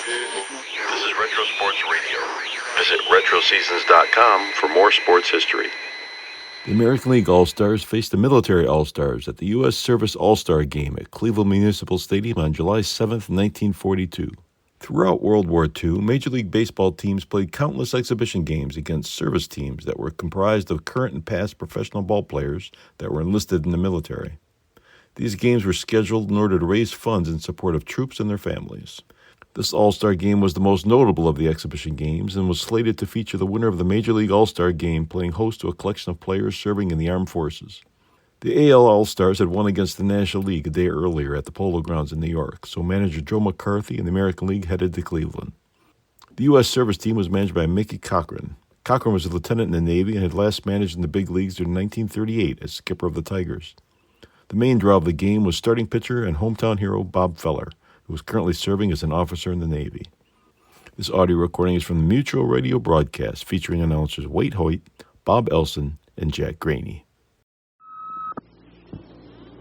This is Retro Sports Radio. Visit RetroSeasons.com for more sports history. The American League All-Stars faced the Military All-Stars at the U.S. Service All-Star Game at Cleveland Municipal Stadium on July 7, 1942. Throughout World War II, Major League Baseball teams played countless exhibition games against service teams that were comprised of current and past professional ball players that were enlisted in the military. These games were scheduled in order to raise funds in support of troops and their families. This All-Star Game was the most notable of the exhibition games and was slated to feature the winner of the Major League All-Star Game playing host to a collection of players serving in the armed forces. The AL All-Stars had won against the National League a day earlier at the Polo Grounds in New York, so manager Joe McCarthy and the American League headed to Cleveland. The U.S. service team was managed by Mickey Cochran. Cochran was a lieutenant in the Navy and had last managed in the big leagues during 1938 as skipper of the Tigers. The main draw of the game was starting pitcher and hometown hero Bob Feller, who was currently serving as an officer in the Navy. This audio recording is from the Mutual Radio broadcast featuring announcers Wade Hoyt, Bob Elson, and Jack Graney.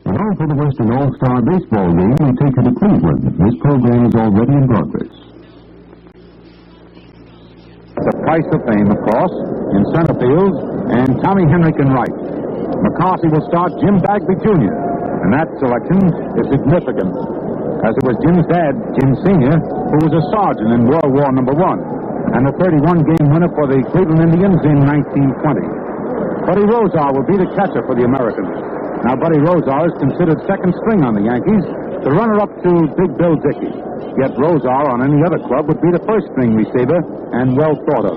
Now for the Western All-Star Baseball Game, we take you to Cleveland. This program is already in progress. The price of fame, of course, in center field, and Tommy Henrick in right. McCarthy will start Jim Bagby Jr., and that selection is significant, as it was Jim's dad, Jim Sr., who was a sergeant in World War I, and the 31-game winner for the Cleveland Indians in 1920. Buddy Rosar will be the catcher for the Americans. Now, Buddy Rosar is considered second string on the Yankees, the runner-up to Big Bill Dickey. Yet Rosar on any other club would be the first-string receiver and well thought of.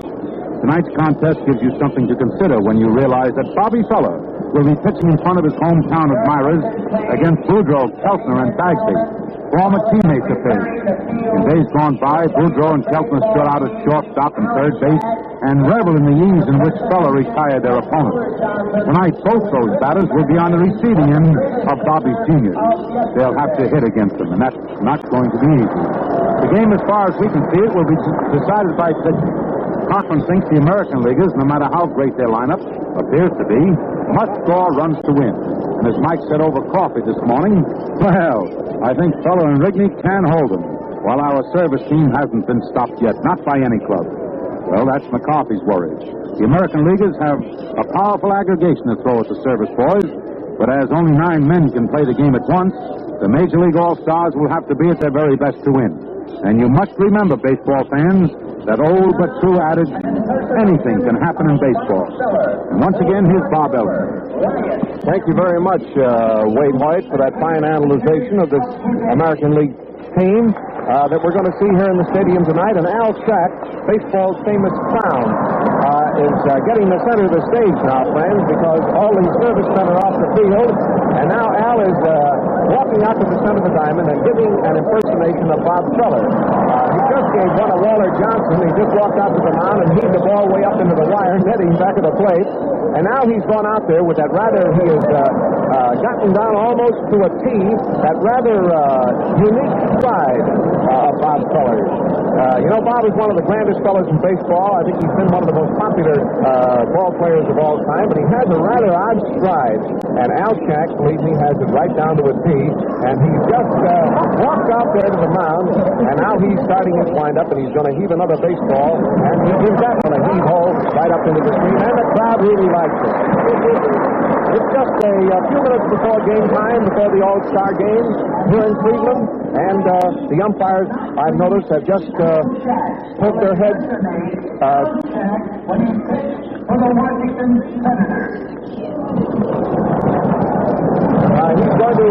Tonight's contest gives you something to consider when you realize that Bobby Feller will be pitching in front of his hometown admirers against Boudreau, Keltner, and Bagby, former teammates of his. In days gone by, Boudreau and Keltner stood out at shortstop and third base and reveled in the ease in which Feller retired their opponents. Tonight, both those batters will be on the receiving end of Bobby's genius. They'll have to hit against them, and that's not going to be easy. The game, as far as we can see it, will be decided by pitching. Cochran thinks the American Leaguers, no matter how great their lineup appears to be, must score runs to win. And as Mike said over coffee this morning, well, I think Feller and Rigney can hold them, while our service team hasn't been stopped yet, not by any club. Well, that's McCarthy's worry. The American Leaguers have a powerful aggregation to throw at the service boys, but as only 9 men can play the game at once, the Major League All-Stars will have to be at their very best to win. And you must remember, baseball fans, that old but true adage, anything can happen in baseball. And once again, here's Bob Elson. Thank you very much, Wade Hoyt, for that fine analyzation of this American League team that we're going to see here in the stadium tonight. And Al Shack, baseball's famous clown, is getting the center of the stage now, friends, because all these servicemen are off the field. And now Al is walking out to the center of the diamond and giving an impersonation of Bob Feller. He just gave one of Waller Johnson. He just walked out to the mound and heaved the ball way up into the wire, netting back at the plate. And now he's gone out there with that he has gotten down almost to a tee, that rather unique stride of Bob Feller. Bob is one of the grandest fellows in baseball. I think he's been one of the most popular ball players of all time, but he has a rather odd stride. And Al Shack, believe me, has it right down to a tee. And he just walked out there to the mound, and now he's starting his windup, and he's going to heave another baseball, and he gives that one a heave hole right up into the screen, and the crowd really likes it. It's just a few minutes before game time, before the All-Star game here in Cleveland, and the umpires, I've noticed, have just poked their heads. He's going to...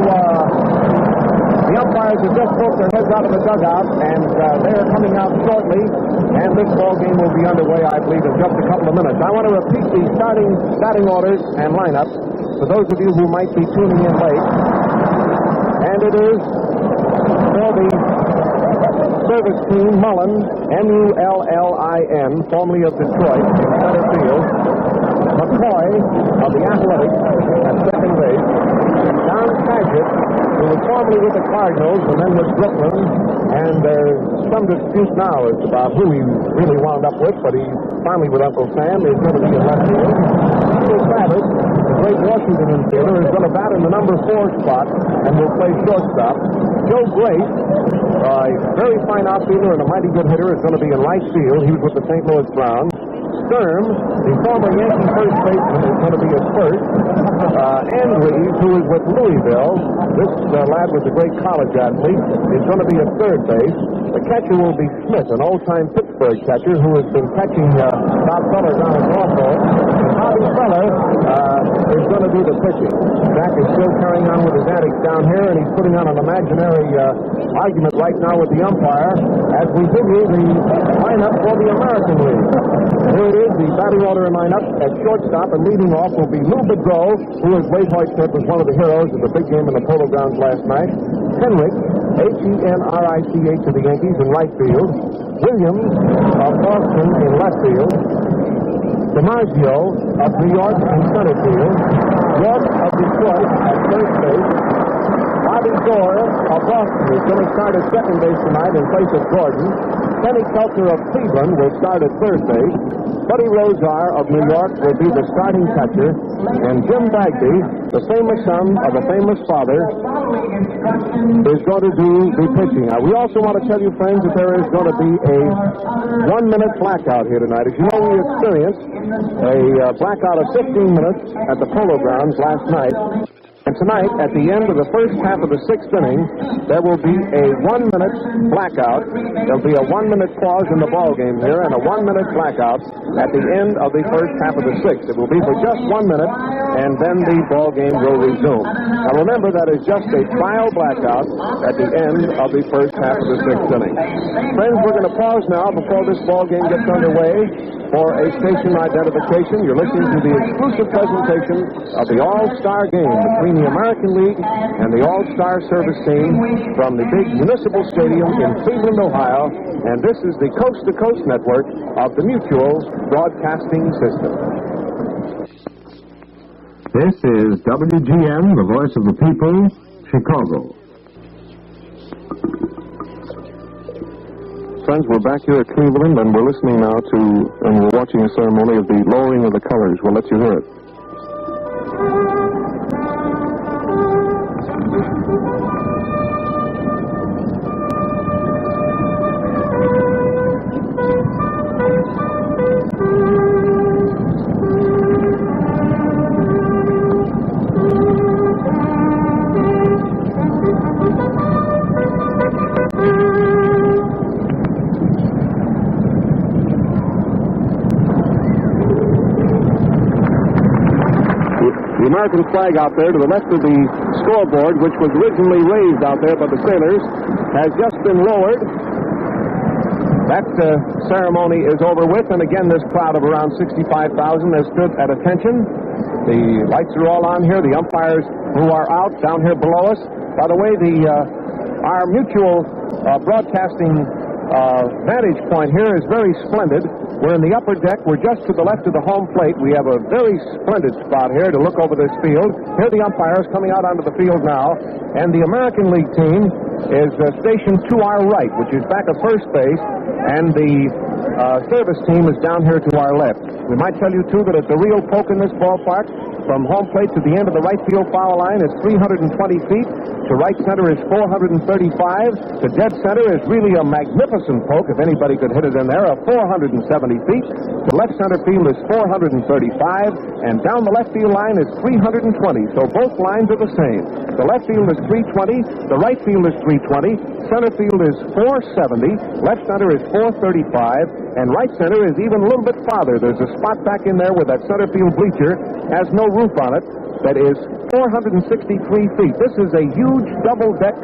The umpires have just poked their heads out of the dugout, and they are coming out shortly, and this ball game will be underway, I believe, in just a couple of minutes. I want to repeat the starting orders and lineups for those of you who might be tuning in late. And it is for the service team, Mullen, M-U-L-L-I-N, formerly of Detroit, in center field. McCoy of the Athletics at second base. Don Padgett, who was formerly with the Cardinals and then with Brooklyn, and there's some dispute now as about who he really wound up with, but he finally with Uncle Sam, is going to be in left field. Peter Travis, the great Washington infielder, is going to bat in the number 4 spot and will play shortstop. Joe Grace, a very fine outfielder and a mighty good hitter, is going to be in right field. He was with the St. Louis Browns. Sturm, the former Yankee first baseman, is going to be at first. Andrews, who is with Louisville, this lad was a great college athlete, is going to be at third base. The catcher will be Smith, an old-time Pittsburgh catcher who has been catching Bob Feller down at Norfolk. And Bobby Feller is going to do the pitching. Jack is still carrying on with his antics down here, and he's putting on an imaginary argument right now with the umpire as we give you the lineup for the American League. Here it is, the batting order and lineup. At shortstop and leading off will be Lou Bedreau, who, as Wade Hoyt said, was one of the heroes of the big game in the Polo Grounds last night. Henrich, Henrich of the Yankees in right field. Williams of Boston in left field. DiMaggio of New York in center field. York of Detroit at first base. Bobby Doerr of Boston is going to start at second base tonight in place of Gordon. Kenny Kelter of Cleveland will start at third base. Buddy Rozar of New York will be the starting catcher. And Jim Bagby, the famous son of a famous father, is going to do the pitching. Now, we also want to tell you, friends, that there is going to be a 1-minute blackout here tonight. As you know, we experienced a blackout of 15 minutes at the Polo Grounds last night. And tonight, at the end of the first half of the 6th inning, there will be a 1-minute blackout. There'll be a 1-minute pause in the ball game here and a 1-minute blackout at the end of the first half of the 6th. It will be for just 1 minute, and then the ball game will resume. Now remember, that is just a trial blackout at the end of the first half of the 6th inning. Friends, we're going to pause now before this ball game gets underway for a station identification. You're listening to the exclusive presentation of the All-Star Game between the American League and the All-Star Service Game from the big Municipal Stadium in Cleveland, Ohio. And this is the coast-to-coast network of the Mutual Broadcasting System. This is WGN, the voice of the people, Chicago. Friends, we're back here at Cleveland, and we're listening now to, and we're watching a ceremony of the lowering of the colors. We'll let you hear it. The American flag out there to the left of the scoreboard, which was originally raised out there by the sailors, has just been lowered. That ceremony is over with, and again, this crowd of around 65,000 has stood at attention. The lights are all on here. The umpires who are out down here below us. By the way, our Mutual Broadcasting vantage point here is very splendid. We're in the upper deck. We're just to the left of the home plate. We have a very splendid spot here to look over this field. Here the umpires coming out onto the field now. And the American League team is stationed to our right, which is back at first base. And the service team is down here to our left. We might tell you, too, that it's a real poke in this ballpark. From home plate to the end of the right field foul line is 320 feet. To right center is 435. To dead center is really a magnificent poke, if anybody could hit it in there, of 470 feet. To left center field is 435. And down the left field line is 320. So both lines are the same. The left field is 320. The right field is 320. Center field is 470. Left center is 435. And right center is even a little bit farther. There's a spot back in there where that center field bleacher has no roof on it that is 463 feet. This is a huge double-deck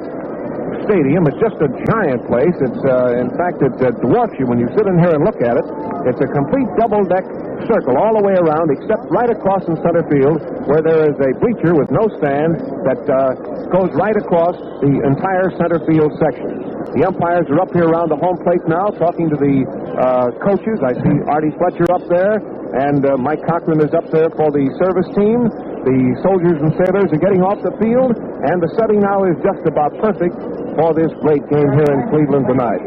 stadium. It's just a giant place. It's in fact, it dwarfs you when you sit in here and look at it. It's a complete double-deck circle all the way around, except right across in center field, where there is a bleacher with no stand that goes right across the entire center field section. The umpires are up here around the home plate now, talking to the coaches. I see Artie Fletcher up there, and Mike Cochran is up there for the service team. The soldiers and sailors are getting off the field, and the setting now is just about perfect for this great game here in Cleveland tonight.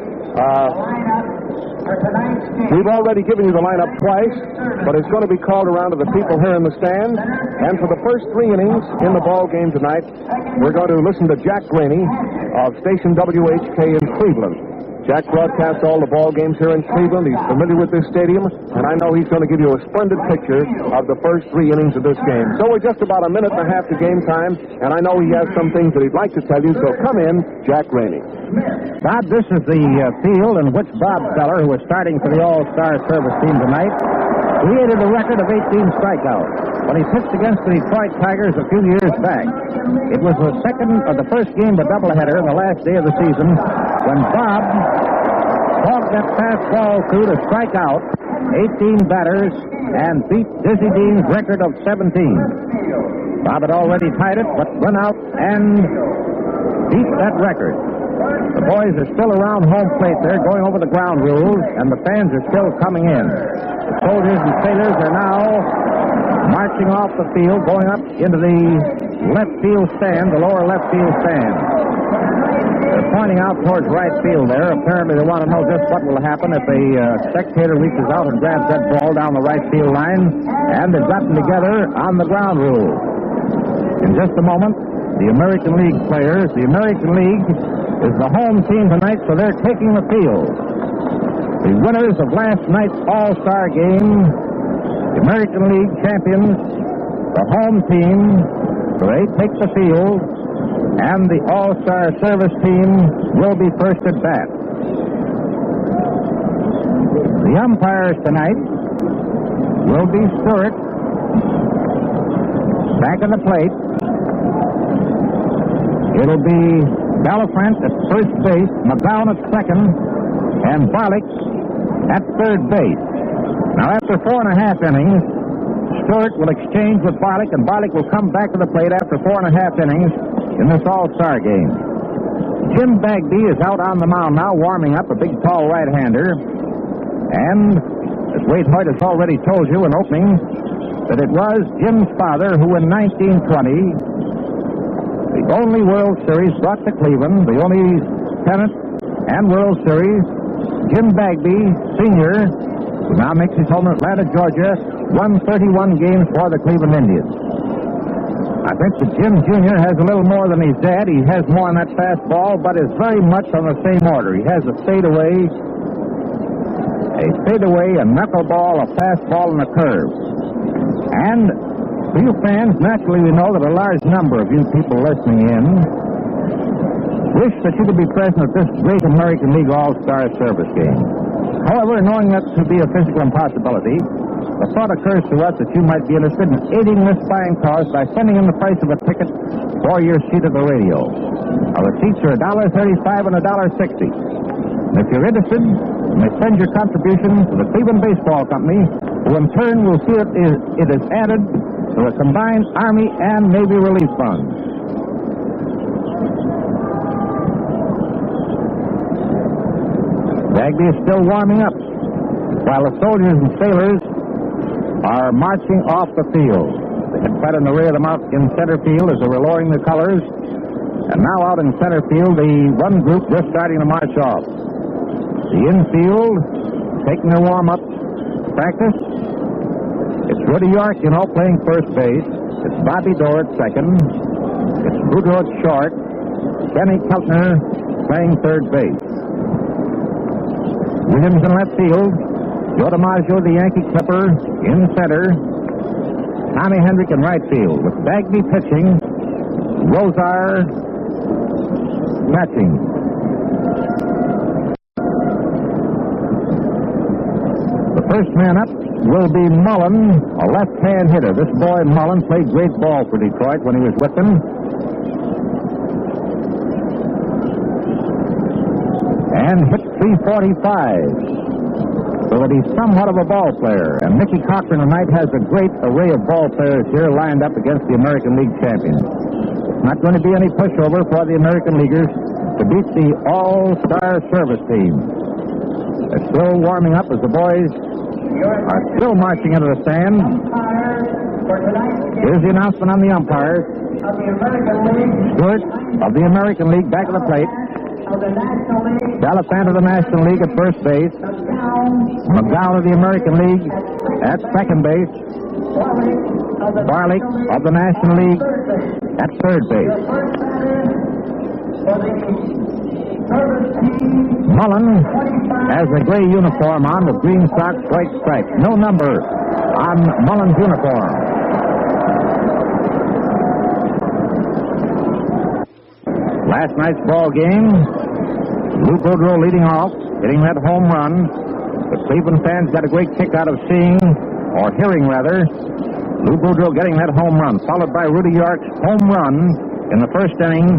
We've already given you the lineup twice, but it's going to be called around to the people here in the stand. And for the first 3 innings in the ball game tonight, we're going to listen to Jack Rainey of station WHK in Cleveland. Jack broadcasts all the ball games here in Cleveland. He's familiar with this stadium, and I know he's going to give you a splendid picture of the first 3 innings of this game. So we're just about a minute and a half to game time, and I know he has some things that he'd like to tell you, so come in, Jack Rainey. Bob, this is the field in which Bob Feller, who is starting for the All-Star Service Team tonight, created a record of 18 strikeouts when he pitched against the Detroit Tigers a few years back. It was the first game of a doubleheader on the last day of the season when Bob caught that fastball through to strike out 18 batters and beat Dizzy Dean's record of 17. Bob had already tied it, but went out and beat that record. The boys are still around home plate there, going over the ground rules, and the fans are still coming in. The soldiers and sailors are now marching off the field, going up into the left field stand, the lower left field stand. They're pointing out towards right field there. Apparently they want to know just what will happen if a spectator reaches out and grabs that ball down the right field line, and they've gotten together on the ground rule. In just a moment, the American League players, the American League is the home team tonight, so they're taking the field. The winners of last night's All-Star game, the American League champions, the home team, so they take the field, and the All-Star Service Team will be first at bat. The umpires tonight will be Stewart, back in the plate. It'll be Belafrant at first base, McGowan at second, and Barlick at third base. Now, after 4.5 innings, Stewart will exchange with Barlick, and Barlick will come back to the plate after 4.5 innings in this All-Star game. Jim Bagby is out on the mound now, warming up, a big, tall right-hander. And, as Wade Hoyt has already told you in opening, that it was Jim's father who in 1920... the only World Series brought to Cleveland, the only pennant and World Series, Jim Bagby, Sr., who now makes his home in Atlanta, Georgia, won 31 games for the Cleveland Indians. I think that Jim Jr. has a little more than his dad. He has more on that fastball, but is very much on the same order. He has a fadeaway, a knuckleball, a fastball, and a curve. And for you fans, naturally we know that a large number of you people listening in wish that you could be present at this great American League All-Star Service Game. However, knowing that to be a physical impossibility, the thought occurs to us that you might be interested in aiding this fine cause by sending in the price of a ticket for your seat at the radio. Our seats are $1.35 and $1.60. And if you're interested, you may send your contribution to the Cleveland Baseball Company, who in turn will see it is added to the combined Army and Navy relief funds. Bagby is still warming up, while the soldiers and sailors are marching off the field. They had cut in the rear of them out in center field as they were lowering the colors, and now out in center field, the one group just starting to march off. The infield taking their warm-up practice. It's Rudy York, playing first base. It's Bobby Dorr at second. It's Boudreaux at short. Kenny Keltner playing third base. Williams in left field. Joe DiMaggio, the Yankee Clipper, in center. Tommy Hendrick in right field. With Bagby pitching, Rosar catching. The first man up will be Mullen, a left-hand hitter. This boy Mullen played great ball for Detroit when he was with them. And hit .345. So that he's somewhat of a ball player. And Mickey Cochran tonight has a great array of ball players here lined up against the American League champions. It's not going to be any pushover for the American Leaguers to beat the All-Star Service Team. They're still warming up as the boys are still marching into the stand. Here's the announcement on the umpires. Stewart of the American League back at the plate. Galliphant of the National League at first base. McGowan of the American League at second base. Barlick of the National League at third base. Mullen has a gray uniform on with green socks, white stripes. No number on Mullen's uniform. Last night's ball game, Lou Boudreau leading off, hitting that home run. The Cleveland fans got a great kick out of seeing, or hearing rather, Lou Boudreau getting that home run, followed by Rudy York's home run in the first inning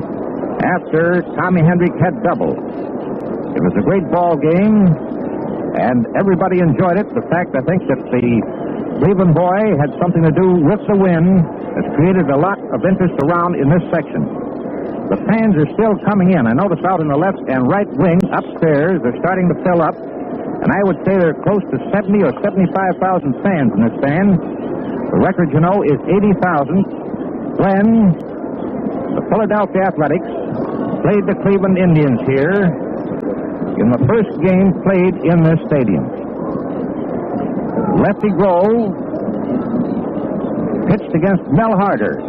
after Tommy Hendrick had doubled. It was a great ball game, and everybody enjoyed it. The fact, I think, that the Cleveland boy had something to do with the win has created a lot of interest around in this section. The fans are still coming in. I notice out in the left and right wing upstairs, they're starting to fill up, and I would say there are close to 70 or 75,000 fans in this stand. The record, you know, is 80,000 when the Philadelphia Athletics played the Cleveland Indians here in the first game played in this stadium. Lefty Grove pitched against Mel Harder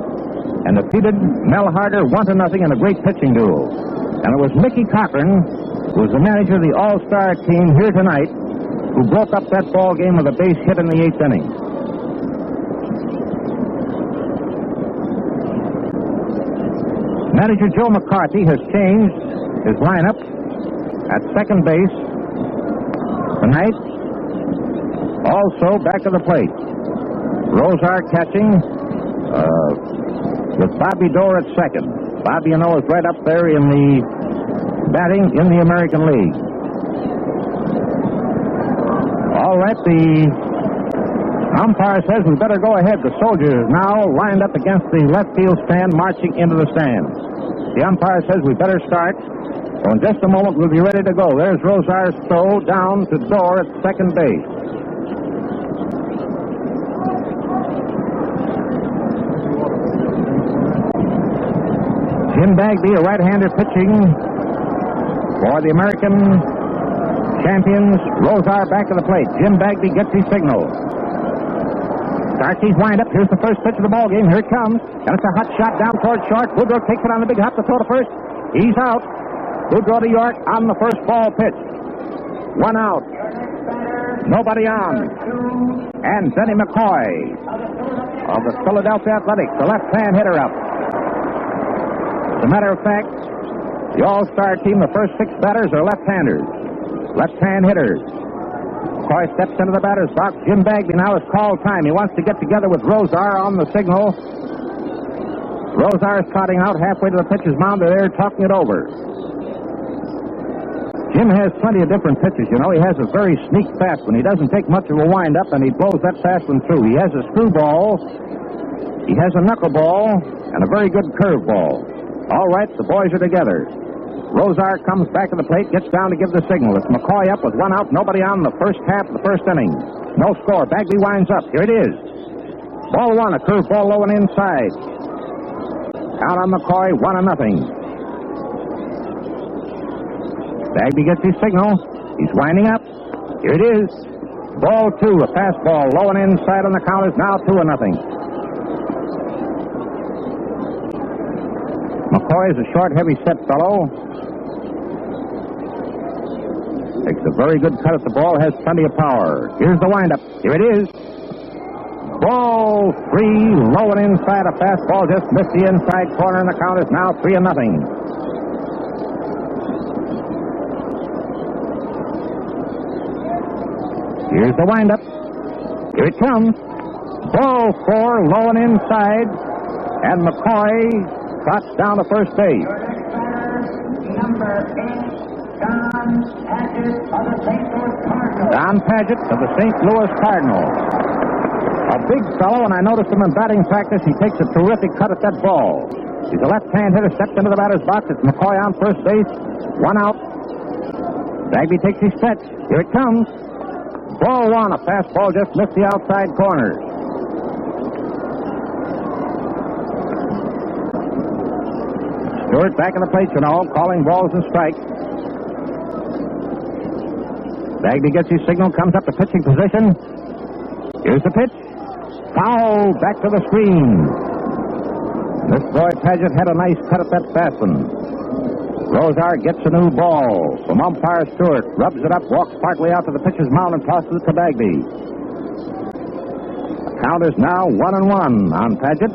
and defeated Mel Harder 1-0 in a great pitching duel. And it was Mickey Cochran, who was the manager of the All-Star team here tonight, who broke up that ball game with a base hit in the 8th inning. Manager Joe McCarthy has changed his lineup at second base tonight. Also back to the plate. Rosar catching with Bobby Dorr at second. Bobby, you know, is right up there in the batting in the American League. All right, the umpire says we better go ahead. The soldiers now lined up against the left field stand, marching into the stands. The umpire says we better start. So in just a moment, we'll be ready to go. There's Rosar's throw down to Dorr at second base. Jim Bagby, a right-hander pitching for the American champions. Rosar back to the plate. Jim Bagby gets his signal. Starkey's wind up. Here's the first pitch of the ball game. Here it comes. And it's a hot shot down toward short. Boudreau takes it on the big hop to throw to first. He's out. Boudreau to York on the first ball pitch. One out. Nobody on. And Benny McCoy of the Philadelphia Athletics, the left-hand hitter up. As a matter of fact, the All-Star team, the first 6 batters are left-handers. Left-hand hitters. McCoy steps into the batter's box. Jim Bagby now is called time. He wants to get together with Rosar on the signal. Rosar is trotting out halfway to the pitcher's mound. They're there talking it over. Jim has plenty of different pitches. You know, he has a very sneak fast one. He doesn't take much of a wind-up, and he blows that fast one through. He has a screwball. He has a knuckleball, and a very good curveball. All right, the boys are together. Rosar comes back to the plate, gets down to give the signal. It's McCoy up with one out, nobody on the first half of the first inning. No score. Bagby winds up. Here it is. Ball one, a curveball low and inside. Out on McCoy, 1-0. Bagby gets his signal. He's winding up. Here it is. Ball two, a fastball low and inside on the count is now 2-0. McCoy is a short, heavy-set fellow. Takes a very good cut at the ball, has plenty of power. Here's the windup. Here it is. Ball three, low and inside. A fastball just missed the inside corner, and the count is now 3-0. Here's the windup. Here it comes. Ball four, low and inside. And McCoy trots down to first base. Number 8, Don Padgett of the St. Louis Cardinals. A big fellow, and I noticed him in batting practice. He takes a terrific cut at that ball. He's a left-hand hitter, steps into the batter's box. It's McCoy on first base. One out. Bagby takes his stretch. Here it comes. Ball one. A fastball just missed the outside corner. Stewart back in the plate, calling balls and strikes. Bagby gets his signal, comes up to pitching position. Here's the pitch. Foul, back to the screen. This boy Paget had a nice cut at that fast one. Rosar gets a new ball from umpire Stewart, rubs it up, walks partly out to the pitcher's mound and tosses it to Bagby. The count is now 1-1 on Paget.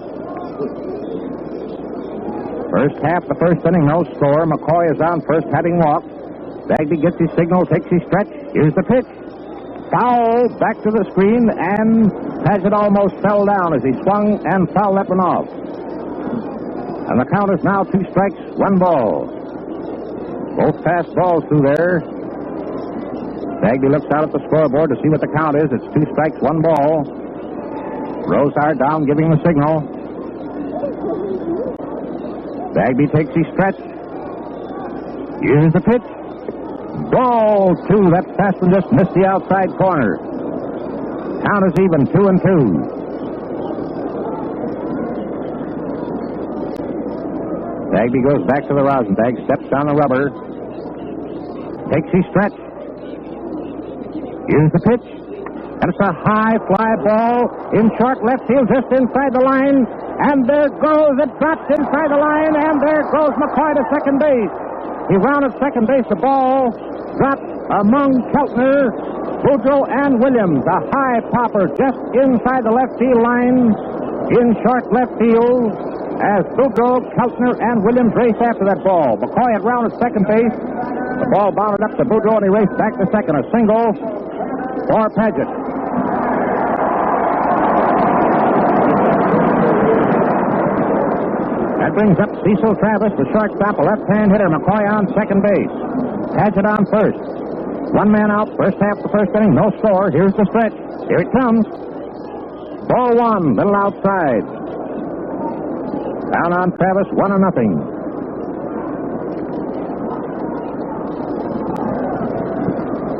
First half, the first inning, no score. McCoy is on first, having walked. Bagby gets his signal, takes his stretch. Here's the pitch. Foul, back to the screen, and Paget almost fell down as he swung and fouled that one off. And the count is now 2 strikes, 1 ball. Both fast balls through there. Bagby looks out at the scoreboard to see what the count is. It's 2 strikes, 1 ball. Rosar down, giving the signal. Bagby takes his stretch. Here's the pitch. Ball 2. That fast one just missed the outside corner. Count is even, 2-2. Bagby goes back to the rosin bag, steps on the rubber, takes his stretch. Here's the pitch. And it's a high fly ball in short left field, just inside the line. And there goes, it drops inside the line, and there goes McCoy to second base. He rounded second base, the ball dropped among Keltner, Boudreau, and Williams. A high popper just inside the left field line in short left field as Boudreau, Keltner, and Williams raced after that ball. McCoy had rounded second base. The ball bounded up to Boudreau, and he raced back to second. A single for Paget. That brings up Cecil Travis, the shortstop, a left-hand hitter. McCoy on second base. Paget on first. 1 man out, first half of the first inning, no score. Here's the stretch. Here it comes. Ball 1, little outside. Down on Travis, 1-0.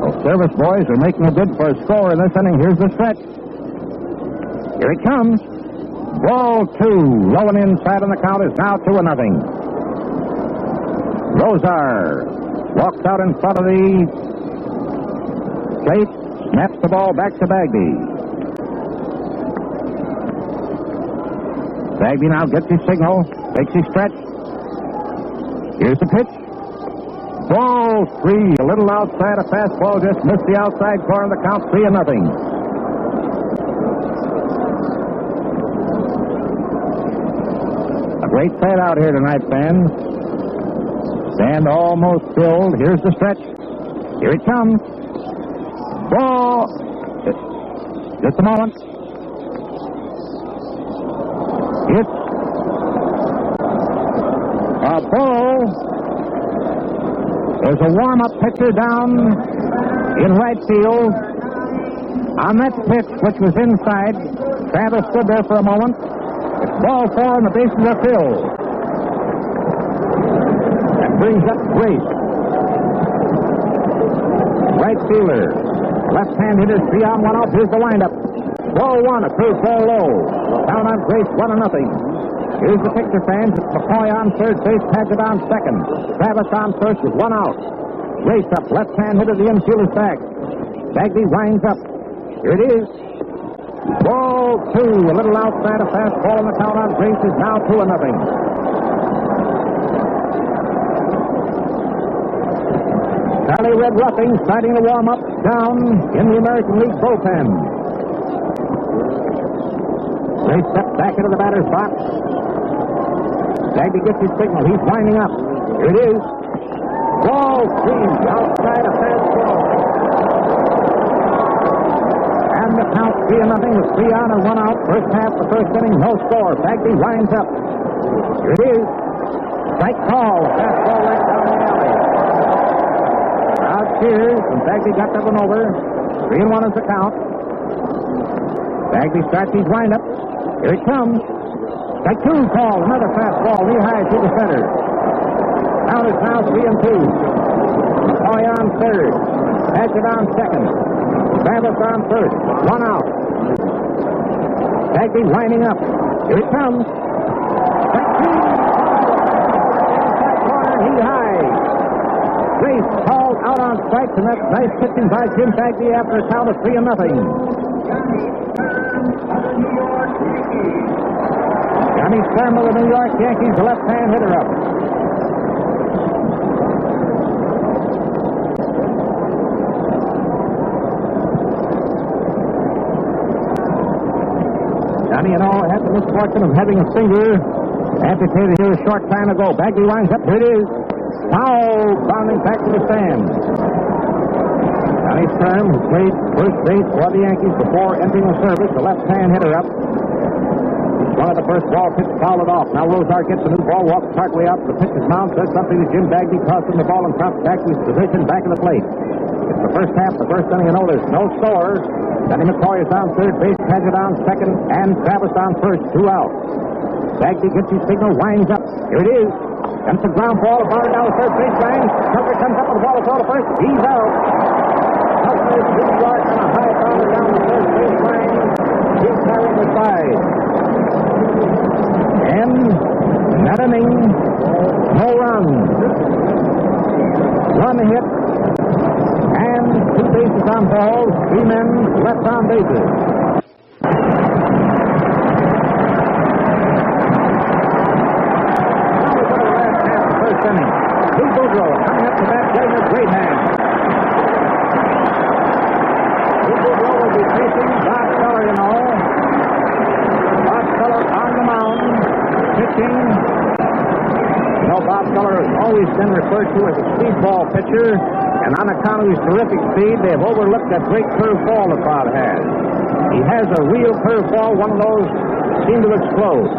Those Service boys are making a bid for a score in this inning. Here's the stretch. Here it comes. Ball 2, low and inside, and the count is now 2-0. Rosar walks out in front of the plate, snaps the ball back to Bagby. Bagby now gets his signal, takes his stretch. Here's the pitch. Ball 3, a little outside, a fastball just missed the outside corner. The count 3-0. Great fade out here tonight, fans. Stand almost filled. Here's the stretch. Here it comes. Ball. Just a moment. It's a ball. There's a warm-up pitcher down in right field. On that pitch, which was inside, Travis stood there for a moment. It's ball 4 and the bases are filled. That brings up Grace. Right fielder. Left-hand hitter, 3 on, 1 out. Here's the windup. Ball 1, a curve ball low. Down on Grace, 1-0. Here's the picture, fans. It's McCoy on third base, Paget on second. Travis on first with 1 out. Grace up, left-hand hitter, the infield is back. Bagby winds up. Here it is. Ball 2, a little outside, a fastball, and the count on Grace is now 2-0. Charlie Red Ruffing starting to warm up down in the American League bullpen. Grace steps back into the batter's box. Bagby gets his signal. He's winding up. Here it is. Ball 3, outside, a fastball. And the count 3-0 with 3 on and 1 out. First half, the first inning, no score. Bagby winds up. Here it is. Strike call. Fastball right down the alley. Crowd cheers, and Bagby got that one over. 3-1 is the count. Bagby starts his windup. Here it comes. Strike 2 call. Another fastball knee high to the center. Count is now 3-2. McCoy on third. Paget on second. Travis on first. 1 out. Bagby winding up. Here it comes. Strike 2. he high. Grace called out on strikes, and that's nice pitching by Jim Bagby after a count of 3-0. Johnny Sturm of the New York Yankees, the left-hand hitter up. Johnny, had the misfortune of having a finger amputated here a short time ago. Bagby winds up. Here it is. Foul, bounding back to the stand. Johnny Sturm, who played first base for the Yankees before entering the service, the left-hand hitter up. One of the first ball pitch fouled off. Now Rosart gets the new ball, walks partway out. The pitch is mound, says something to Jim Bagby, tosses the ball and drops back to his position back of the plate. It's the first half, the first inning, there's no score. Danny McCoy is on third base, Paget on second, and Travis on first, 2 out. Bagby gets his signal, winds up. Here it is. Comes the ground ball, about down the third base line. Tucker comes up with the ball to throw to first. He's out. Tucker is New York on a high bounder down the third base line. He's carrying the side. And not inning, no run. One hit, and 2 bases on balls, 3 men left on bases. Lou Boudreau coming up to bat, getting a great hand. Lou Boudreau will be facing Bob Feller, Bob Feller on the mound, pitching. Bob Feller has always been referred to as a speedball pitcher, and on account of his terrific speed, they have overlooked that great curveball the crowd has. He has a real curveball, one of those that seem to explode.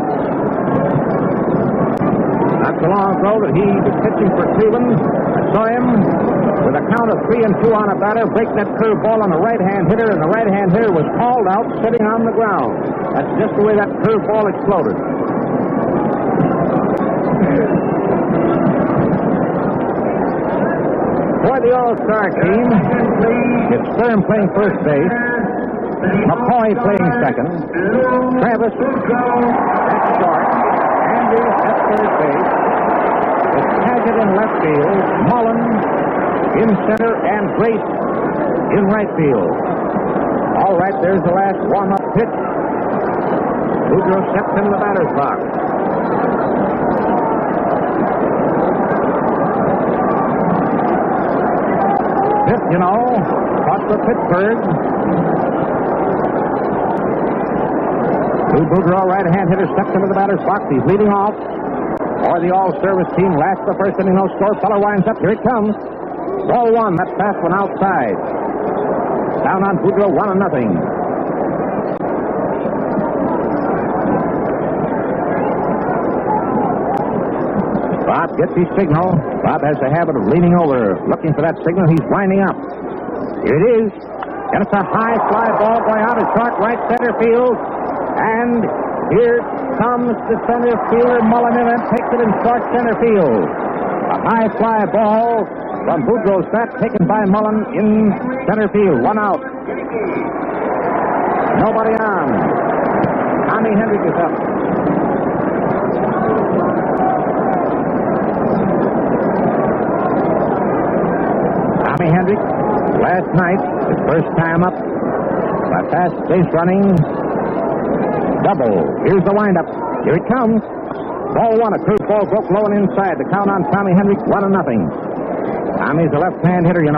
Not so long ago that he was pitching for Cleveland. I saw him with a count of 3-2 on a batter break that curveball on the right-hand hitter, and the right-hand hitter was hauled out sitting on the ground. That's just the way that curveball exploded. For the All-Star team, it's Sturm playing first base, McCoy playing second, Travis at short, Andrews at third base, it's Paget in left field, Mullen in center, and Grace in right field. All right, there's the last warm-up pitch. Boudreau steps into the batter's box. Pitch, caught for Pittsburgh. Lou Boudreau, right-hand hitter, steps into the batter's box. He's leading off for the All-Service team. Last the first inning, no score. Feller winds up. Here it comes. Ball 1. That fast one outside. Down on Boudreau, 1-0. Bob gets his signal. Bob has the habit of leaning over, looking for that signal. He's winding up. Here it is. And it's a high fly ball going out of short right center field. And here comes the center fielder, Mullen, in and takes it in short center field. A high fly ball from Boudreau's bat, taken by Mullen in center field. 1 out. Nobody on. Tommy Hendrick is up. Tommy Hendrick, last night, his first time up, by fast base running, double. Here's the windup. Here it comes. Ball 1, a curveball broke low and inside. The count on Tommy Hendrick, 1-0. Tommy's a left-hand hitter, and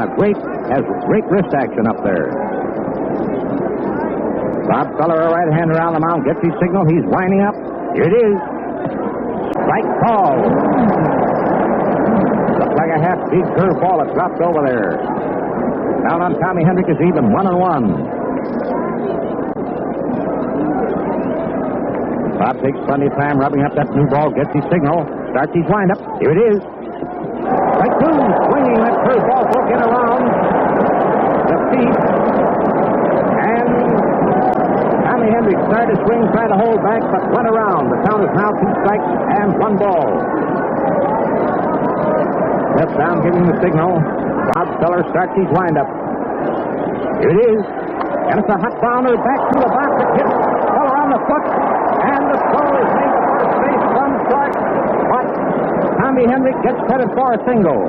has great wrist action up there. Bob Feller, a right-hander on the mound, gets his signal. He's winding up. Here it is. Strike call. Looks like a half-speed curveball that dropped over there. Down on Tommy Hendrick is even, 1-1. Bob takes plenty of time rubbing up that new ball, gets his signal, starts his windup. Here it is. Strike 2, swinging that curveball, broke in around the feet. And Tommy Hendrick started to swing, tried to hold back, but went around. The count is now 2 strikes and 1 ball. Steps down, giving the signal. Bob Feller starts his windup. Here it is. And it's a hot bounder back to the box. It hits Feller on the foot. And the throw is made to first base from short. But Tommy Henry gets headed for a single.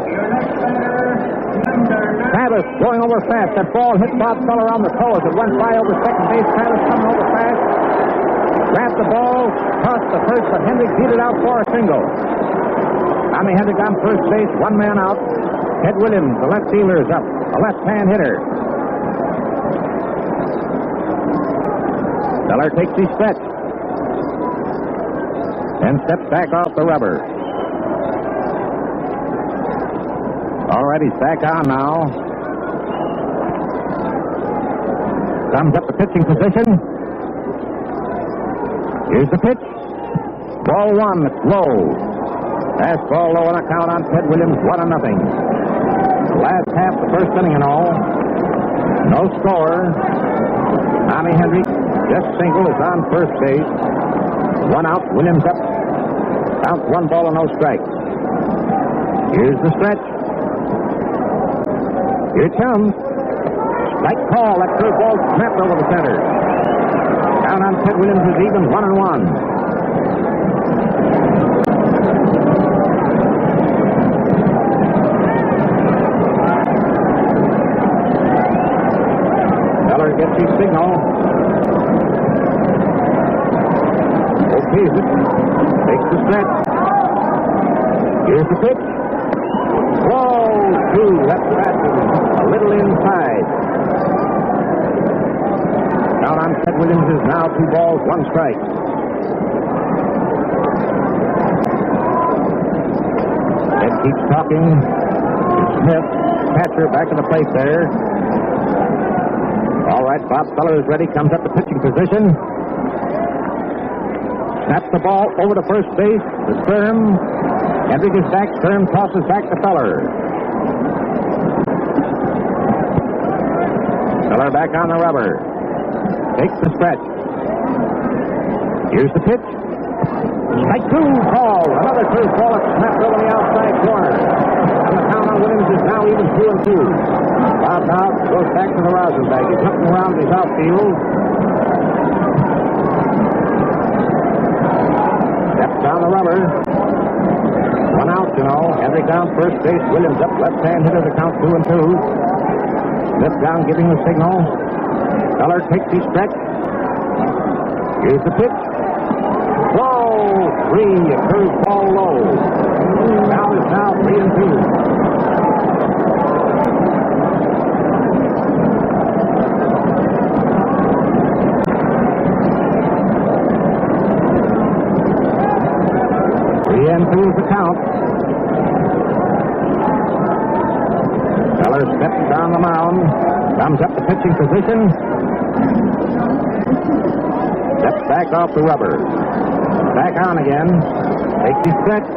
Travis going over fast. That ball hit Bob Feller on the toe as it went by over second base. Travis coming over fast. Grabbed the ball, tossed the first, but Hendrick beat it out for a single. Tommy Hendrick on first base, one man out. Ted Williams, the left fielder, is up, a left-hand hitter. Feller takes his stretch. Then steps back off the rubber. All right, he's back on now. Comes up the pitching position. Here's the pitch. Ball one, it's low. Fastball low on a count on Ted Williams, 1-0. Last half the first inning and all. No score. Tommy Hendrick, just single, is on first base. One out, Williams up. Count 1 ball and no strike. Here's the stretch. Here it comes. Strike call. That curveball snapped over the center. Count on Ted Williams is even, 1-1. Feller gets his signal. Okays it. Takes the stretch. Here's the pitch. Whoa, two. That's passing. A little inside. Count on Ted Williams is now 2 balls, 1 strike. Ted keeps talking to Smith. Catcher back to the plate there. All right, Bob Feller is ready. Comes up to pitching position. Snaps the ball over to first base. To Sturm. Hendrick is back. Sturm tosses back to Feller. Feller back on the rubber. Takes the stretch. Here's the pitch. Strike 2, call. Another curveball that's snapped over the outside corner. And the count on Williams is now even 2-2. Bob out, goes back to the rosin bag. He's looking around his outfield. Steps down the rubber. 1 out, you know. Hendrick down first base. Williams up, left-hand hitter. The count 2-2. Smith down, giving the signal. Feller takes his stretch. Here's the pitch. Whoa! 3, a curveball low. Count is now 3-2. Two is the count. Feller steps down the mound. Comes up the pitching position. Steps back off the rubber. Back on again. Takes his stretch.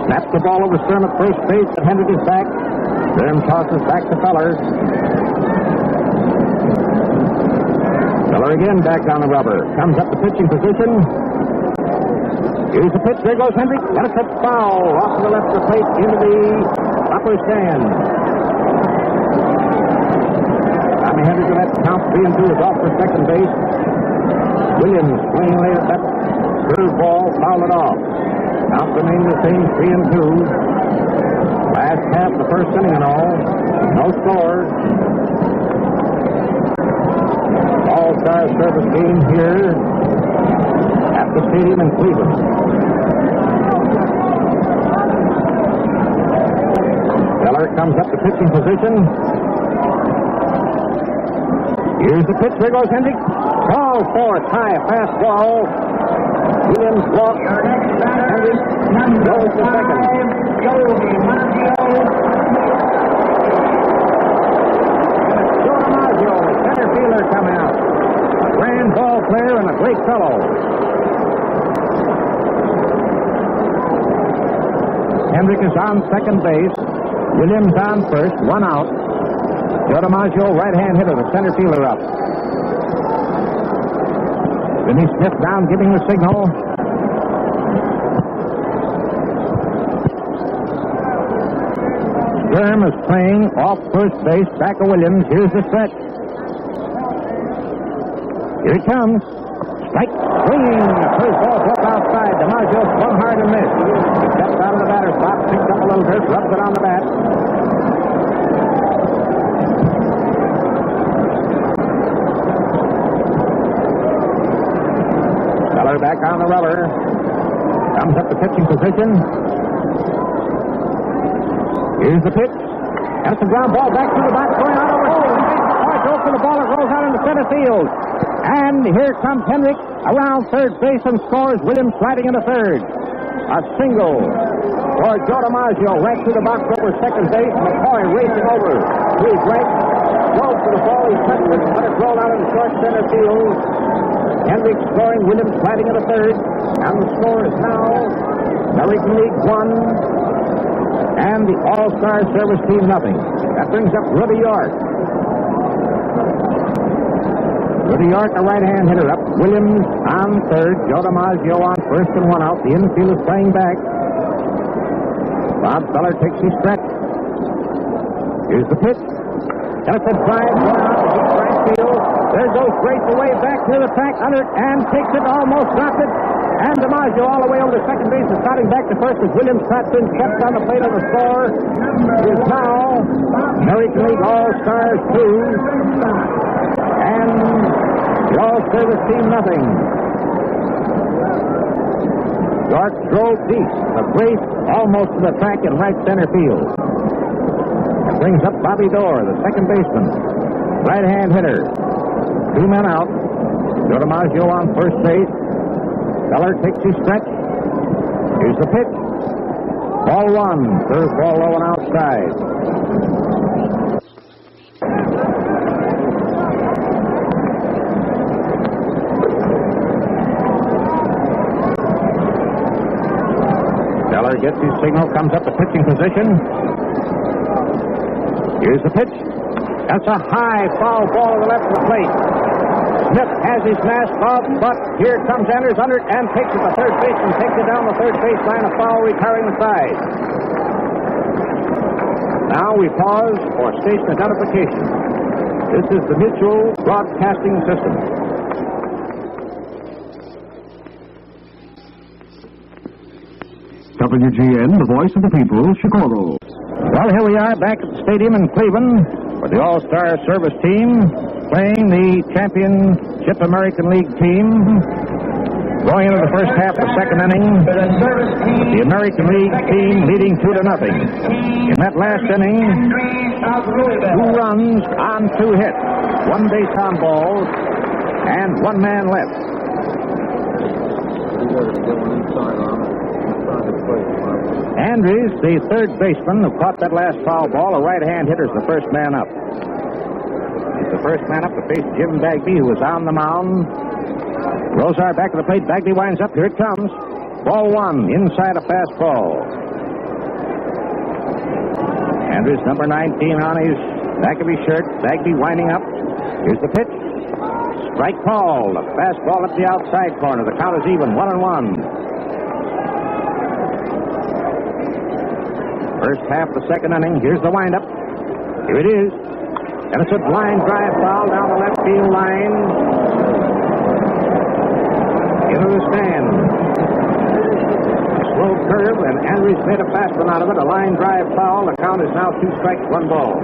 Snaps the ball over Sturm at first base, but Hendrick is back. Sturm tosses back to Feller. Feller again back on the rubber. Comes up the pitching position. Here's the pitch. There goes Hendrick. Got a cut foul off to the left of the plate into the upper stand. Tommy Hendrick will have to count 3-2 is off for second base. Williams swinging late at that curveball, fouled it off. Count remaining the same, 3-2. Last half the first inning and all. No score. All-Star Service Game here at the stadium in Cleveland. Feller comes up to pitching position. Here's the pitch. There goes Hendrick. Ball for it. High, fastball. Williams walks. Hendrick goes to second. Joe DiMaggio, the center fielder, coming out. A grand ball player and a great fellow. Hendrick is on second base. Williams on first, 1 out. Joe DiMaggio, right-hand hitter, the center fielder up. Vinny Smith down, giving the signal. Sturm is playing off first base, back of Williams. Here's the stretch. Here it comes. Strike. Swing. First ball up outside. DiMaggio swung hard and missed. He steps out of the batter's box, picks up a little dirt, rubs it on the bat. Feller back on the rubber. Comes up the pitching position. Here's the pitch. That's the ground ball back to the box, going out over second. Goes for the ball, it rolls out into center field. And here comes Henrik around third base and scores. Williams sliding into third. A single for Joe DiMaggio right through the box over second base. McCoy racing over to his right. Goes for the ball, he touched it, but it rolled out into short center field. Henrik scoring, Williams sliding into third. And the score is now American League 1 and the All-Star Service Team nothing. That brings up Rudy York. Rudy York, a right-hand hitter, up. Williams on third. Joe DiMaggio on first and one out. The infield is playing back. Bob Feller takes his stretch. Here's the pitch. Kenneth drive going out to deep right field. There goes Grace away back near the track under it and takes it, almost dropped it. And DiMaggio all the way over to second base is starting back to first as Williams tracks in, steps on the plate on the score. Is now American League All-Stars 2 and the All-Service Team nothing. York drove deep, a Grace almost to the track in right center field. That brings up Bobby Dorr, the second baseman, right-hand hitter. 2 men out. Joe DiMaggio on first base. Feller takes his stretch. Here's the pitch. Ball one. First ball low and outside. Feller gets his signal, comes up to pitching position. Here's the pitch. That's a high foul ball to the left of the plate. Smith has his mask off, but here comes Anders under it and takes it to third base and takes it down the third baseline. A foul retiring the side. Now we pause for station identification. This is the Mutual Broadcasting System. WGN, the voice of the people, Chicago. Well, here we are back at the stadium in Cleveland for the All-Star Service Team playing the Championship American League team. Going into the first half of the second inning, the American League team leading 2-0. In that last inning, 2 runs on 2 hits, 1 base on balls, and 1 man left. Andrews, the third baseman who caught that last foul ball, a right-hand hitter, is the first man up. He's the first man up to face Jim Bagby, who was on the mound. Rosar back to the plate. Bagby winds up. Here it comes. Ball one, inside a fastball. Andrews, number 19 on his back of his shirt. Bagby winding up. Here's the pitch. Strike call. A fastball up the outside corner. The count is even, 1-1. First half of the second inning. Here's the windup. Here it is. And it's a blind drive foul down the left field line. Into the stand. Slow curve, and Andrews made a fast one out of it. A line drive foul. The count is now 2 strikes, 1 ball.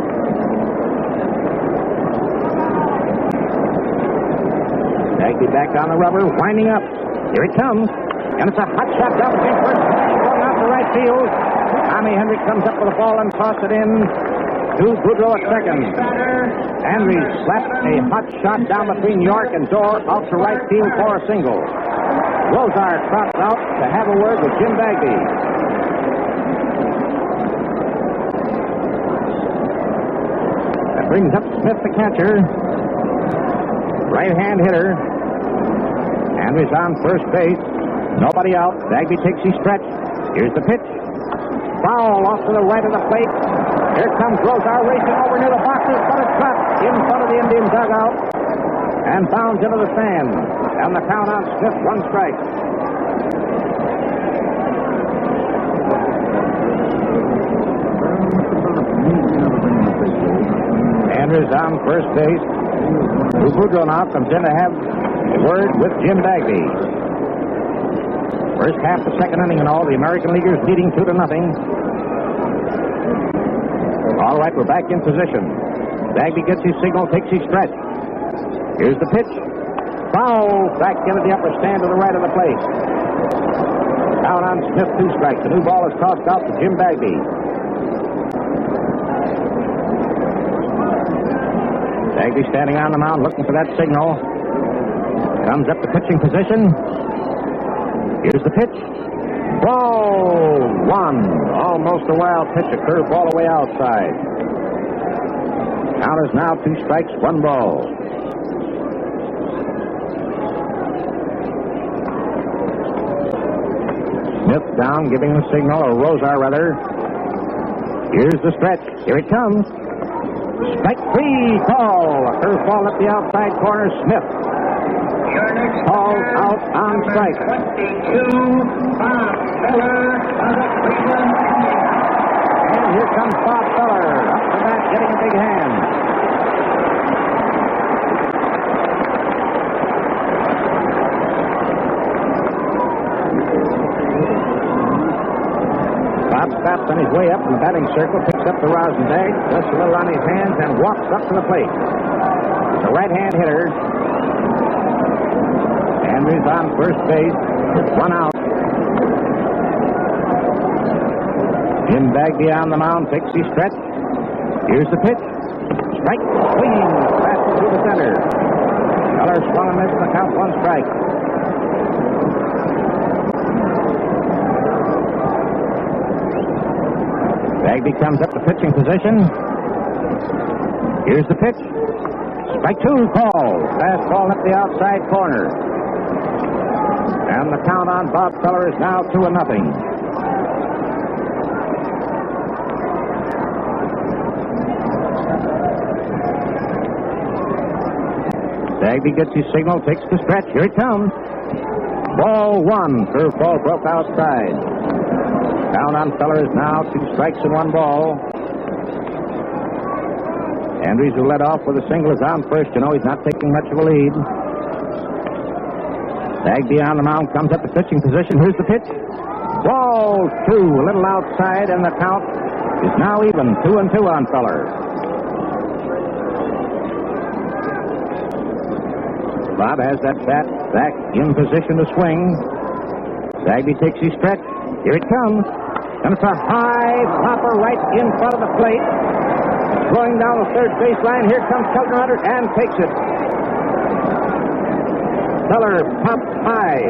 Bagby back on the rubber, winding up. Here it comes. And it's a hot shot down the field. First going out to right field. Tommy Henrik comes up with the ball and tosses it in to Boudreau at second. Andrews slapped a hot shot down between York and Dorr out to right field for a single. Rosar trots out to have a word with Jim Bagby. That brings up Smith, the catcher. Right-hand hitter. Andrews on first base. Nobody out. Bagby takes his stretch. Here's the pitch. Foul off to the right of the plate. Here comes Rosar racing over near the boxes, but it's dropped in front of the Indian dugout and bounds into the stand. And the count on Smith, 1 strike. Andrews on first base. Boudreau now comes in to have A word with Jim Bagby. First half the second inning and all, the American Leaguers leading 2-0. All right, we're back in position. Bagby gets his signal, takes his stretch. Here's the pitch. Foul back into the upper stand to the right of the plate. Down on Smith, 2 strikes. The new ball is tossed out to Jim Bagby. Bagby standing on the mound looking for that signal. Comes up to pitching position. Here's the pitch. Ball 1. Almost a wild pitch. A curveball away outside. Count is now 2 strikes, 1 ball. Smith down, giving the signal, or Rosar rather. Here's the stretch. Here it comes. Strike 3 call. A curveball at the outside corner. Smith called out on strike. 22, Bob Feller of the Cleveland. And here comes Bob Feller up the bat, getting a big hand. Bob stops on his way up in the batting circle, picks up the rosin bag, rests a little on his hands, and walks up to the plate. He's a right-hand hitter. Andrews on first base with 1 out. Jim Bagby on the mound, takes his stretch. Here's the pitch. Strike, swinging, fast through the center. Feller swung and missed the count, 1 strike. Bagby comes up to pitching position. Here's the pitch. Strike 2 call. Fastball at the outside corner. And the count on Bob Feller is now 2-0. Bagby gets his signal, takes the stretch. Here it comes. Ball 1. Curveball broke outside. Count on Feller is now 2 strikes and 1 ball. Andrews, who led off with a single, is on first. You know he's not taking much of a lead. Bagby on the mound, comes up to pitching position. Here's the pitch. Ball 2, a little outside, and the count is now even, 2-2 on Feller. Bob has that bat back in position to swing. Bagby takes his stretch. Here it comes. And it's a high popper right in front of the plate. Going down the third baseline. Here comes Keltner under and takes it. Feller pops high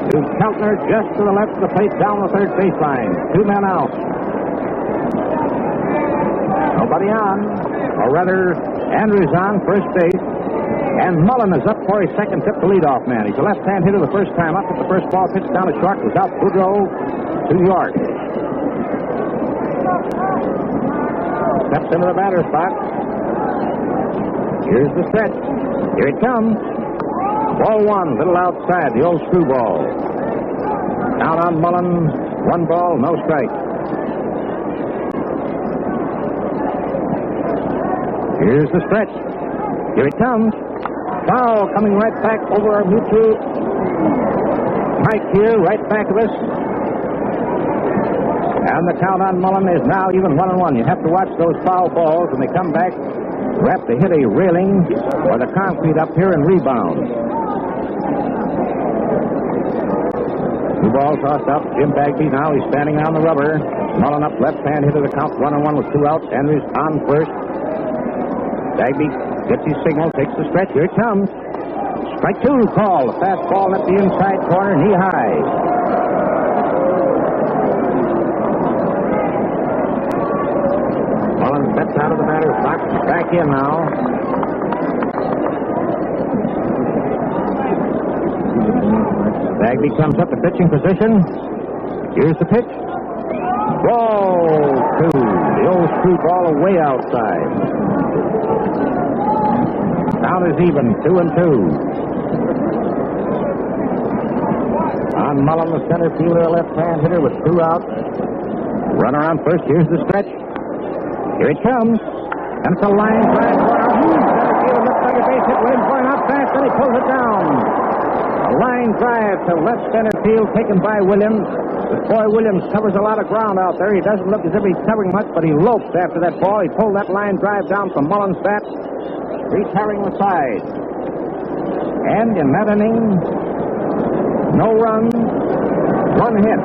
to Keltner just to the left of the plate down the third baseline. 2 men out. Nobody on. Or rather, Andrews on first base. And Mullen is up for his second trip to leadoff man. He's a left-hand hitter the first time up, but the first ball pitched down to short was out Boudreau to York. Steps into the batter's box. Here's the stretch. Here it comes. Ball 1, little outside, the old screwball. Down on Mullen, 1 ball, no strike. Here's the stretch. Here it comes. Foul coming right back over our mutual mic here, right back of us. And the count on Mullen is now even 1-1. You have to watch those foul balls when they come back. You have to hit a railing or the concrete up here and rebound. 2 balls tossed up. Jim Bagby now, he's standing on the rubber. Mullen up, left-hand hitter, the count 1-1 with 2 outs. Andrews on first. Bagby gets his signal, takes the stretch. Here it comes. Strike 2 call. A fastball at the inside corner, knee high. Mullen steps out of the batter's box. Back in now. Bagby comes up to pitching position. Here's the pitch. Ball 2. The old screwball away outside. Count is even, 2-2. On Mullen, the center fielder, left-hand hitter with 2 outs. Runner on first. Here's the stretch. Here it comes. And it's a line drive. Center fielder lifts a base hit. Williams going out fast, and he pulls it down. A line drive to left center field taken by Williams. This boy Williams covers a lot of ground out there. He doesn't look as if he's covering much, but he lopes after that ball. He pulled that line drive down from Mullins' bat, retiring the side. And in that inning, no runs, one hit.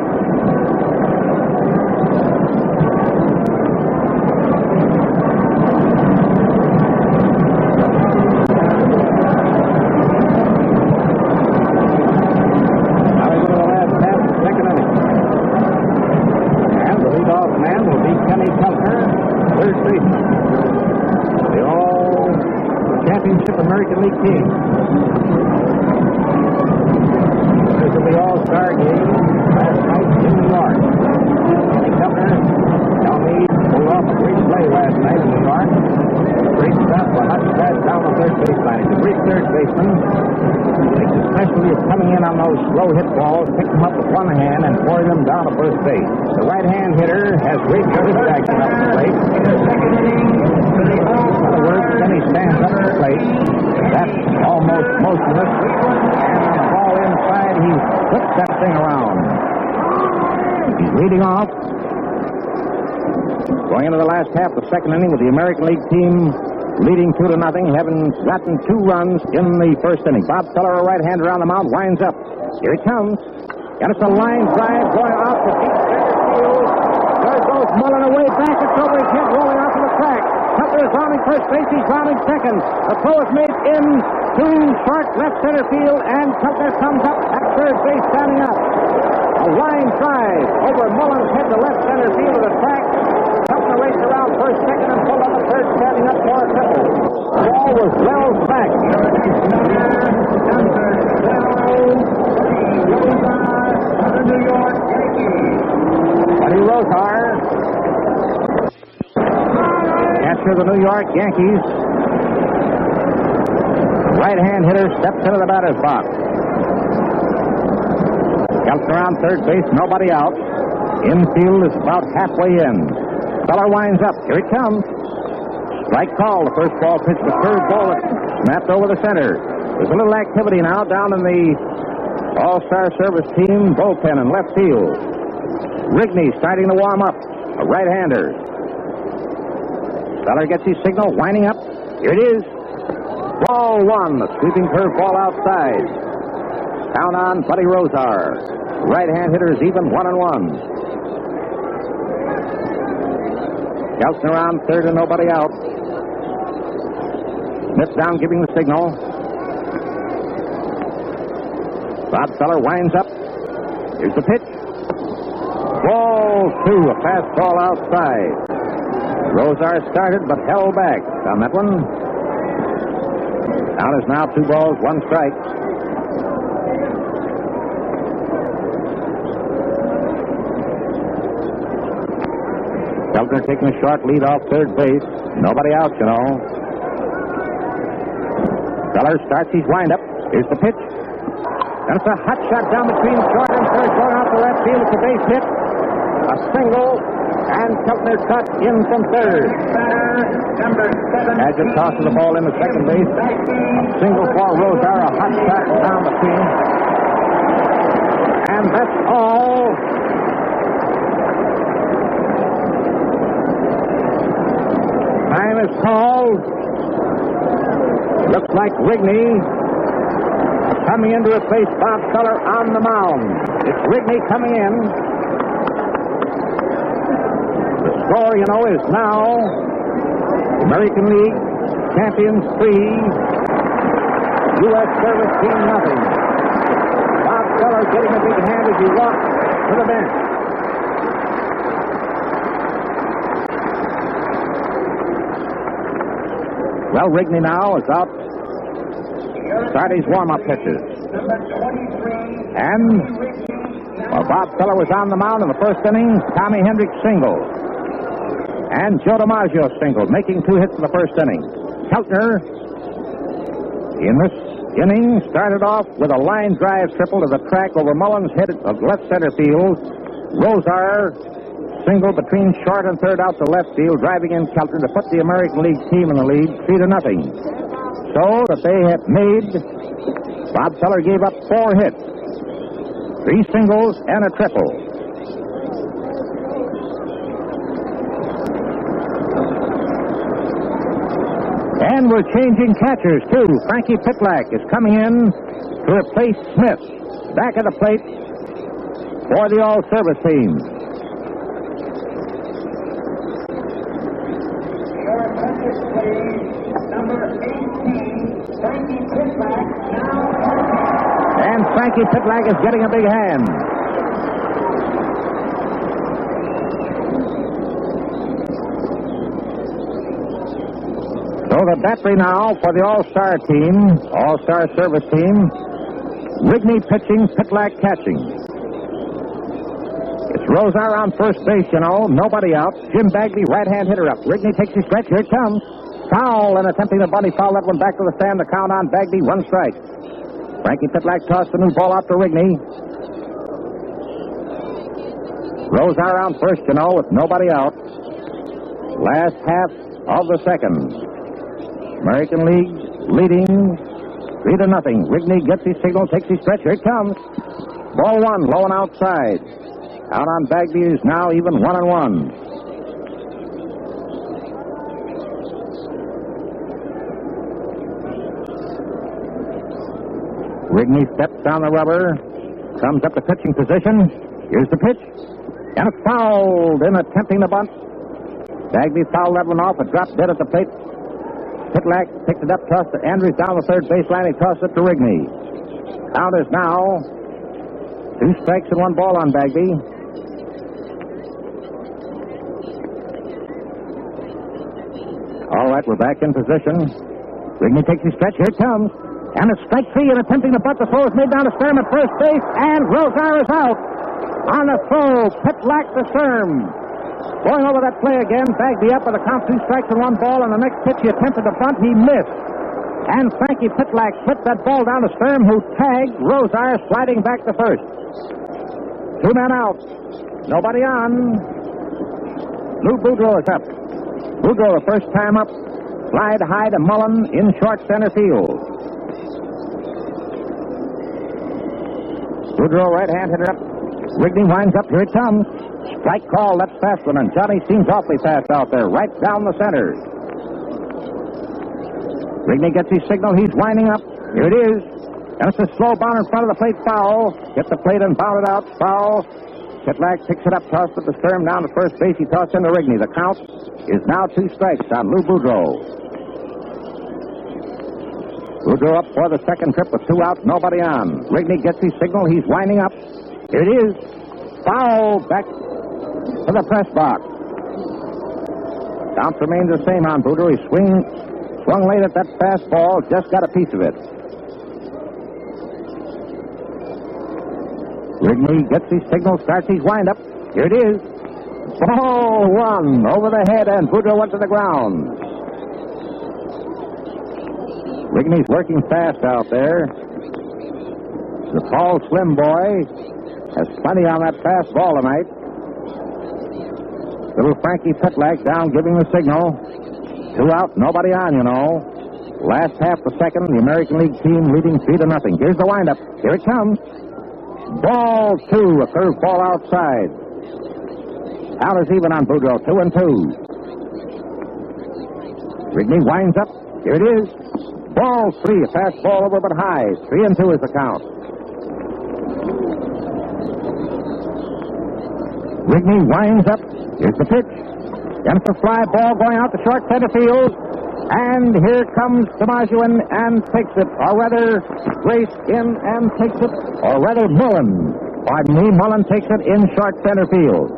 American League team. This is the All-Star Game last night in New York. The governor, Tommy, pulled off a great play last night in New York. Great stop for Hutchins down the third baseline. He's a great third baseman. Makes a specialty of coming in on those slow hit balls, pick them up with one hand, and pouring them down to first base. The right-hand hitter has great wrist action up the plate. In other words, then he stands up to the plate. That's almost motionless. And on the ball inside, he flips that thing around. He's leading off. Going into the last half of the second inning with the American League team leading 2-0, having gotten 2 runs in the first inning. Bob Feller, a right-hander on the mound, winds up. Here he comes. And it's a line drive going off the deep center field. There goes Mullen away back. It's over his head, rolling off to the track. Cutler is rounding first base. He's rounding second. The throw is made in to short left center field, and Cutler comes up at third base, standing up. A line drive over Mullen's head to left center field of the track. Cutler raced around first, second, and pulled up the third, standing up for a triple. The ball was well back. The New York Yankees. Buddy Rosar, catcher of the New York Yankees. Right-hand hitter steps into the batter's box. Jumps around third base, nobody out. Infield is about halfway in. Feller winds up. Here he comes. Strike call. The first ball pitched the third ball snapped over the center. There's a little activity now down in the All-Star Service Team bullpen in left field. Rigney starting to warm up. A right-hander. Feller gets his signal, winding up. Here it is. Ball one. A sweeping curveball outside. Count on Buddy Rosar. Right-hand hitter is even 1-1. Gelson around third and nobody out. Smith down giving the signal. Bob Feller winds up. Here's the pitch. Ball 2, a fastball outside. Rosar started but held back on that one. Count is now 2 balls, 1 strike. Keltner taking a short lead off third base. Nobody out, you know. Feller starts his windup. Here's the pitch. And it's a hot shot down between short and third, going out to left field. It's a base hit. A single, and Keltner cut in from third. Adjutant tosses the ball into second base. A single for Rosar, a hot shot down between. And that's all. Time is called. Looks like Rigney coming in to replace Bob Feller on the mound. It's Rigney coming in. The score, you know, is now American League champions 3, U.S. Service Team 0. Bob Feller getting a big hand as he walks to the bench. Well, Rigney now is out. Start his warm-up pitches. And while Bob Feller was on the mound in the first inning, Tommy Hendricks singled. And Joe DiMaggio singled, making 2 hits in the first inning. Keltner, in this inning, started off with a line drive triple to the track over Mullins' head of left center field. Rosar single between short and third out to left field, driving in Keltner to put the American League team in the lead 3-0. so that they have made. Bob Feller gave up 4 hits, 3 singles and a triple. And we're changing catchers, too. Frankie Pitlack is coming in to replace Smith. Back at the plate for the All-Service team. And Frankie Pitlack is getting a big hand. So the battery now for the All-Star team, All-Star Service team. Rigney pitching, Pitlack catching. It's Rosar on first base, you know. Nobody out. Jim Bagby, right-hand hitter up. Rigney takes his stretch. Here it comes. Foul, and attempting to bunny foul that one back to the stand. The count on Bagby, 1 strike. Frankie Pitlack tossed the new ball out to Rigney. Rosar on first, you know, with nobody out. Last half of the second. American League leading 3-0. Rigney gets his signal, takes his stretch. Here it comes. Ball 1, low and outside. Out on Bagby is now even 1-1. Rigney steps down the rubber, comes up to pitching position. Here's the pitch. And it's fouled in attempting the bunt. Bagby fouled that one off. It dropped dead at the plate. Pitlack picked it up, tossed it. Andrews down the third baseline. He tossed it to Rigney. Count is now 2 strikes and 1 ball on Bagby. All right, we're back in position. Rigney takes his stretch. Here it comes. And it's strike 3 and attempting the bunt. The throw is made down to Sturm at first base. And Rosar is out. On the throw, Pitlack to Sturm. Going over that play again, Bagby up with a count 2 strikes and 1 ball. And the next pitch he attempted to bunt, he missed. And Frankie Pitlack flipped that ball down to Sturm, who tagged Rosar sliding back to first. 2 men out. Nobody on. Lou Boudreau is up. Boudreau, the first time up, flied high to Mullen in short center field. Boudreau, right-hand hitter up. Rigney winds up. Here it comes. Strike call. That's fast one. And Johnny seems awfully fast out there. Right down the center. Rigney gets his signal. He's winding up. Here it is. And it's a slow bound in front of the plate. Foul. Get the plate and bound it out. Foul. Pitlack picks it up. Tossed it to Sturm down to first base. He tossed into Rigney. The count is now 2 strikes on Lou Boudreau. Boudreau up for the second trip with 2 outs. Nobody on. Rigney gets his signal. He's winding up. Here it is. Foul back to the press box. Count remains the same on Boudreau. He swung late at that fastball. Just got a piece of it. Rigney gets his signal, starts his windup. Here it is. Ball 1 over the head, and Boudreau went to the ground. Rigney's working fast out there. The tall, slim boy has plenty on that fastball tonight. Little Frankie Pitlack down giving the signal. 2 out, nobody on, you know. Last half the second, the American League team leading 3-0. Here's the windup. Here it comes. Ball 2, a curveball outside. Count is even on Boudreau, 2-2. Rigney winds up. Here it is. Ball 3, a fastball over but high. 3-2 is the count. Rigney winds up. Here's the pitch. And it's a fly ball going out to short center field. And here comes Tomajuan and takes it. Or rather, Grace in and takes it. Or rather, Mullen. Pardon me, Mullen takes it in short center field.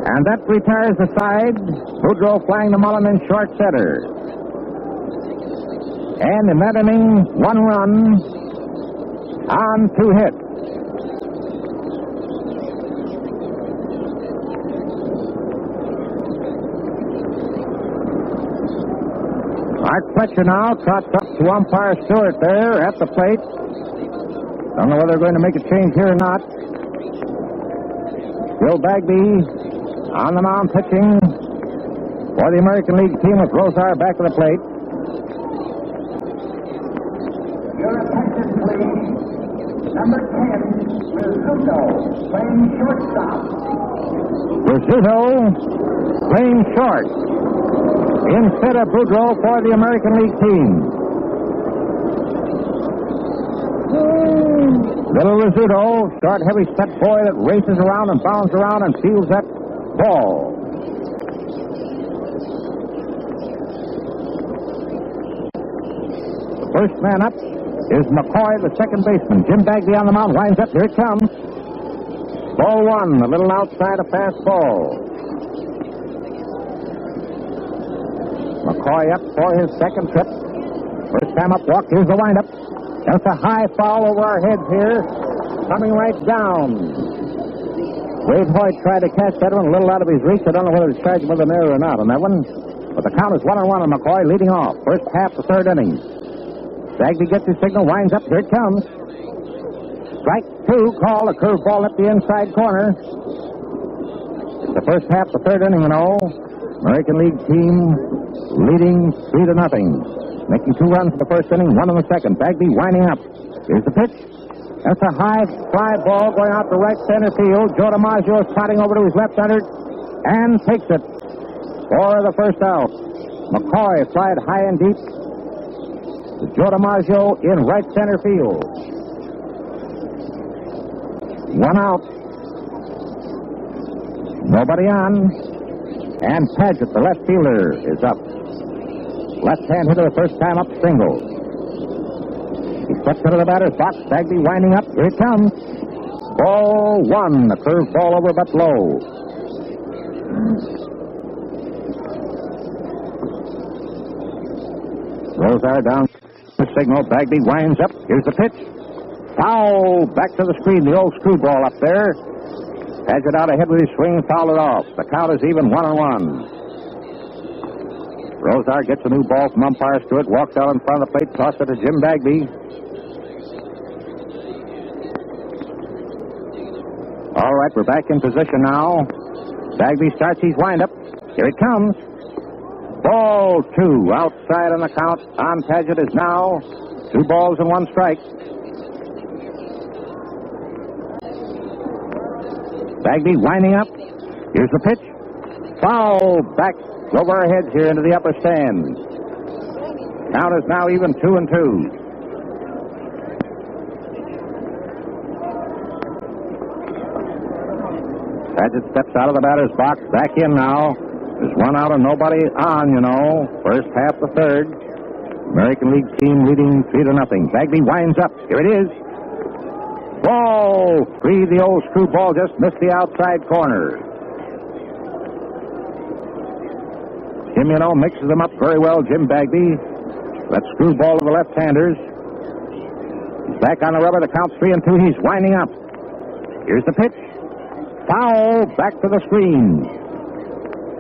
And that retires the side. Boudreau flying to Mullen in short center. And in that inning, 1 run on 2 hits. Art Fletcher now trots up to umpire Stewart there at the plate. Don't know whether they're going to make a change here or not. Bill Bagby on the mound pitching for the American League team with Rosar back to the plate. shortstop. Rizzuto playing short instead of Boudreaux for the American League team. Little Rizzuto, short, heavy step boy that races around and bounds around and fields that ball. The first man up is McCoy, the second baseman. Jim Bagby on the mound, winds up. Here it comes. Ball one, a little outside a fastball. McCoy up for his second trip. First time up, walk. Here's the windup. That's a high foul over our heads here. Coming right down. Wade Hoyt tried to catch that one a little out of his reach. I don't know whether to charge him with an error or not on that one. But the count is 1-1 on McCoy leading off. First half, the third inning. Bagby gets his signal, winds up. Here it comes. Strike two, call a curveball at the inside corner. It's the first half, the third inning, you know. American League team leading 3-0. Making 2 runs in the first inning, 1 in the second. Bagby winding up. Here's the pitch. That's a high fly ball going out to right center field. Joe DiMaggio is trotting over to his left center and takes it for the first out. McCoy flied high and deep to Joe DiMaggio in right center field. 1 out. Nobody on. And Paget, the left fielder, is up. Left-hand hitter, the first time up, single. He steps into the batter's box. Bagby winding up. Here it comes. Ball one. A curve ball over but low. Rosar down the signal. Bagby winds up. Here's the pitch. Foul. Back to the screen. The old screwball up there. Paget out ahead with his swing. Fouled it off. The count is even 1-1. Rosar gets a new ball from umpire Stewart. Walks out in front of the plate. Tosses it to Jim Bagby. All right, we're back in position now. Bagby starts his windup. Here it comes. Ball two. Outside on the count. On Paget is now 2 balls and 1 strike. Bagby winding up. Here's the pitch. Foul back over our heads here into the upper stand. Count is now even 2-2. Paget steps out of the batter's box. Back in now. There's 1 out and nobody on, you know. First half, the third. American League team leading 3-0. Bagby winds up. Here it is. Ball 3. The old screwball just missed the outside corner. Jim, you know, mixes them up very well, Jim Bagby. That screwball to the left-handers. He's back on the rubber. The count's 3-2. He's winding up. Here's the pitch. Foul back to the screen.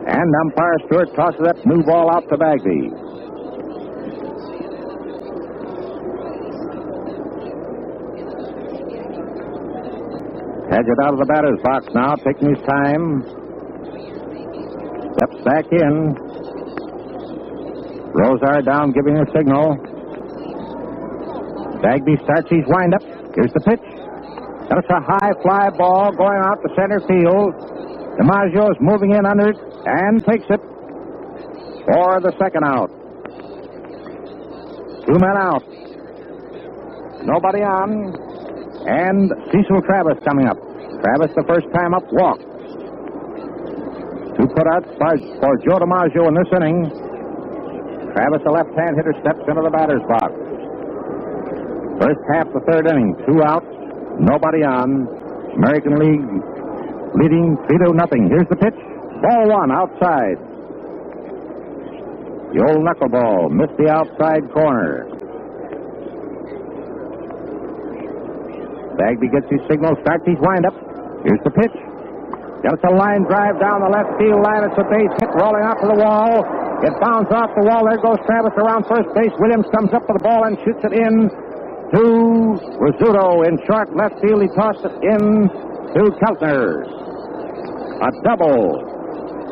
And umpire Stewart tosses that new ball out to Bagby. Paget out of the batter's box now, taking his time. Steps back in. Rosar down, giving a signal. Bagby starts his windup. Here's the pitch. That's a high fly ball going out to center field. DiMaggio is moving in under it and takes it for the second out. 2 men out. Nobody on. And Cecil Travis coming up. Travis, the first time up, walked. 2 putouts for Joe DiMaggio in this inning. Travis, the left-hand hitter, steps into the batter's box. First half, the third inning. 2 outs. Nobody on. American League leading 3-0. Here's the pitch. Ball 1 outside. The old knuckleball missed the outside corner. Bagby gets his signal, starts his windup. Here's the pitch. Gets a line drive down the left field line. It's a base hit rolling out to the wall. It bounds off the wall. There goes Travis around first base. Williams comes up with the ball and shoots it in to Rizzuto in short left field. He tossed it in to Keltner. A double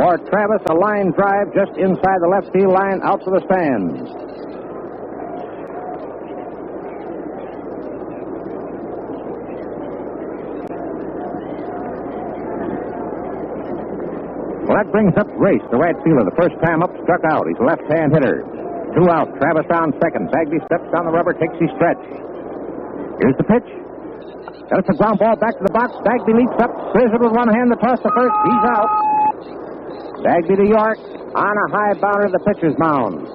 for Travis. A line drive just inside the left field line out to the stands. Well, that brings up Grace, the right fielder. The first time up, struck out. He's a left-hand hitter. 2 out. Travis on second. Bagby steps on the rubber, takes his stretch. Here's the pitch. That's a ground ball back to the box. Bagby leaps up, clears it with one hand. The toss to first. He's out. Bagby to York on a high bouncer to the pitcher's mound.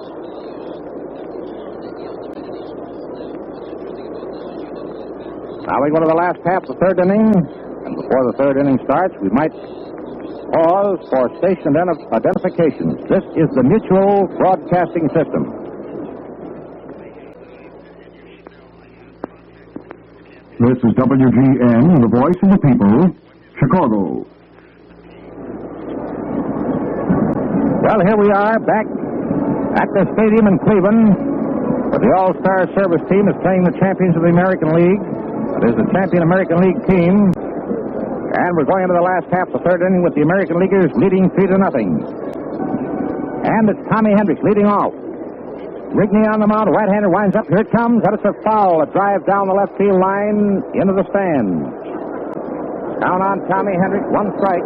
Now we go to the last half of the third inning. And before the third inning starts, we might pause for station identification. This is the Mutual Broadcasting System. This is WGN, the voice of the people, Chicago. Well, here we are back at the stadium in Cleveland, where the All-Star Service team is playing the champions of the American League. It is the champion American League team. And we're going into the last half of the third inning with the American Leaguers leading 3-0. And it's Tommy Hendricks leading off. Rigney on the mound, right-hander winds up. Here it comes. That is a foul. A drive down the left field line into the stands. Down on Tommy Hendricks, 1 strike.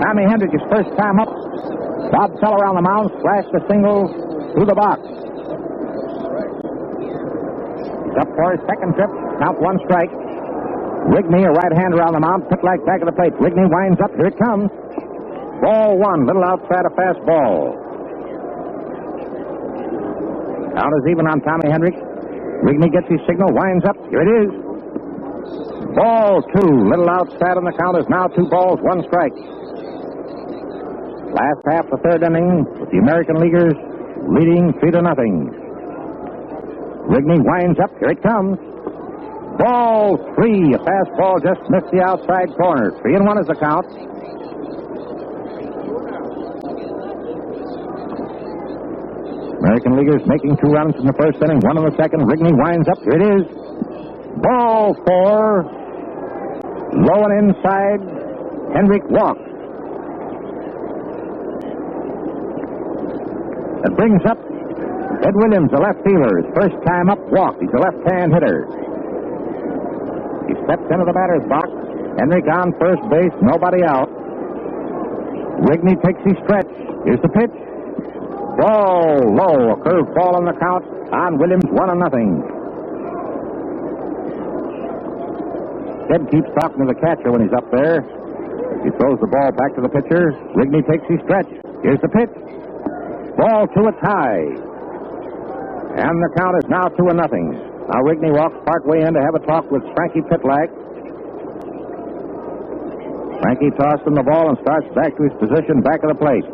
Tommy Hendricks, his first time up. Bob Feller on the mound, slashed a single through the box. He's up for his second trip. Count 1 strike. Rigney, a right-hander on the mound, Pitlack back of the plate. Rigney winds up. Here it comes. Ball 1, little outside a fastball. Count is even on Tommy Hendricks. Rigney gets his signal, winds up. Here it is. Ball 2, little outside, and the count is now 2 balls, 1 strike. Last half of the third inning with the American Leaguers leading 3-0. Rigney winds up. Here it comes. Ball 3. A fastball just missed the outside corner. 3-1 is the count. American Leaguers making 2 runs in the first inning, 1 in the second. Rigney winds up. Here it is. Ball 4. Low and inside. Hendrick walks. That brings up Ed Williams, the left fielder. His first time up, walked. He's a left-hand hitter. He steps into the batter's box. Hendrick on first base, nobody out. Rigney takes his stretch. Here's the pitch. Ball low. A curve ball on the count on Williams, 1-0. Ed keeps talking to the catcher when he's up there. He throws the ball back to the pitcher. Rigney takes his stretch. Here's the pitch. Ball 2, a tie. And the count is now 2-0. Now Rigney walks partway in to have a talk with Frankie Pitlack. Frankie tosses him the ball and starts back to his position back of the plate.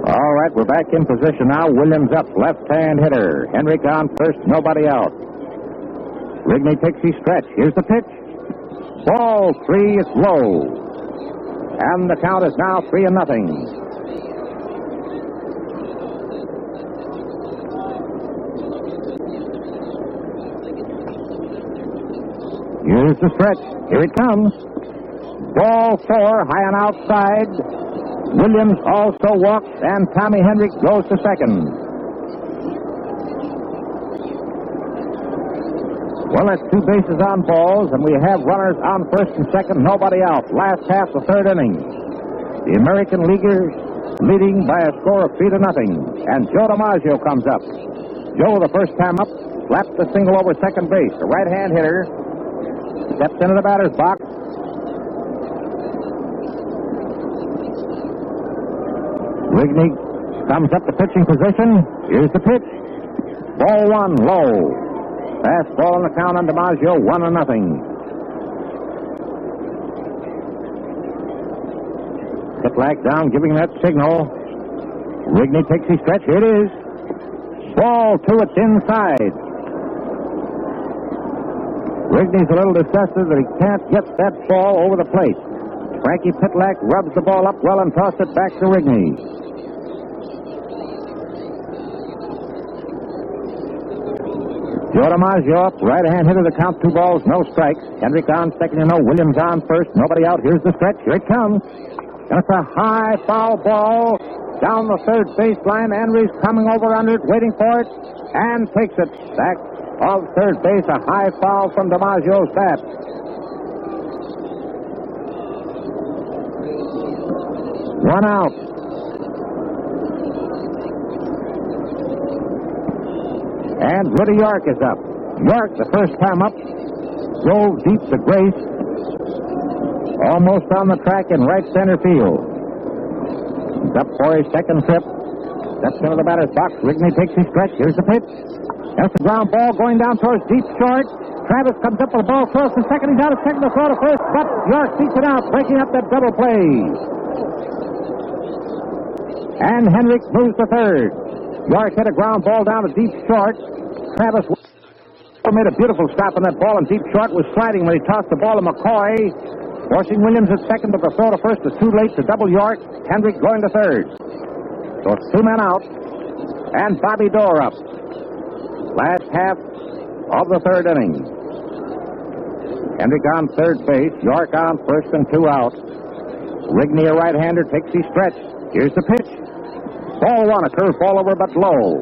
All right, we're back in position now. Williams up, left-hand hitter. Hendrick on first, nobody out. Rigney takes his stretch. Here's the pitch. Ball 3, it's low. And the count is now 3-0. Here's the stretch. Here it comes. Ball 4, high and outside. Williams also walks, and Tommy Hendrick goes to second. Well, that's 2 bases on balls, and we have runners on first and second, nobody out. Last half of the third inning. The American Leaguers leading by a score of 3-0. And Joe DiMaggio comes up. Joe, the first time up, slapped the single over second base. The right-hand hitter steps into the batter's box. Rigney comes up to pitching position. Here's the pitch. Ball 1, low. Fastball on the count on DiMaggio, 1-0. Pitlack down, giving that signal. Rigney takes his stretch. Here it is. Ball 2, it's inside. Rigney's a little disgusted that he can't get that ball over the plate. Frankie Pitlack rubs the ball up well and tosses it back to Rigney. Joe DiMaggio up, right-hand hitter, the count 2 balls, no strikes. Hendrick on second, Williams on first, nobody out. Here's the stretch, here it comes. And it's a high foul ball down the third baseline. Andrews coming over under it, waiting for it, and takes it back of third base. A high foul from DiMaggio's bat. One out. And Woody York is up. York, the first time up, drove deep to Grace, almost on the track in right center field. He's up for his second trip. Steps into the batter's box. Rigney takes his stretch. Here's the pitch. That's the ground ball going down towards deep short. Travis comes up with the ball close to second. He's out of second to throw to first, but York beats it out, breaking up that double play. And Henrik moves to third. York hit a ground ball down to deep short. Travis made a beautiful stop on that ball, and deep short was sliding when he tossed the ball to McCoy, forcing Williams at second, but the throw to first was too late to double York. Hendrick going to third. So it's 2 men out, and Bobby Dorr up. Last half of the third inning. Hendrick on third base, York on first and 2 out. Rigney, a right-hander, takes his stretch. Here's the pitch. Ball one, a curveball over but low.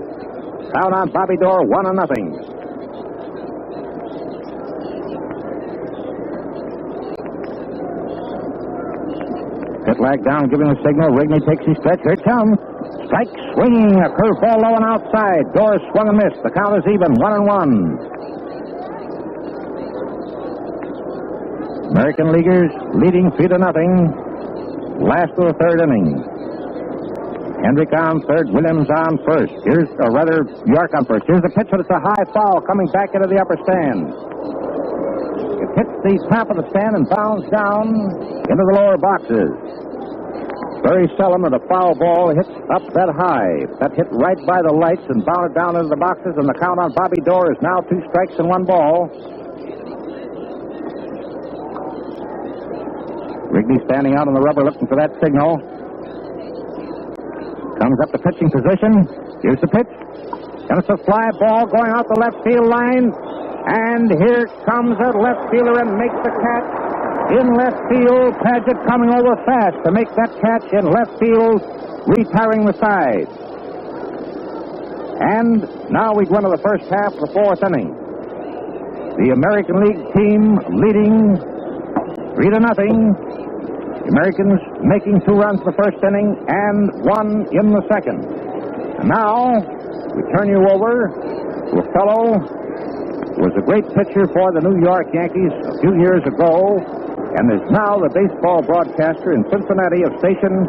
Count on Bobby Dorr, 1-0. Pitlag down, giving a signal. Rigney takes his stretch. Here it comes. Strike swinging. A curveball low and outside. Dorr swung and missed. The count is even, 1-1. American Leaguers leading 3-0. Last of the third inning. Hendrick on third. Williams on first. York on first. Here's the pitch, but it's a high foul coming back into the upper stand. It hits the top of the stand and bounds down into the lower boxes. Very seldom that a foul ball hits up that high. That hit right by the lights and bounded down into the boxes, and the count on Bobby Dorr is now 2 strikes and 1 ball. Rigney standing out on the rubber looking for that signal. Comes up to pitching position. Here's the pitch. And it's a fly ball going out the left field line. And here comes a left fielder and makes the catch. In left field, Paget coming over fast to make that catch in left field, retiring the side. And now we go into the first half of the fourth inning. The American League team leading 3-0. The Americans making 2 runs in the first inning and 1 in the second. And now we turn you over to a fellow who was a great pitcher for the New York Yankees a few years ago and is now the baseball broadcaster in Cincinnati of station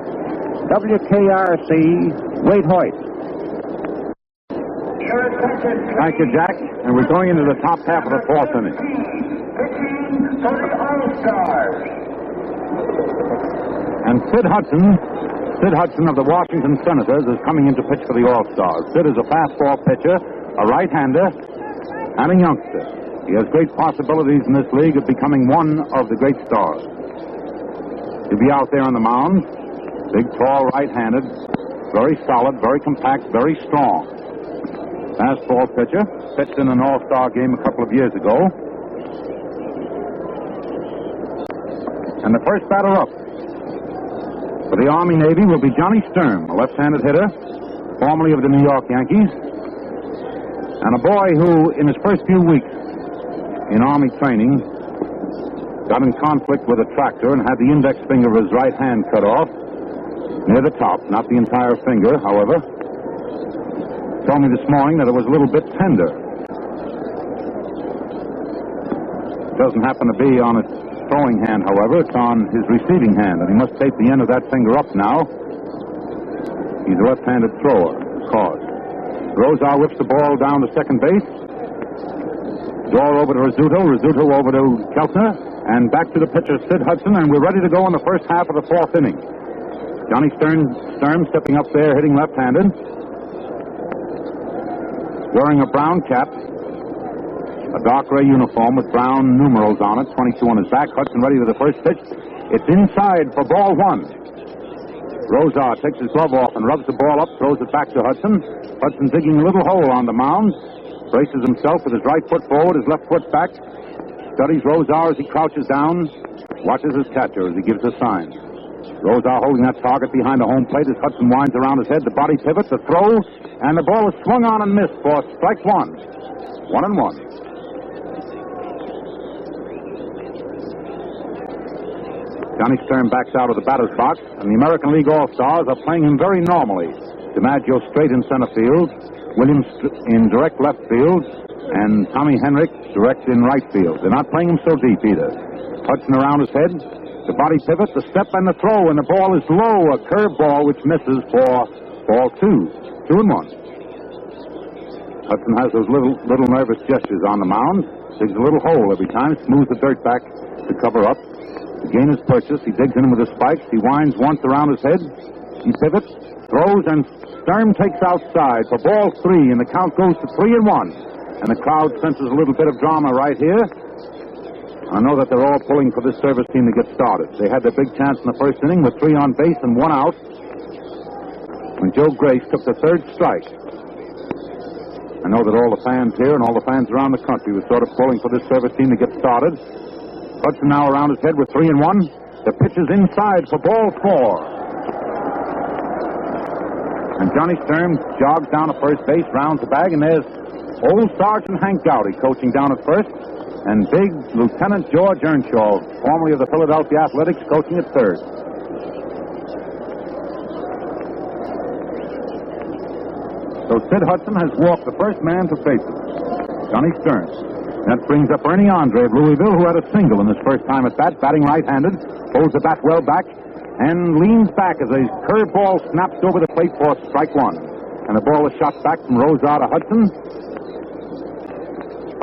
WKRC, Wade Hoyt. Thank you, Jack. And we're going into the top half of the fourth inning. Pitching for the All-Stars. And Sid Hudson of the Washington Senators is coming in to pitch for the All-Stars. Sid is a fastball pitcher, a right-hander, and a youngster. He has great possibilities in this league of becoming one of the great stars. He'll be out there on the mound, big, tall, right-handed, very solid, very compact, very strong. Fastball pitcher, pitched in an All-Star game a couple of years ago. And the first batter up for the Army-Navy will be Johnny Sturm, a left-handed hitter, formerly of the New York Yankees, and a boy who, in his first few weeks in Army training, got in conflict with a tractor and had the index finger of his right hand cut off near the top, not the entire finger, however. Told me this morning that it was a little bit tender. It doesn't happen to be on his throwing hand, however. It's on his receiving hand, and he must tape the end of that finger up now. He's a left-handed thrower, of course. Rosar whips the ball down to second base. Dorr over to Rizzuto over to Keltner, and back to the pitcher, Sid Hudson, and we're ready to go in the first half of the fourth inning. Johnny Sturm stepping up there, hitting left-handed, wearing a brown cap, a dark gray uniform with brown numerals on it, 22 on his back. Hudson ready for the first pitch. It's inside for ball 1. Rosar takes his glove off and rubs the ball up, throws it back to Hudson. Hudson digging a little hole on the mound, braces himself with his right foot forward, his left foot back, studies Rosar as he crouches down, watches his catcher as he gives a sign. Rosar holding that target behind the home plate as Hudson winds around his head. The body pivots, the throw, and the ball is swung on and missed for strike 1. 1-1. Johnny Stern backs out of the batter's box, and the American League All-Stars are playing him very normally. DiMaggio straight in center field, Williams in direct left field, and Tommy Henrik direct in right field. They're not playing him so deep either. Hudson around his head, the body pivot, the step and the throw, and the ball is low, a curve ball which misses for ball 2. 2-1. Hudson has those little nervous gestures on the mound, digs a little hole every time, smooths the dirt back to cover up. The gain is purchased. He digs in with his spikes. He winds once around his head. He pivots, throws, and Stern takes outside for ball 3, and the count goes to 3-1. And the crowd senses a little bit of drama right here. I know that they're all pulling for this service team to get started. They had their big chance in the first inning with 3 on base and 1 out when Joe Grace took the 3rd strike. I know that all the fans here and all the fans around the country were sort of pulling for this service team to get started. Hudson now around his head with 3-1. The pitch is inside for ball 4. And Johnny Stern jogs down to first base, rounds the bag, and there's old Sergeant Hank Gowdy coaching down at first, and big Lieutenant George Earnshaw, formerly of the Philadelphia Athletics, coaching at third. So Sid Hudson has walked the first man to bases, Johnny Stern. That brings up Ernie Andre of Louisville, who had a single in his first time at bat, batting right-handed, holds the bat well back, and leans back as a curveball snaps over the plate for strike 1. And the ball is shot back from Rosar to Hudson.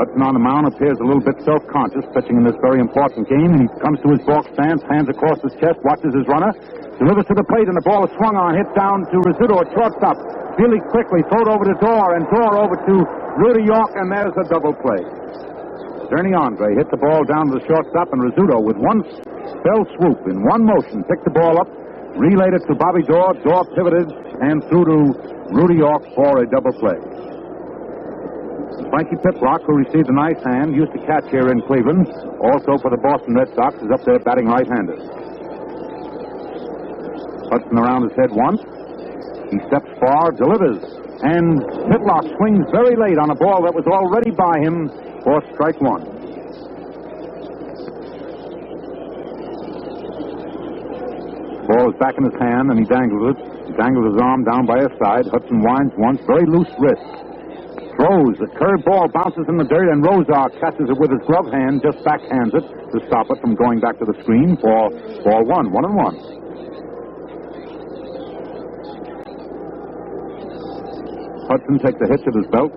Hudson on the mound appears a little bit self-conscious, pitching in this very important game, and he comes to his balk stance, hands across his chest, watches his runner, delivers to the plate, and the ball is swung on, hit down to Rizzuto at shortstop. Really quickly, throw it over to Dorr, and Dorr over to Rudy York, and there's a double play. Ernie Andre hit the ball down to the shortstop, and Rizzuto, with one fell swoop in one motion, picked the ball up, relayed it to Bobby Dorr. Dorr pivoted and threw to Rudy York for a double play. Frankie Pitlock, who received a nice hand, used to catch here in Cleveland, also for the Boston Red Sox, is up there batting right-handed. Hudson around his head once. He steps far, delivers, and Pitlock swings very late on a ball that was already by him for strike 1. Ball is back in his hand, and he dangles it. He dangles his arm down by his side. Hudson winds once, very loose wrist. Throws, the curved ball bounces in the dirt, and Rosar catches it with his glove hand, just backhands it to stop it from going back to the screen for ball 1. 1-1. Hudson takes a hitch at his belt,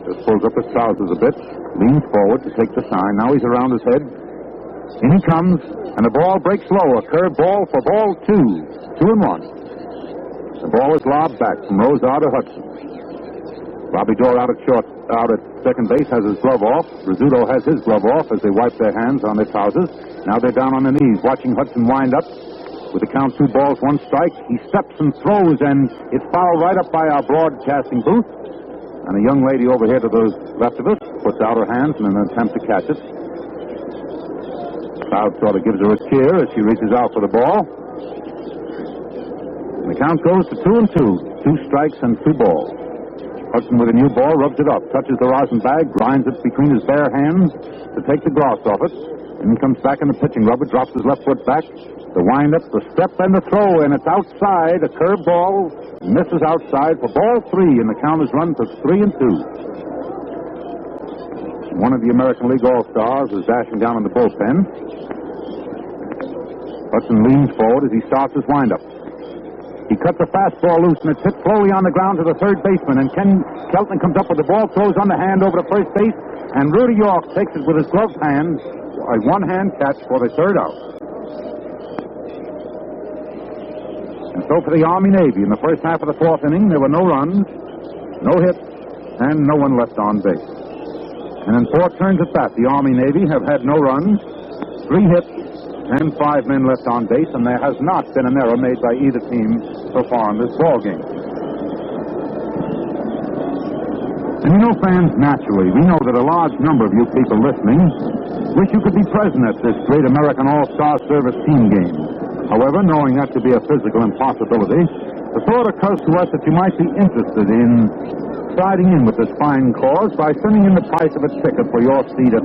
just pulls up his trousers a bit, leans forward to take the sign. Now he's around his head. In he comes, and the ball breaks low. A curved ball for ball 2. 2-1. The ball is lobbed back from Rosar to Hudson. Bobby Dorr out at second base has his glove off. Rizzuto has his glove off as they wipe their hands on their trousers. Now they're down on their knees, watching Hudson wind up. With the count 2 balls, 1 strike, he steps and throws, and it's fouled right up by our broadcasting booth. And a young lady over here to the left of us puts out her hands in an attempt to catch it. The crowd sort of gives her a cheer as she reaches out for the ball. And the count goes to 2-2. 2 strikes and 2 balls. Hudson with a new ball rubs it up, touches the rosin bag, grinds it between his bare hands to take the gloss off it. And he comes back in the pitching rubber, drops his left foot back. The wind-up, the step, and the throw, and it's outside. A curved ball misses outside for ball 3, and the count is run to 3-2. One of the American League All-Stars is dashing down in the bullpen. Hudson leans forward as he starts his wind-up. He cuts a fastball loose, and it's hit slowly on the ground to the third baseman, and Ken Kelton comes up with the ball, throws on the hand over to first base, and Rudy York takes it with his gloved hand, a one-hand catch for the third out. And so for the Army-Navy, in the first half of the 4th inning, there were no runs, no hits, and no one left on base. And in 4 turns at bat, the Army-Navy have had no runs, 3 hits, and 5 men left on base, and there has not been an error made by either team so far in this ball game. And you know, fans, naturally, we know that a large number of you people listening wish you could be present at this great American All-Star Service Team game. However, knowing that to be a physical impossibility, the thought occurs to us that you might be interested in siding in with this fine cause by sending in the price of a ticket for your seat at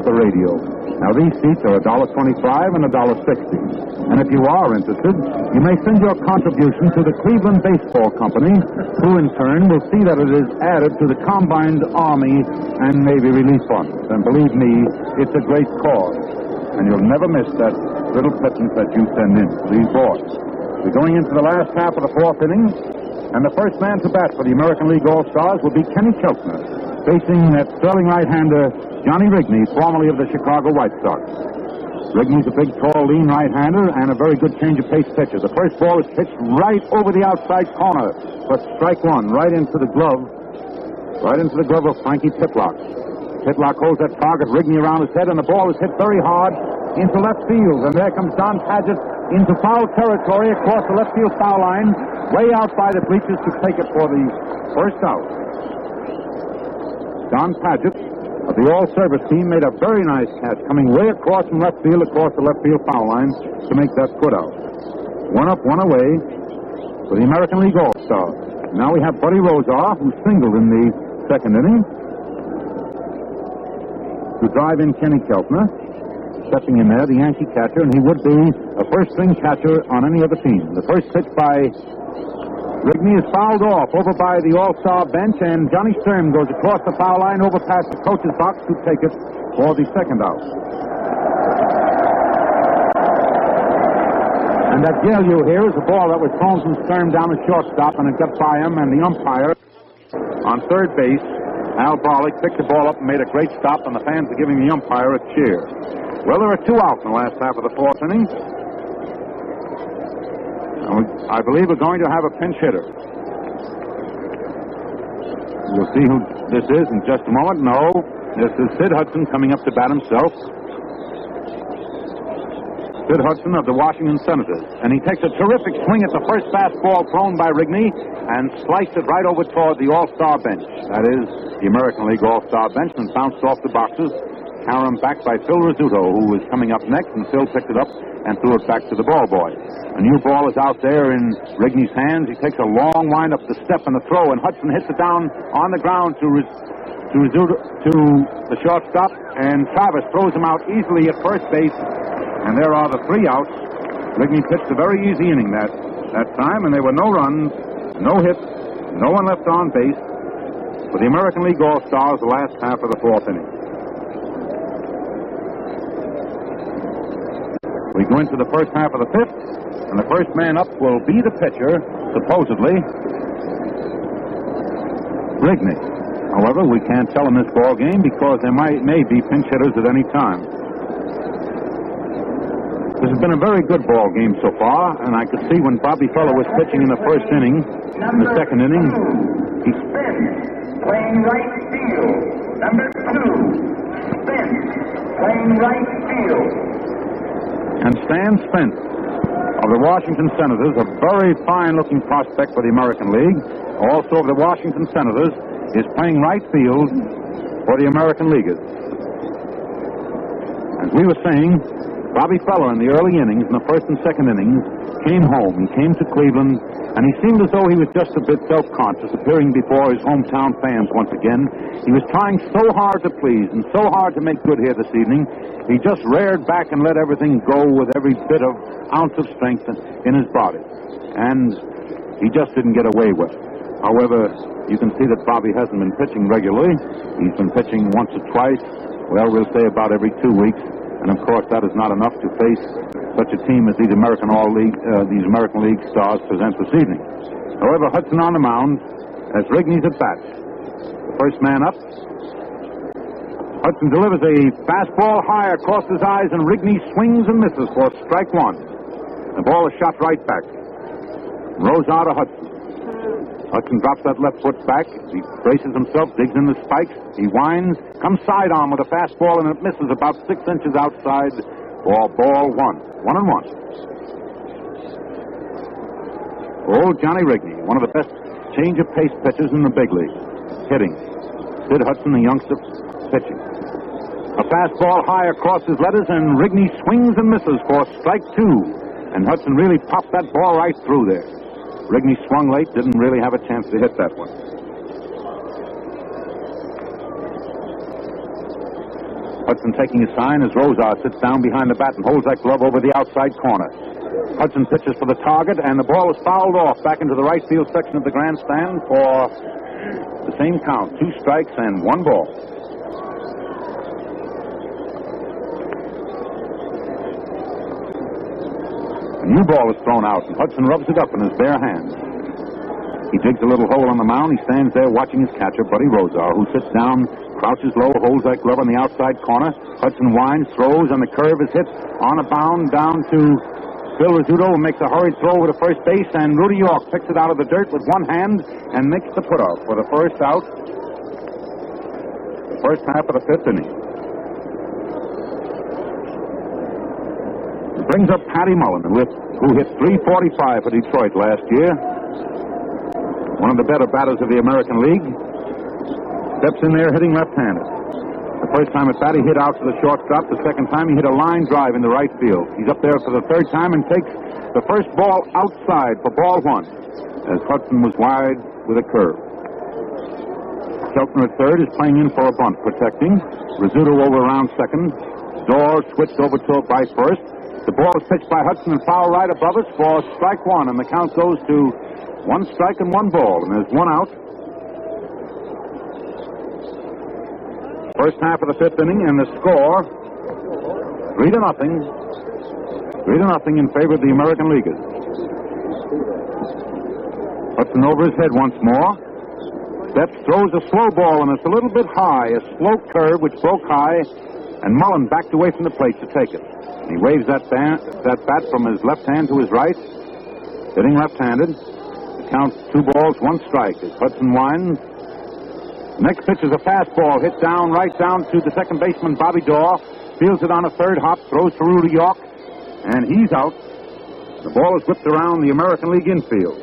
the radio. Now, these seats are $1.25 and $1.60. And if you are interested, you may send your contribution to the Cleveland Baseball Company, who in turn will see that it is added to the Combined Army and Navy Relief Fund. And believe me, it's a great cause. And you'll never miss that little pittance that you send in to these boys. We're going into the last half of the fourth inning, and the first man to bat for the American League All-Stars will be Kenny Keltner, facing that sterling right-hander Johnny Rigney, formerly of the Chicago White Sox. Rigney's a big, tall, lean right-hander and a very good change-of-pace pitcher. The first ball is pitched right over the outside corner for strike one, right into the glove of Frankie Titlock. Titlock holds that target, Rigney around his head, and the ball is hit very hard into left field. And there comes Don Padgett into foul territory across the left field foul line, way out by the bleachers to take it for the first out. Don Padgett of the All-Service team made a very nice catch coming way across from left field, across the left field foul line to make that put out. One up, one away for the American League All-Stars. Now we have Buddy Rozar, who singled in the second inning, to drive in Kenny Keltner. Stepping in there, the Yankee catcher, and he would be a first-string catcher on any other team. The first pitch by Rigney is fouled off over by the All-Star bench, and Johnny Sturm goes across the foul line over past the coach's box to take it for the second out. And that yell you hear is a ball that was thrown from Sturm down the shortstop, and it got by him, and the umpire on third base, Al Barlick, picked the ball up and made a great stop, and the fans are giving the umpire a cheer. Well, there are two outs in the last half of the fourth inning. I believe we're going to have a pinch hitter. We'll see who this is in just a moment. No, this is Sid Hudson coming up to bat himself. Sid Hudson of the Washington Senators. And he takes a terrific swing at the first fastball thrown by Rigney and sliced it right over toward the All-Star bench. That is the American League All-Star bench, and bounced off the boxes. Carom back by Phil Rizzuto, who was coming up next, and Phil picked it up and threw it back to the ball boy. A new ball is out there in Rigney's hands. He takes a long wind-up the step and the throw, and Hudson hits it down on the ground to Rizzuto, to the shortstop, and Travis throws him out easily at first base, and there are the three outs. Rigney pitched a very easy inning that time, and there were no runs, no hits, no one left on base for the American League All-Stars the last half of the fourth inning. We go into the first half of the fifth, and the first man up will be the pitcher, supposedly, Rigney. However, we can't tell in this ball game because there may be pinch hitters at any time. This has been a very good ball game so far, and I could see when Bobby Feller was pitching in the first inning, in the second inning, he playing right field. Number 2, Spence, playing right field. And Stan Spence of the Washington Senators, a very fine-looking prospect for the American League, also of the Washington Senators, is playing right field for the American Leaguers. As we were saying, Bobby Feller in the early innings, in the first and second innings, came home. He came to Cleveland, and he seemed as though he was just a bit self-conscious, appearing before his hometown fans once again. He was trying so hard to please and so hard to make good here this evening. He just reared back and let everything go with every bit of ounce of strength in his body. And he just didn't get away with it. However, you can see that Bobby hasn't been pitching regularly. He's been pitching once or twice. Well, we'll say about every 2 weeks. And of course, that is not enough to face such a team as these American League stars present this evening. However, Hudson on the mound as Rigney's at bat. The first man up. Hudson delivers a fastball high across his eyes, and Rigney swings and misses for strike one. The ball is shot right back. Rose out of Hudson. Hudson drops that left foot back. He braces himself, digs in the spikes. He winds, comes side on with a fastball, and it misses about 6 inches outside for ball one. 1-1. Oh, Johnny Rigney, one of the best change-of-pace pitchers in the big league. Hitting. Sid Hudson, the youngster, pitching. A fastball high across his letters, and Rigney swings and misses for strike two. And Hudson really popped that ball right through there. Rigney swung late, didn't really have a chance to hit that one. Hudson taking his sign as Rosar sits down behind the bat and holds that glove over the outside corner. Hudson pitches for the target, and the ball is fouled off back into the right field section of the grandstand for the same count, 2 strikes and 1 ball. A new ball is thrown out, and Hudson rubs it up in his bare hand. He digs a little hole on the mound. He stands there watching his catcher, Buddy Rosar, who sits down, crouches low, holds that glove on the outside corner. Hudson winds, throws, and the curve is hit on a bound down to Bill Rizzuto, who makes a hurried throw over to first base, and Rudy York picks it out of the dirt with one hand and makes the put-off for the first out, the first half of the 5th inning. It brings up Patty Mullen, who hit .345 for Detroit last year. One of the better batters of the American League. Steps in there hitting left-handed. The first time at bat, he hit out to the shortstop. The second time, he hit a line drive into right field. He's up there for the 3rd time and takes the first ball outside for ball 1, as Hudson was wide with a curve. Shelton at 3rd is playing in for a bunt, protecting. Rizzuto over around 2nd. Dorr switched over to by 1st. The ball is pitched by Hudson and foul right above us for strike 1, and the count goes to 1 strike and 1 ball, and there's 1 out. First half of the 5th inning, and the score 3-0. 3-0 in favor of the American Leaguers. Hudson over his head once more. Steps, throws a slow ball, and it's a little bit high, a slow curve which broke high, and Mullen backed away from the plate to take it. He waves that bat from his left hand to his right, hitting left-handed. Counts 2 balls, 1 strike as Hudson winds. Next pitch is a fastball hit down, right down to the second baseman, Bobby Dorr. Fields it on a 3rd hop, throws to Rudy York, and he's out. The ball is whipped around the American League infield.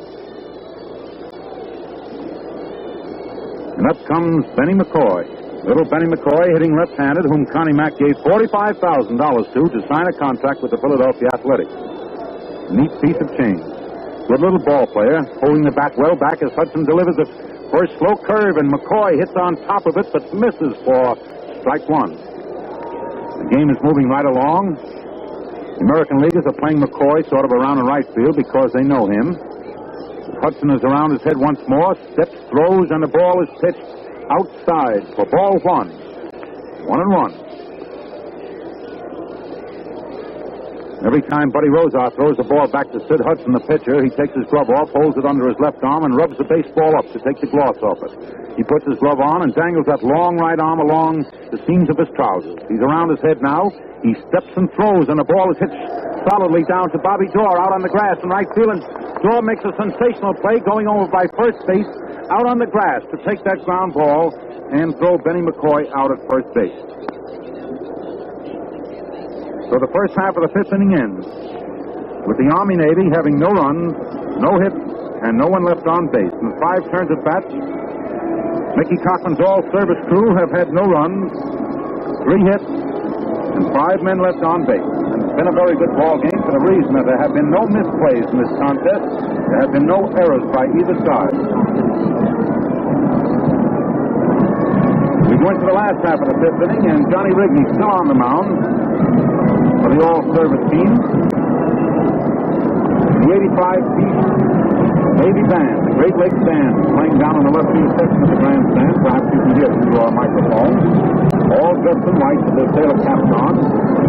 And up comes Benny McCoy. Little Benny McCoy hitting left-handed, whom Connie Mack gave $45,000 to sign a contract with the Philadelphia Athletics. Neat piece of change. Good little ball player, holding the bat well back as Hudson delivers the first slow curve, and McCoy hits on top of it, but misses for strike 1. The game is moving right along. The American Leaguers are playing McCoy sort of around in right field because they know him. Hudson is around his head once more, steps, throws, and the ball is pitched outside for ball 1. 1-1. Every time Buddy Rosar throws the ball back to Sid Hudson, the pitcher, he takes his glove off, holds it under his left arm, and rubs the baseball up to take the gloss off it. He puts his glove on and dangles that long right arm along the seams of his trousers. He's around his head now. He steps and throws, and the ball is hit solidly down to Bobby Dorr out on the grass in right field, and Dorr makes a sensational play going over by first base out on the grass to take that ground ball and throw Benny McCoy out at first base. So the first half of the 5th inning ends with the Army-Navy having no runs, no hits, and no one left on base. In 5 turns at bat, Mickey Cochran's all-service crew have had no runs, 3 hits, and 5 men left on base. And it's been a very good ball game for the reason that there have been no misplays in this contest. There have been no errors by either side. We go into the last half of the 5th inning, and Johnny Rigney's still on the mound for the All-Service team. The 85-piece Navy Band, the Great Lakes Band, playing down on the left field section of the grandstand. Perhaps you can hear it through our microphone. All dressed in white with their sailor caps on.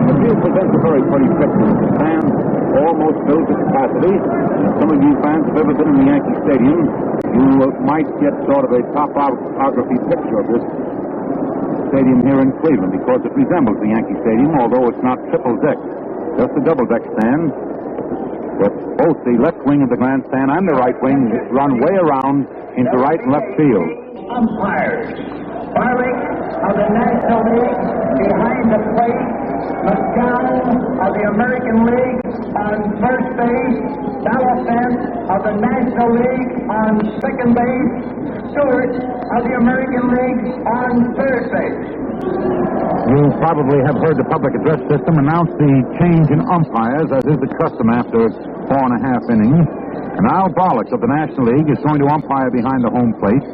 The field presents a very pretty picture. The stand almost filled to capacity. If some of you fans have ever been in the Yankee Stadium, you might get sort of a topography picture of this stadium here in Cleveland, because it resembles the Yankee Stadium, although it's not triple deck, just a double deck stand, with both the left wing of the grandstand and the right wing run way around into right and left field. Umpires, Barrick of the National League behind the plate, McGowan of the American League on first base, Balafant of the National League on second base, Stewart of the American League on third base. You probably have heard the public address system announce the change in umpires, as is the custom after 4.5 innings. And Al Bollock of the National League is going to umpire behind the home plate.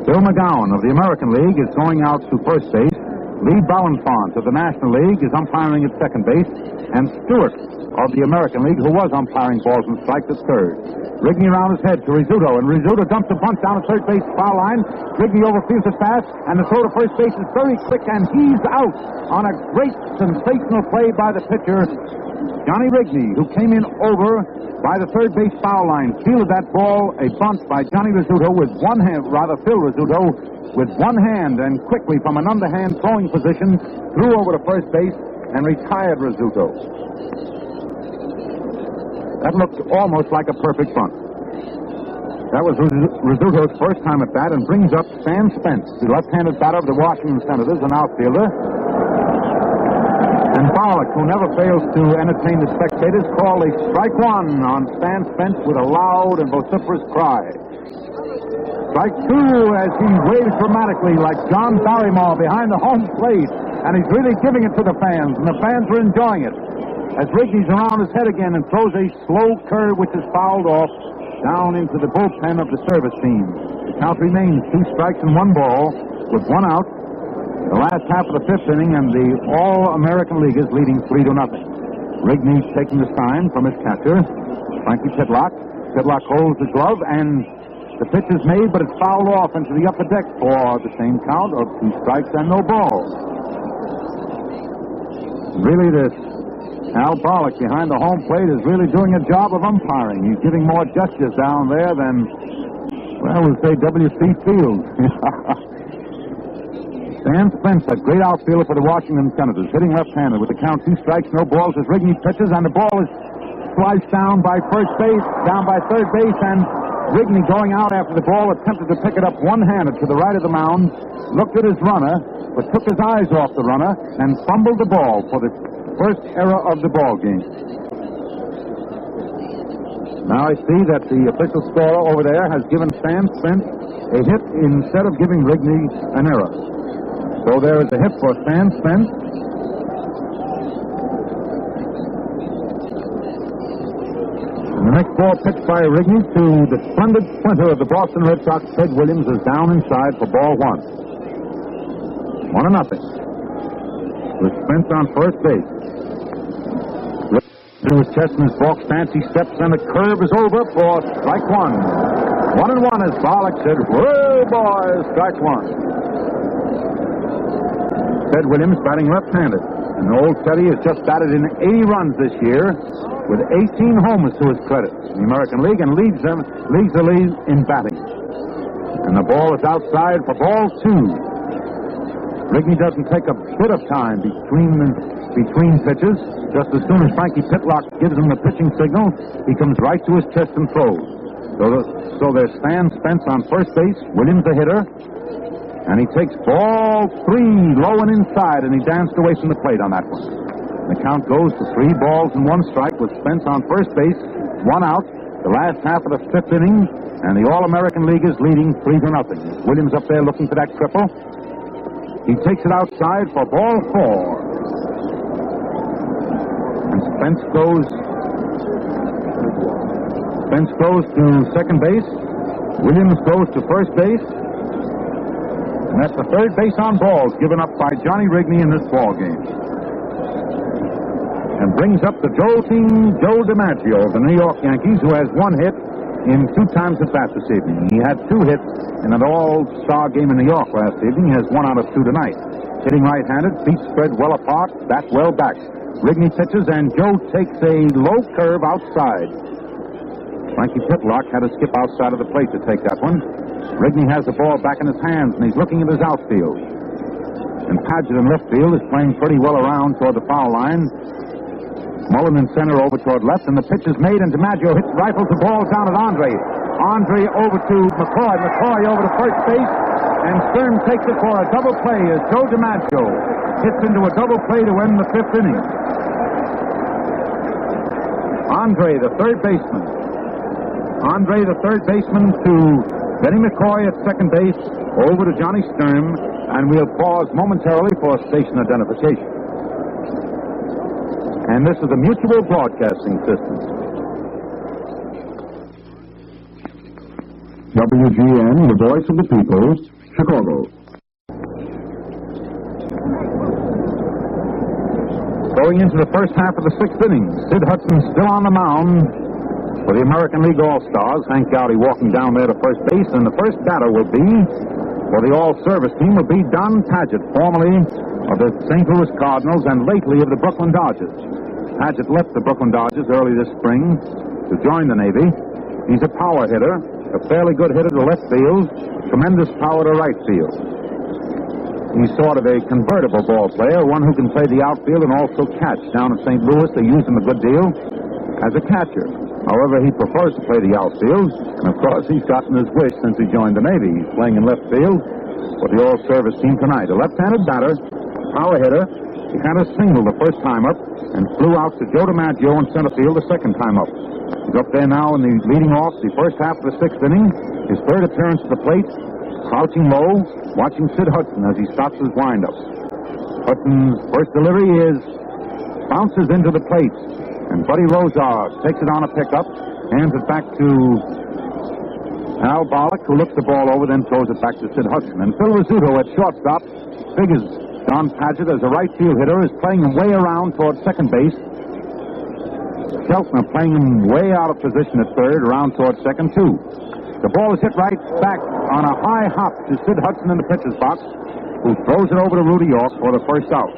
Bill McGowan of the American League is going out to first base. Lee Bauenfant of the National League is umpiring at second base, and Stewart of the American League, who was umpiring balls and strikes, at third. Rigney around his head to Rizzuto, and Rizzuto dumps a bunt down at third base foul line. Rigney overfields it fast, and the throw to first base is very quick, and he's out on a great sensational play by the pitcher, Johnny Rigney, who came in over by the third base foul line, fielded that ball, a bunt by Johnny Rizzuto with one hand, Phil Rizzuto, with one hand, and quickly from an underhand throwing position, threw over to first base and retired Rizzuto. That looked almost like a perfect bunt. That was Rizzuto's first time at bat, and brings up Stan Spence, the left-handed batter of the Washington Senators, an outfielder. And Pollock, who never fails to entertain the spectators, called a strike one on Stan Spence with a loud and vociferous cry. Strike two as he waves dramatically like John Barrymore behind the home plate, and he's really giving it to the fans, and the fans are enjoying it. As Rigney's around his head again and throws a slow curve which is fouled off down into the bullpen of the service team. The count remains 2 strikes and 1 ball with 1 out. The last half of the 5th inning, and the All-American League is leading 3-0. Rigney's taking the sign from his catcher, Frankie Pitlock. Pitlock holds the glove, and the pitch is made, but it's fouled off into the upper deck for the same count of 2 strikes and no balls. Really, this Al Pollock behind the home plate is really doing a job of umpiring. He's giving more gestures down there than, well, we'll say W.C. Fields. Stan Spence, a great outfielder for the Washington Senators, hitting left-handed with the count 2 strikes, no balls as Rigney pitches, and the ball is sliced down by first base, down by third base, and Rigney going out after the ball attempted to pick it up one-handed to the right of the mound, looked at his runner, but took his eyes off the runner and fumbled the ball for the first error of the ball game. Now I see that the official scorer over there has given Stan Spence a hit instead of giving Rigney an error. So there is a hit for Stan Spence. And the next ball pitched by Rigney to the splendid splinter of the Boston Red Sox, Ted Williams, is down inside for ball 1. 1-0. With Spence on first base. To his chest and his box stance, he steps, and the curve is over for strike 1. 1-1 as Pollock said, "Whoa, boys, strike 1." Ted Williams batting left-handed. And old Teddy has just batted in 80 runs this year with 18 homers to his credit in the American League, and leads the lead in batting. And the ball is outside for ball 2. Rigney doesn't take a bit of time between pitches. Just as soon as Frankie Pitlock gives him the pitching signal, he comes right to his chest and throws. So there's Stan Spence on first base, Williams the hitter, and he takes ball 3 low and inside, and he danced away from the plate on that one. The count goes to 3 balls and 1 strike with Spence on first base, 1 out, the last half of the 5th inning, and the All-American League is leading 3-0. Williams up there looking for that triple. He takes it outside for ball 4. And Spence goes to second base. Williams goes to first base. And that's the third base on balls given up by Johnny Rigney in this ball game. And brings up the Joe DiMaggio of the New York Yankees, who has 1 hit in 2 times at bat this evening. He had 2 hits in an All-Star game in New York last evening. He has 1 out of 2 tonight. Hitting right-handed, feet spread well apart, bat well back. Rigney pitches, and Joe takes a low curve outside. Frankie Pitlock had to skip outside of the plate to take that one. Rigney has the ball back in his hands, and he's looking at his outfield. And Padgett in left field is playing pretty well around toward the foul line. Mullen in center over toward left, and the pitch is made, and DiMaggio rifles the ball down at Andre. Andre over to McCoy. McCoy over to first base, and Stern takes it for a double play as Joe DiMaggio hits into a double play to end the 5th inning. Andre, the third baseman. Andre, the third baseman, to Benny McCoy at second base, over to Johnny Stern, and we'll pause momentarily for station identification. And this is the Mutual Broadcasting System. WGN, the voice of the people, Chicago. Going into the first half of the sixth inning, Sid Hudson still on the mound for the American League All-Stars. Hank Gowdy walking down there to first base, and the first batter will be, for the All-Service team, will be Don Padgett, formerly of the St. Louis Cardinals and lately of the Brooklyn Dodgers. Padgett left the Brooklyn Dodgers early this spring to join the Navy. He's a power hitter, a fairly good hitter to left field, tremendous power to right field. He's sort of a convertible ball player, one who can play the outfield and also catch. Down in St. Louis, they use him a good deal as a catcher. However, he prefers to play the outfield, and of course, he's gotten his wish since he joined the Navy. He's playing in left field for the All-Service team tonight. A left-handed batter, power hitter. He had a single the first time up and flew out to Joe DiMaggio in center field the second time up. He's up there now in the leading off the first half of the sixth inning. His third appearance at the plate. Crouching low, watching Sid Hudson as he stops his windup. Hudson's first delivery bounces into the plate, and Buddy Rozar takes it on a pickup, hands it back to Al Bollock, who looks the ball over, then throws it back to Sid Hudson. And Phil Rizzuto at shortstop figures Don Padgett as a right field hitter is playing him way around towards second base. Keltner playing him way out of position at third, around towards second, too. The ball is hit right back on a high hop to Sid Hudson in the pitcher's box, who throws it over to Rudy York for the first out.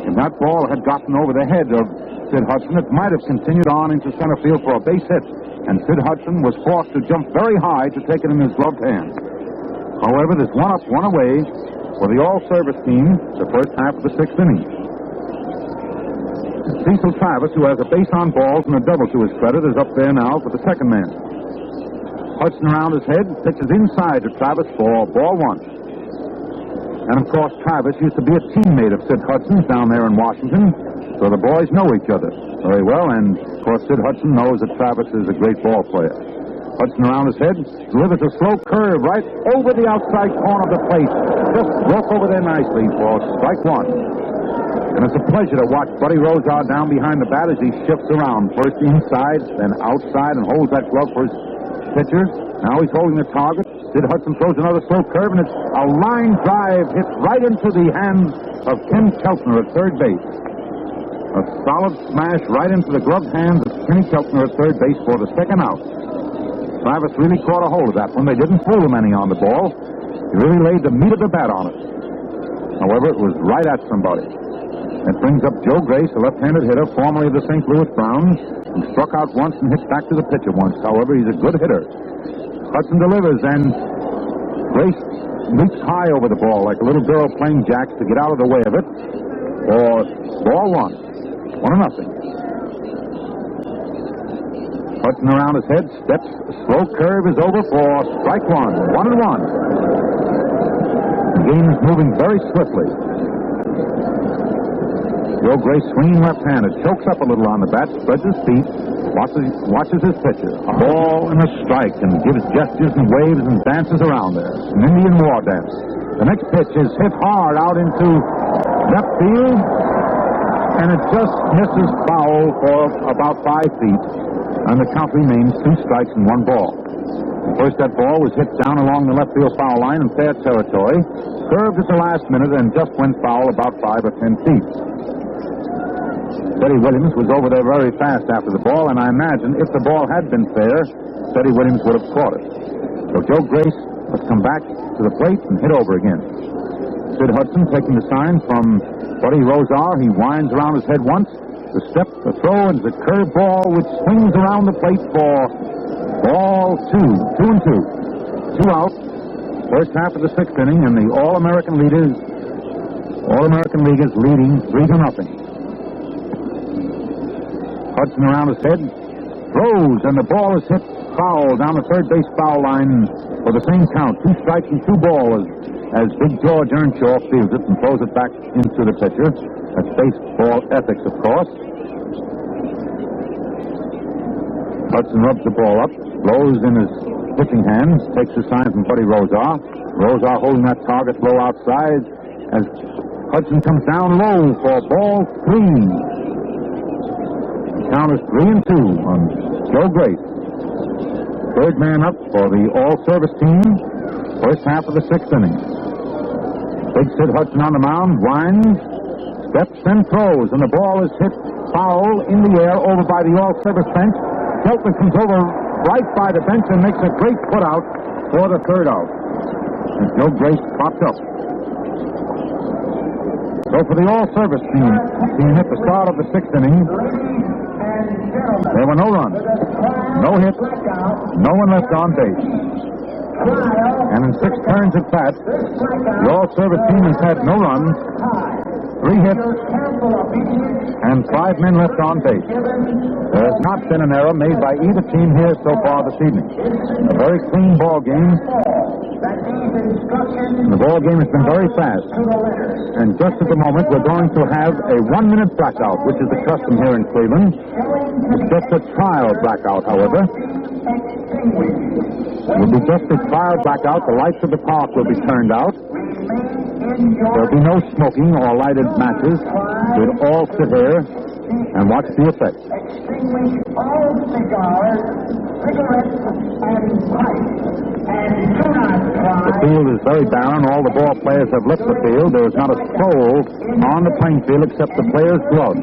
If that ball had gotten over the head of Sid Hudson, it might have continued on into center field for a base hit, and Sid Hudson was forced to jump very high to take it in his gloved hand. However, there's one up, one away for the All-Service team, the first half of the sixth inning. Cecil Travis, who has a base on balls and a double to his credit, is up there now for the second man. Hudson around his head, pitches inside to Travis for ball one. And of course, Travis used to be a teammate of Sid Hudson's down there in Washington, so the boys know each other very well, and of course, Sid Hudson knows that Travis is a great ball player. Hudson around his head, delivers a slow curve right over the outside corner of the plate. Just broke over there nicely for strike one. And it's a pleasure to watch Buddy Rozar down behind the bat as he shifts around, first inside, then outside, and holds that glove for his pitcher. Now he's holding the target. Sid Hudson throws another slow curve, and it's a line drive hit right into the hands of Ken Keltner at third base. A solid smash right into the gloved hands of Kenny Keltner at third base for the second out. Travis really caught a hold of that one. They didn't fool him any on the ball. He really laid the meat of the bat on it. However, it was right at somebody. That brings up Joe Grace, a left-handed hitter, formerly of the St. Louis Browns, who struck out once and hit back to the pitcher once. However, he's a good hitter. Hudson delivers, and Grace leaps high over the ball like a little girl playing jacks to get out of the way of it. For ball one. 1-0. Hudson around his head, steps, slow curve is over for strike one. 1-1. The game is moving very swiftly. Joe Grace swinging left-handed, chokes up a little on the bat, spreads his feet, watches his pitcher. A ball and a strike, and gives gestures and waves and dances around there. An Indian war dance. The next pitch is hit hard out into left field, and it just misses foul for about 5 feet, and the count remains 2 strikes and 1 ball. First, that ball was hit down along the left field foul line in fair territory, curved at the last minute, and just went foul about 5 or 10 feet. Teddy Williams was over there very fast after the ball, and I imagine if the ball had been fair, Teddy Williams would have caught it. So Joe Grace must come back to the plate and hit over again. Sid Hudson taking the sign from Buddy Rozar. He winds around his head once. The step, the throw, and the curve ball, which swings around the plate for ball 2. 2-2. 2 out. First half of the sixth inning, and the All-American League is leading 3-0. Hudson around his head, throws, and the ball is hit foul down the third base foul line for the same count. 2 strikes and 2 balls as Big George Earnshaw fields it and throws it back into the pitcher. That's baseball ethics, of course. Hudson rubs the ball up, blows in his pitching hands, takes the sign from Buddy Rozar. Rozar holding that target low outside as Hudson comes down low for ball 3. Count is 3-2 on Joe Grace. Third man up for the All-Service team. First half of the sixth inning. Big Sid Hudson on the mound, winds, Steps and throws, and the ball is hit foul in the air over by the all-service bench. Shelton comes over right by the bench and makes a great put-out for the third out. And Joe Grace popped up. So for the all-service team at the start of the sixth inning, there were no runs, no hits, no one left on base. And in 6 turns at bat, the all-service team has had no runs, 3 hits, and 5 men left on base. There has not been an error made by either team here so far this evening. A very clean ball game. The ball game has been very fast. And just at the moment, we're going to have a 1-minute blackout, which is the custom here in Cleveland. It's just a trial blackout, however. It will be just a trial blackout. The lights of the park will be turned out. There will be no smoking or lighted matches. We'll all sit here and watch the effect. All cigars, cigarettes, and pipes. And do not try. The field is very barren. All the ball players have left the field. There is not a soul on the playing field except the players' gloves.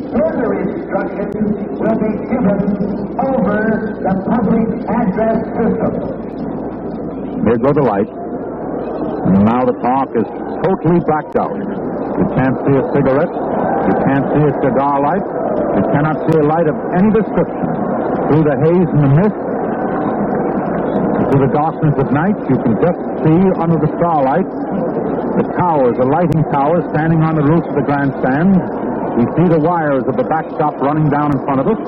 Further instructions will be given over the public address system. There go the lights. And now the park is totally blacked out. You can't see a cigarette. You can't see a cigar light. You cannot see a light of any description. Through the haze and the mist, through the darkness of night, you can just see under the starlight the towers, the lighting towers standing on the roof of the grandstand. We see the wires of the backstop running down in front of us.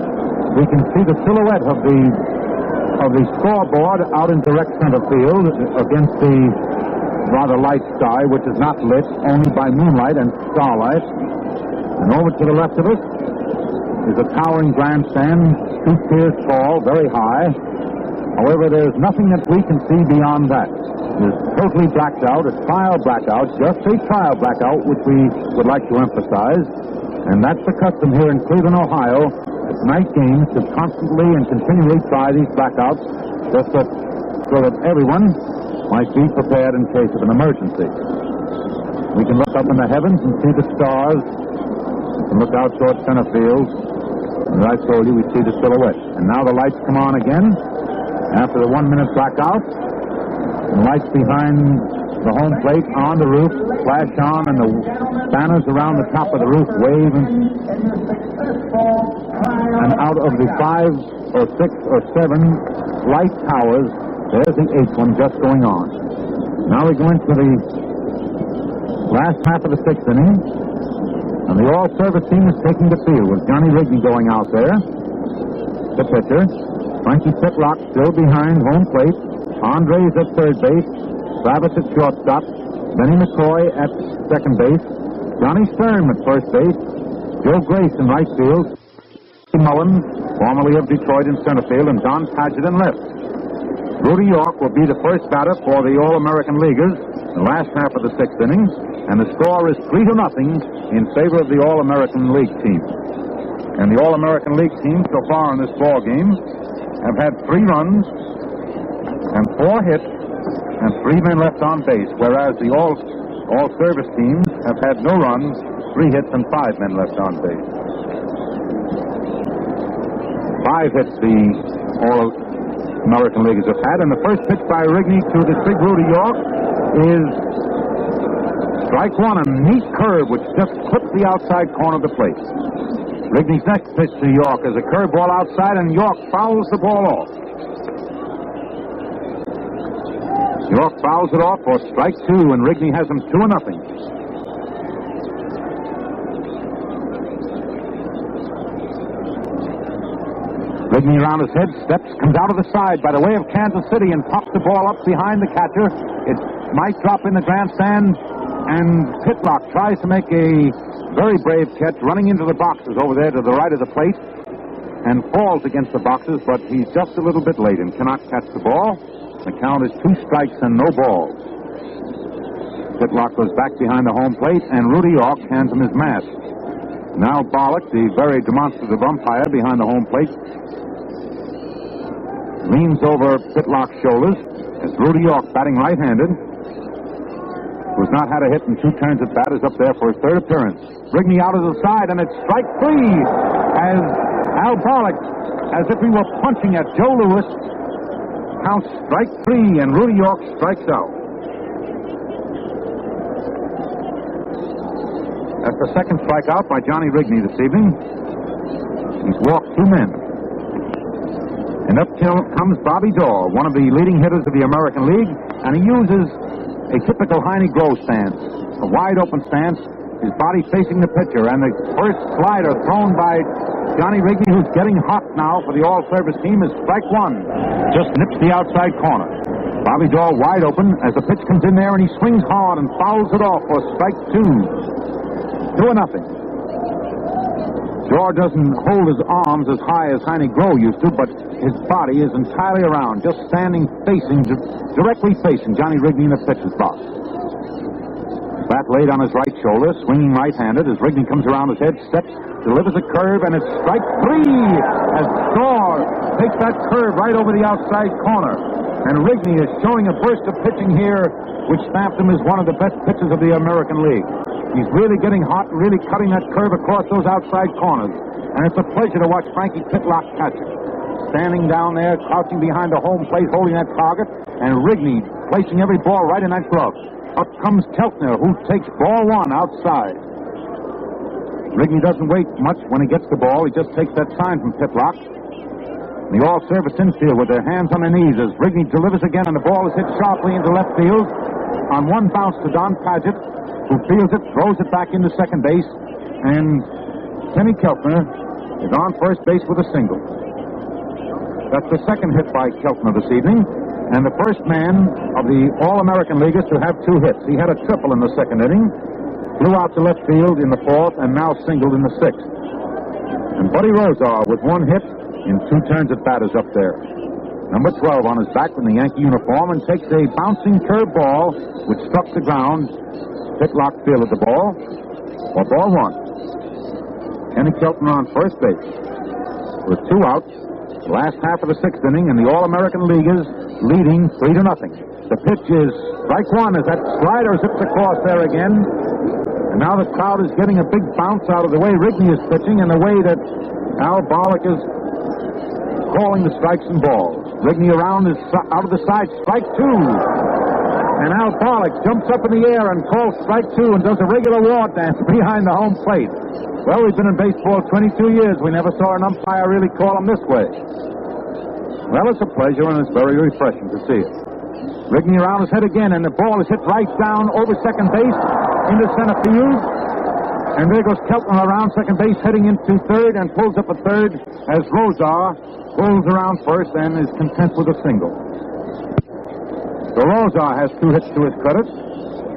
We can see the silhouette of the scoreboard out in direct center field against the rather light sky, which is not lit only by moonlight and starlight. And over to the left of us is a towering grandstand, 2 tiers tall, very high. However, there's nothing that we can see beyond that. It is totally blacked out, a trial blackout, just a trial blackout, which we would like to emphasize. And that's the custom here in Cleveland, Ohio, at night games to constantly and continually try these blackouts so that everyone might be prepared in case of an emergency. We can look up in the heavens and see the stars. We can look out towards center field. And as I told you, we see the silhouette. And now the lights come on again after the 1-minute blackout. The lights behind the home plate on the roof flash on, and the banners around the top of the roof wave. And out of the 5 or 6 or 7 light towers, there's the 8th one just going on. Now we go into the last half of the 6th inning, and the all-service team is taking the field with Johnny Rigney going out there, the pitcher. Frankie Pitlock still behind home plate. Andres at third base. Travis at shortstop. Benny McCoy at second base. Johnny Stern at first base. Joe Grace in right field. Mullen, formerly of Detroit, in center field, and Don Padgett in left. Rudy York will be the first batter for the All-American Leaguers in the last half of the 6th inning, and the score is 3-0 in favor of the All-American League team. And the All-American League team so far in this ball game have had 3 runs and 4 hits and 3 men left on base, whereas the all-service teams have had no runs, 3 hits, and 5 men left on base. 5 hits the All-American Leaguers have had, and the first pitch by Rigney to the big Rudy York is strike 1, a neat curve which just clips the outside corner of the plate. Rigney's next pitch to York is a curveball outside, and York fouls the ball off. York fouls it off for strike 2, and Rigney has him 2-0. Rigney around his head, steps, comes out of the side by the way of Kansas City and pops the ball up behind the catcher. It might drop in the grandstand, and Pitlock tries to make a very brave catch, running into the boxes over there to the right of the plate, and falls against the boxes, but he's just a little bit late and cannot catch the ball. The count is 2 strikes and no balls. Pitlock goes back behind the home plate, and Rudy York hands him his mask. Now Bollock, the very demonstrative umpire behind the home plate, leans over Pitlock's shoulders as Rudy York, batting right-handed, who's not had a hit in 2 turns at bat, is up there for his 3rd appearance. Rigney out of the side, and it's strike 3 as Al Barlick, as if he were punching at Joe Louis, counts strike 3, and Rudy York strikes out. That's the 2nd strikeout by Johnny Rigney this evening. He's walked 2 men. And up comes Bobby Dahl, one of the leading hitters of the American League, and he uses a typical Heine Grove stance, a wide-open stance, his body facing the pitcher, and the first slider thrown by Johnny Rigney, who's getting hot now for the All-Service team, is strike 1. Just nips the outside corner. Bobby Dahl wide open as the pitch comes in there, and he swings hard and fouls it off for strike 2. 2-0. Dahl doesn't hold his arms as high as Heine Grove used to, but his body is entirely around, just standing directly facing Johnny Rigney in the pitcher's box. Bat laid on his right shoulder, swinging right-handed as Rigney comes around his head, steps, delivers a curve, and it's strike 3 as Dahl takes that curve right over the outside corner. And Rigney is showing a burst of pitching here, which stamped him as one of the best pitchers of the American League. He's really getting hot and really cutting that curve across those outside corners. And it's a pleasure to watch Frankie Pitlock catch it. Standing down there, crouching behind the home plate, holding that target, and Rigney placing every ball right in that glove. Up comes Keltner, who takes ball 1 outside. Rigney doesn't wait much when he gets the ball. He just takes that sign from Pitlock. The All-Service infield with their hands on their knees as Rigney delivers again, and the ball is hit sharply into left field. On one bounce to Don Padgett, who fields it, throws it back into second base, and Kenny Keltner is on first base with a single. That's the 2nd hit by Keltner this evening, and the first man of the All-American Leaguers to have 2 hits. He had a triple in the 2nd inning, flew out to left field in the 4th, and now singled in the 6th. And Buddy Rozar with 1 hit in 2 turns at bat is up there. Number 12 on his back in the Yankee uniform, and takes a bouncing curve ball which struck the ground. Pitlock fielded the ball for ball 1. Kenny Keltner on first base with 2 outs. The last half of the 6th inning, and the All-American Leaguers leading 3-0. The pitch is strike 1 as that slider zips across there again. And now the crowd is getting a big bounce out of the way Rigney is pitching and the way that Al Barlick is calling the strikes and balls. Rigney around is out of the side, strike 2. And Al Barlick jumps up in the air and calls strike 2 and does a regular war dance behind the home plate. Well, we've been in baseball 22 years. We never saw an umpire really call him this way. Well, it's a pleasure and it's very refreshing to see it. Rigney around his head again, and the ball is hit right down over second base into center field. And there goes Keltner around second base, heading into third, and pulls up a third as Rozar pulls around first and is content with a single. So Rozar has 2 hits to his credit,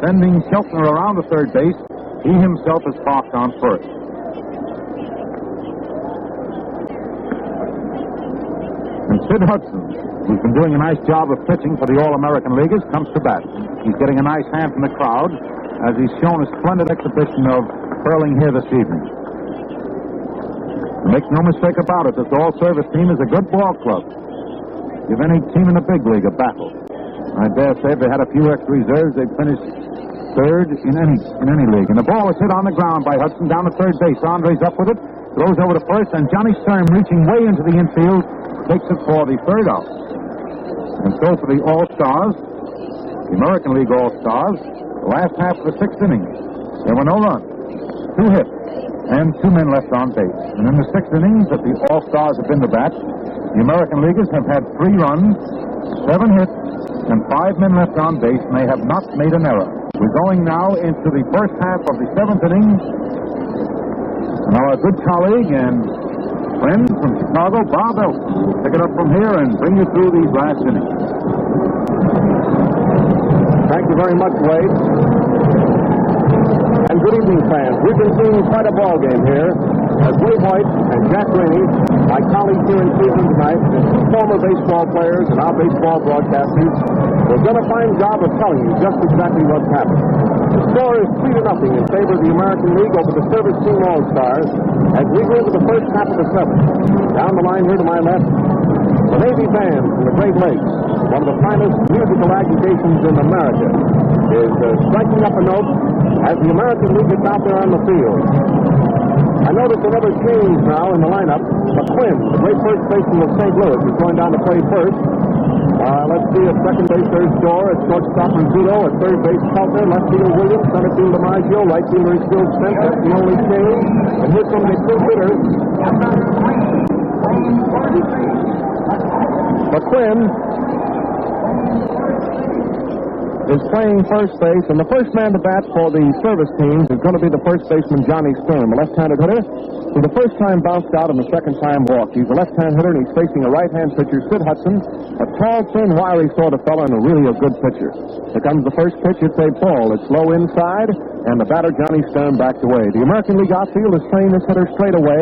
sending Keltner around the third base. He himself is parked on first. And Sid Hudson, who's been doing a nice job of pitching for the All-American Leaguers, comes to bat. He's getting a nice hand from the crowd as he's shown a splendid exhibition of hurling here this evening. Make no mistake about it, this All-Service team is a good ball club. Give any team in the big league a battle. I dare say if they had a few extra reserves, they'd finish third in any league. And the ball is hit on the ground by Hudson down to third base. Andre's up with it, throws over to first, and Johnny Sturm, reaching way into the infield, takes it for the third out. And so for the All-Stars, the American League All-Stars, the last half of the 6th inning, there were no runs, 2 hits, and 2 men left on base. And in the 6th innings that the All-Stars have been to bat, the American Leaguers have had 3 runs, 7 hits, and 5 men left on base, and they have not made an error. We're going now into the first half of the 7th inning. And our good colleague and friend from Chicago, Bob Elton, will pick it up from here and bring you through these last innings. Thank you very much, Wade. And good evening, fans. We've been seeing quite a ball game here as Wade White and Jack Rainey, my colleagues here in Cleveland tonight, former baseball players and our baseball broadcasters, have done a fine job of telling you just exactly what's happened. The score is 3-0 in favor of the American League over the Service Team All-Stars as we go into the first half of the 7th. Down the line here to my left, the Navy Band from the Great Lakes, one of the finest musical aggregations in America. is striking up a note as the American League gets out there on the field. I notice another change now in the lineup. McQuinn, the great first baseman of St. Louis, is going down to play first. Let's see, at second base, there's Dorr. At shortstop, Rizzuto. At third base, Keltner. Left field, Williams. Center field, DiMaggio. Right fielder is still Spence. That's the only change. And here's from the two hitters. McQuinn is playing first base, and the first man to bat for the service teams is going to be the first baseman, Johnny Stern, the left-handed hitter, who the first time bounced out and the second time walked. He's a left-hand hitter, and he's facing a right-hand pitcher, Sid Hudson, a tall, thin, wiry sort of fellow, and really a good pitcher. Here comes the first pitch. It's a ball. It's low inside, and the batter, Johnny Stern, backed away. The American League outfield is playing this hitter straight away,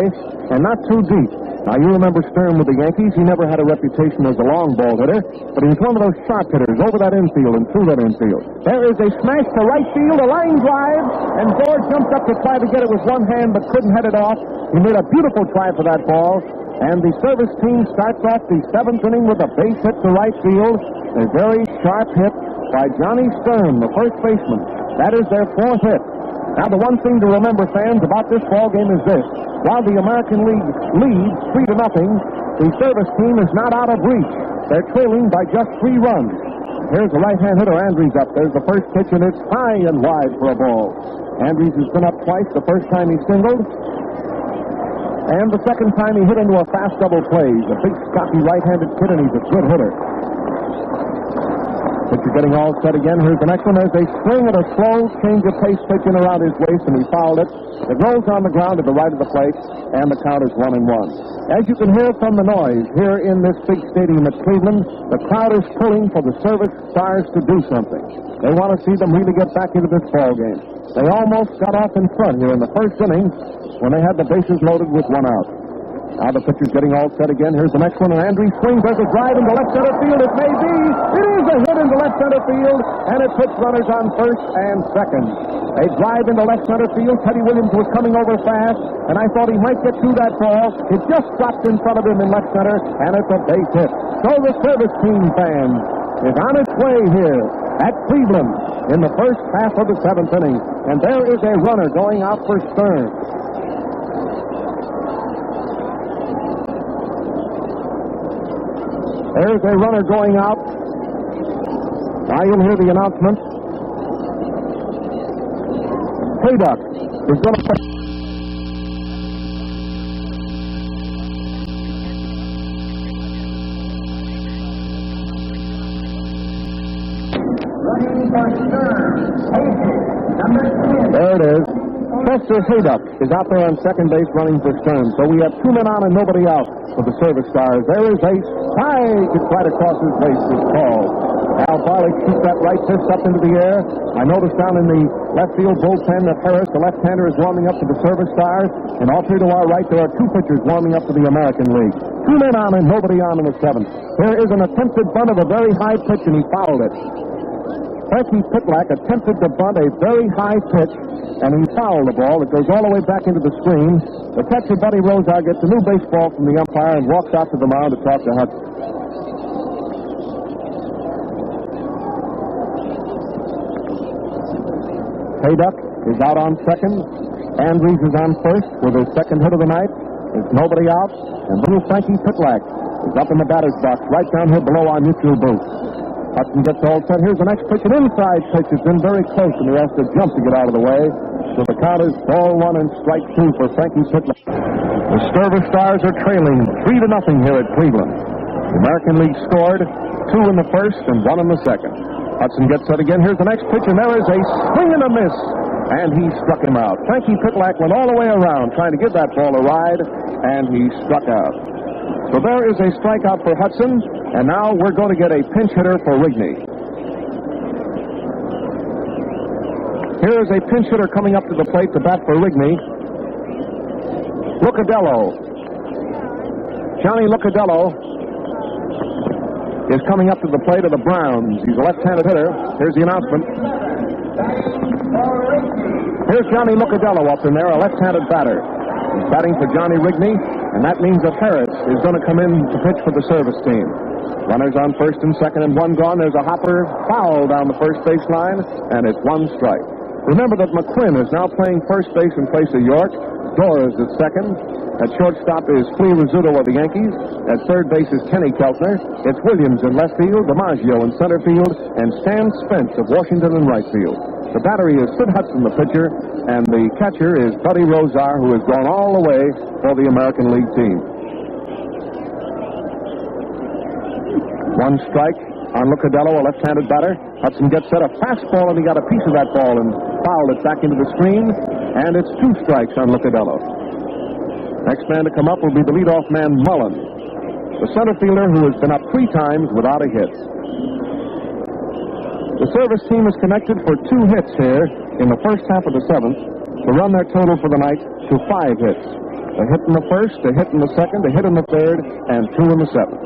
and not too deep. Now, you remember Stern with the Yankees. He never had a reputation as a long ball hitter, but he was one of those sharp hitters over that infield and through that infield. There is a smash to right field, a line drive, and Dorr jumped up to try to get it with one hand but couldn't head it off. He made a beautiful try for that ball, and the service team starts off the seventh inning with a base hit to right field. A very sharp hit by Johnny Stern, the first baseman. That is their fourth hit. Now, the one thing to remember, fans, about this ball game is this. While the American League leads 3-0, the service team is not out of reach. They're trailing by just 3 runs. Here's the right-hand hitter, Andrews, up. There's the first pitch, and it's high and wide for a ball. Andrews has been up twice. The first time he singled, and the second time he hit into a fast double play. He's a big, stocky right-handed kid, and he's a good hitter. Pitcher getting all set again. Here's the next one. There's a swing at a slow change of pace pitch in around his waist, and he fouled it. It rolls on the ground to the right of the plate, and the count is 1-1. As you can hear from the noise here in this big stadium at Cleveland, the crowd is pulling for the service stars to do something. They want to see them really get back into this ball game. They almost got off in front here in the first inning when they had the bases loaded with 1 out. Now the pitcher's getting all set again. Here's the next one, and Andrews swings. There's a drive into left center field. It may be. It is a hit into left center field, and it puts runners on first and second. A drive into left center field. Teddy Williams was coming over fast, and I thought he might get through that ball. It just dropped in front of him in left center, and it's a base hit. So the service team fan is on its way here at Cleveland in the first half of the 7th inning, and there is a runner going out for Stern. There's a runner going out. Now you'll hear the announcement. Hayduck is going to play. There it is. Chester Hayduck is out there on second base running for Stern. So we have 2 men on and nobody out for the service stars. There is a strike. It's right across his waist. It's called. Al Barley shoots that right fist up into the air. I noticed down in the left field bullpen that Harris, the left-hander, is warming up for the service stars. And off here to our right, there are 2 pitchers warming up for the American League. 2 men on and nobody on in the 7th. There is an attempted bunt of a very high pitch, and he fouled it. Frankie Pitlack attempted to bunt a very high pitch, and he fouled the ball. It goes all the way back into the screen. The catcher, Buddy Rozar, gets a new baseball from the umpire and walks out to the mound to talk to Hudson. Hayduck is out on second. Andrews is on first with his second hit of the night. There's nobody out, and little Frankie Pitlack is up in the batter's box right down here below our neutral booth. Hudson gets all set. Here's the next pitch, an inside pitch. It's been very close, and he has to jump to get out of the way. So the count is ball 1 and strike 2 for Frankie Pitlack. The service stars are trailing 3-0 here at Cleveland. The American League scored 2 in the first and 1 in the second. Hudson gets set again. Here's the next pitch, and there is a swing and a miss, and he struck him out. Frankie Pitlack went all the way around trying to give that ball a ride, and he struck out. So there is a strikeout for Hudson, and now we're going to get a pinch hitter for Rigney. Here is a pinch hitter coming up to the plate to bat for Rigney. Lucadello. Johnny Lucadello is coming up to the plate of the Browns. He's a left-handed hitter. Here's the announcement. Here's Johnny Lucadello up in there, a left-handed batter. He's batting for Johnny Rigney, and that means that Harris is going to come in to pitch for the service team. Runners on first and second and one gone. There's a hopper foul down the first baseline, and it's one strike. Remember that McQuinn is now playing first base in place of York. Dora is at second. At shortstop is Flea Rizzuto of the Yankees. At third base is Kenny Keltner. It's Williams in left field, DiMaggio in center field, and Stan Spence of Washington in right field. The battery is Sid Hudson, the pitcher, and the catcher is Buddy Rozar, who has gone all the way for the American League team. One strike on Lucadelo, a left-handed batter. Hudson gets set, a fastball, and he got a piece of that ball and fouled it back into the screen, and it's two strikes on Lucadelo. Next man to come up will be the leadoff man, Mullen, the center fielder who has been up 3 times without a hit. The service team is connected for 2 hits here in the first half of the 7th to run their total for the night to 5 hits. A hit in the first, a hit in the second, a hit in the third, and 2 in the 7th.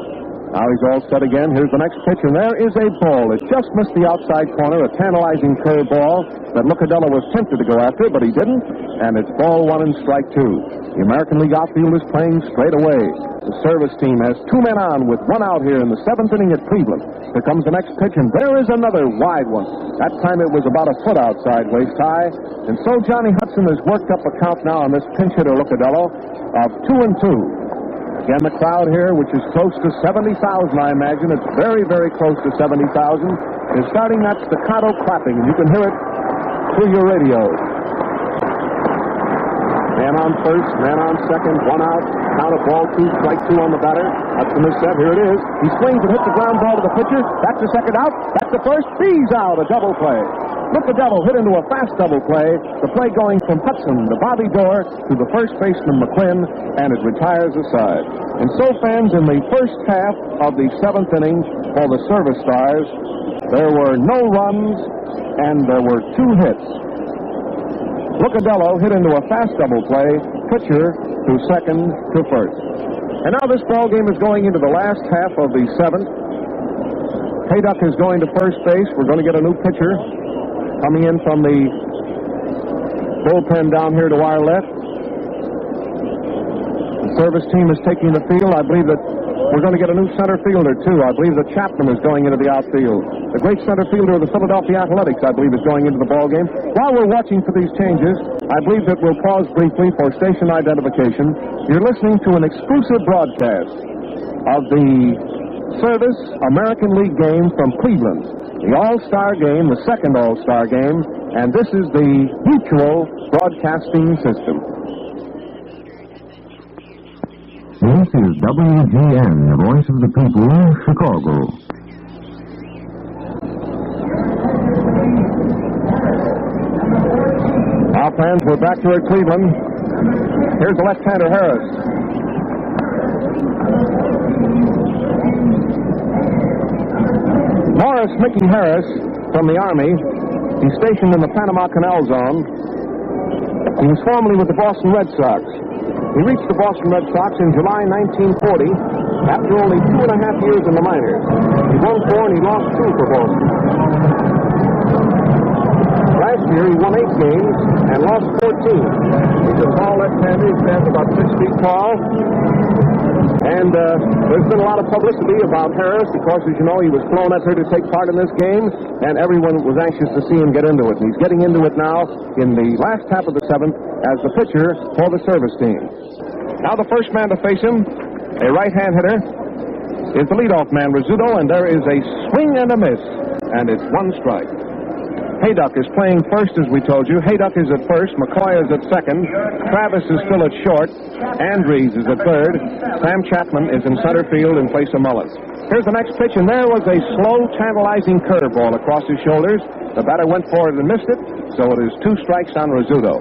Now he's all set again. Here's the next pitch, and there is a ball. It just missed the outside corner, a tantalizing curve ball that Lucadelo was tempted to go after, but he didn't, and it's ball 1 and strike 2. The American League outfield is playing straight away. The service team has 2 men on with 1 out here in the 7th inning at Cleveland. Here comes the next pitch, and there is another wide one. That time it was about a foot outside, waist high, and so Johnny Hudson has worked up a count now on this pinch hitter Lucadelo of 2-2. Again, the crowd here, which is close to 70,000, I imagine, it's very, very close to 70,000, is starting that staccato clapping, and you can hear it through your radios. Man on first, man on second, 1 out, count of ball 2, strike 2 on the batter. Hudson is set, here it is. He swings and hits the ground ball to the pitcher. That's the second out, that's the first, he's out, a double play. Lucadelo hit into a fast double play. The play going from Hudson to Bobby Dorr to the first baseman McQuinn, and it retires the side. And so, fans, in the first half of the 7th inning for the Service Stars, there were no runs and there were 2 hits. Lucadelo hit into a fast double play, pitcher to second to first. And now this ball game is going into the last half of the 7th. Hayduck is going to first base. We're going to get a new pitcher coming in from the bullpen down here to our left. The service team is taking the field. I believe that we're going to get a new center fielder, too. I believe that Chapman is going into the outfield. The great center fielder of the Philadelphia Athletics, I believe, is going into the ballgame. While we're watching for these changes, I believe that we'll pause briefly for station identification. You're listening to an exclusive broadcast of the Service American League game from Cleveland, the All-Star game, the second All-Star game, and this is the Mutual Broadcasting System. This is WGN, the voice of the people, Chicago. Our fans, we're back here at Cleveland. Here's the left-hander Harris. Morris Mickey Harris from the Army. He's stationed in the Panama Canal Zone. He was formerly with the Boston Red Sox. He reached the Boston Red Sox in July 1940 after only 2.5 years in the minors. He won 4 and he lost 2 for Boston. Last year he won 8 games and lost 14. He's a tall left-hander. He stands about 6 feet tall. And there's been a lot of publicity about Harris because, as you know, he was flown up here to take part in this game, and everyone was anxious to see him get into it. And he's getting into it now in the last half of the 7th as the pitcher for the service team. Now the first man to face him, a right-hand hitter, is the leadoff man, Rizzuto, and there is a swing and a miss, and it's 1 strike. Hayduck is playing first, as we told you. Hayduck is at first. McCoy is at second. Travis is still at short. Andrews is at third. Sam Chapman is in center field in place of Mullis. Here's the next pitch, and there was a slow, tantalizing curveball across his shoulders. The batter went for it and missed it, so it is 2 strikes on Rizzuto.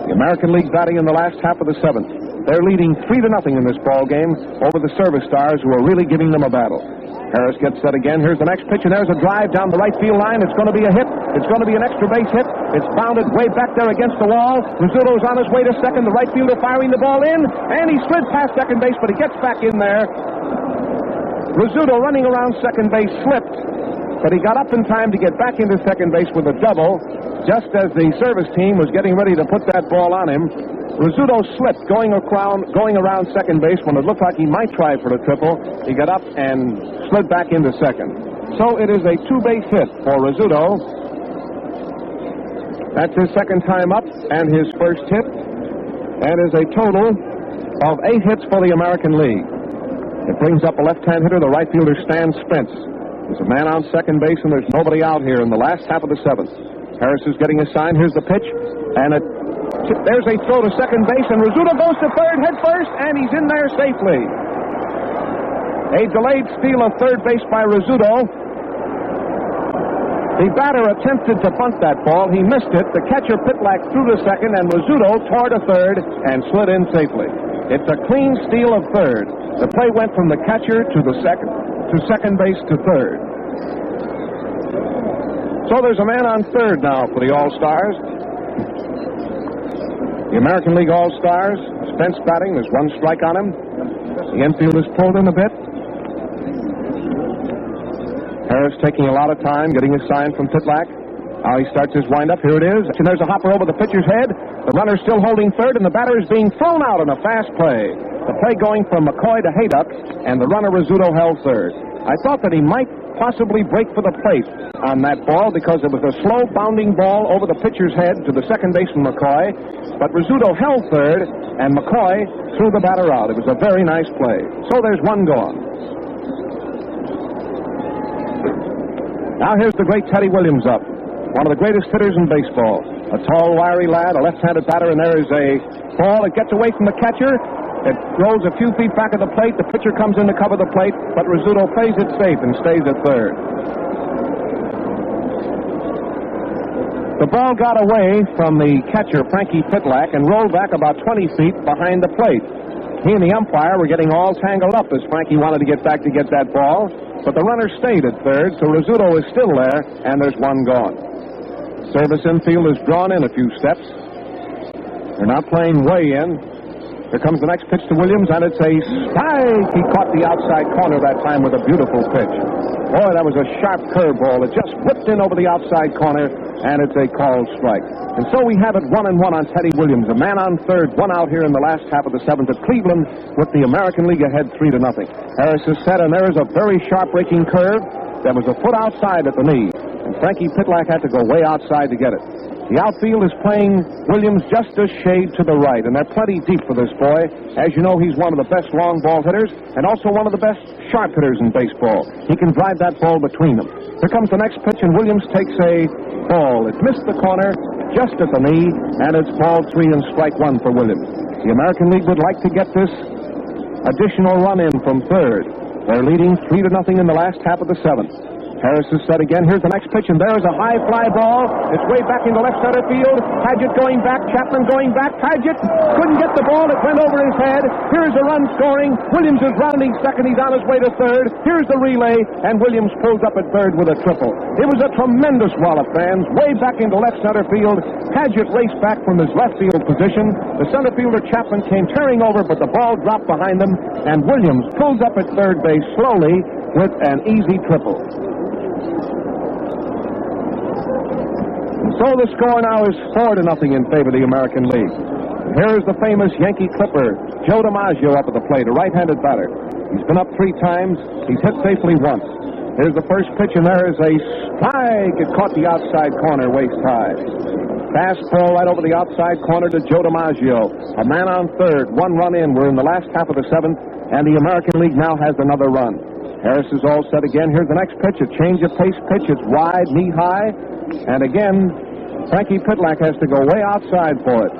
The American League batting in the last half of the 7th. They're leading 3-0 in this ball game over the Service Stars, who are really giving them a battle. Harris gets set again. Here's the next pitch, and there's a drive down the right field line. It's going to be a hit. It's going to be an extra base hit. It's bounded way back there against the wall. Rizzuto's on his way to second. The right fielder firing the ball in, and he slid past second base, but he gets back in there. Rizzuto running around second base slipped, but he got up in time to get back into second base with a double, just as the service team was getting ready to put that ball on him. Rizzuto slipped going around second base when it looked like he might try for the triple. He got up and slid back into second. So it is a two-base hit for Rizzuto. That's his second time up and his first hit, and is a total of 8 hits for the American League. It brings up a left-hand hitter, the right fielder Stan Spence. There's a man on second base, and there's nobody out here in the last half of the seventh. Harris is getting a sign. Here's the pitch, and there's a throw to second base, and Rizzuto goes to third, head first, and he's in there safely. A delayed steal of third base by Rizzuto. The batter attempted to bunt that ball. He missed it. The catcher Pitlack threw to second, and Rizzuto tore to third and slid in safely. It's a clean steal of third. The play went from the catcher to second base to third. So there's a man on third now for the All-Stars. The American League All-Stars. Spence batting. There's one strike on him. The infield is pulled in a bit. Harris taking a lot of time, getting a sign from Pitlack. Now he starts his windup. Here it is. And there's a hopper over the pitcher's head. The runner's still holding third, and the batter is being thrown out in a fast play. The play going from McCoy to Hayduck, and the runner Rizzuto held third. I thought that he might possibly break for the plate on that ball because it was a slow bounding ball over the pitcher's head to the second baseman McCoy. But Rizzuto held third, and McCoy threw the batter out. It was a very nice play. So there's one gone. Now here's the great Teddy Williams up, one of the greatest hitters in baseball. A tall, wiry lad, a left-handed batter, and there is a ball. It gets away from the catcher. It rolls a few feet back of the plate. The pitcher comes in to cover the plate, but Rizzuto plays it safe and stays at third. The ball got away from the catcher, Frankie Pitlack, and rolled back about 20 feet behind the plate. He and the umpire were getting all tangled up as Frankie wanted to get back to get that ball. But the runner stayed at third, so Rizzuto is still there, and there's one gone. Service infield is drawn in a few steps. They're not playing way in. Here comes the next pitch to Williams, and it's a strike. He caught the outside corner that time with a beautiful pitch. Boy, that was a sharp curveball. It just whipped in over the outside corner, and it's a called strike. And so we have it 1-1 on Teddy Williams. A man on third, one out here in the last half of the seventh at Cleveland with the American League ahead 3-0. Harris is set, and there is a very sharp breaking curve that was a foot outside at the knee. And Frankie Pitlack had to go way outside to get it. The outfield is playing Williams just a shade to the right, and they're plenty deep for this boy. As you know, he's one of the best long ball hitters and also one of the best sharp hitters in baseball. He can drive that ball between them. Here comes the next pitch, and Williams takes a ball. It missed the corner just at the knee, and it's ball 3 and strike 1 for Williams. The American League would like to get this additional run in from third. They're leading 3-0 in the last half of the seventh. Harris is set again. Here's the next pitch, and there's a high fly ball. It's way back into left center field. Paget going back. Chapman going back. Paget couldn't get the ball. It went over his head. Here's a run scoring. Williams is rounding second. He's on his way to third. Here's the relay, and Williams pulls up at third with a triple. It was a tremendous wallop, fans. Way back into left center field. Paget raced back from his left field position. The center fielder Chapman came tearing over, but the ball dropped behind them, and Williams pulls up at third base slowly with an easy triple. So the score now is 4-0 in favor of the American League. Here is the famous Yankee Clipper, Joe DiMaggio, up at the plate, a right-handed batter. He's been up 3 times. He's hit safely once. Here's the first pitch, and there is a strike. It caught the outside corner, waist high. Fastball right over the outside corner to Joe DiMaggio. A man on third, 1 run in. We're in the last half of the seventh, and the American League now has another run. Harris is all set again. Here's the next pitch, a change of pace pitch. It's wide, knee high, and again, Frankie Pitlack has to go way outside for it.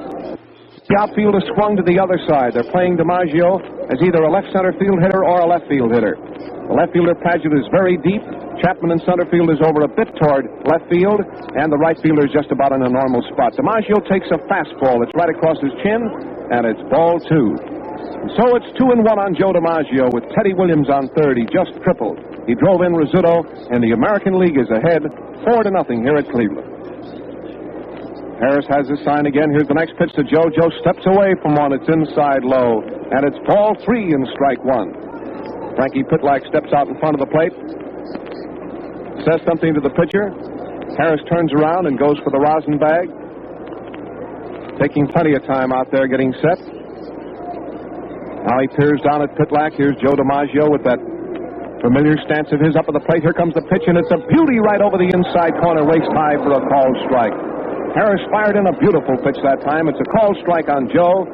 The outfield is swung to the other side. They're playing DiMaggio as either a left center field hitter or a left field hitter. The left fielder, Paget, is very deep. Chapman in center field is over a bit toward left field, and the right fielder is just about in a normal spot. DiMaggio takes a fastball. It's right across his chin, and it's ball 2. And so it's 2-1 on Joe DiMaggio with Teddy Williams on third. He just tripled. He drove in Rizzuto, and the American League is ahead 4-0 here at Cleveland. Harris has his sign again. Here's the next pitch to Joe. Joe steps away from one. It's inside low, and it's ball 3 and strike 1. Frankie Pitlack steps out in front of the plate, says something to the pitcher. Harris turns around and goes for the rosin bag. taking plenty of time out there getting set. Now he peers down at Pitlack. Here's Joe DiMaggio with that familiar stance of his up at the plate. Here comes the pitch, and it's a beauty right over the inside corner, waist high for a called strike. Harris fired in a beautiful pitch that time. It's a called strike on Joe,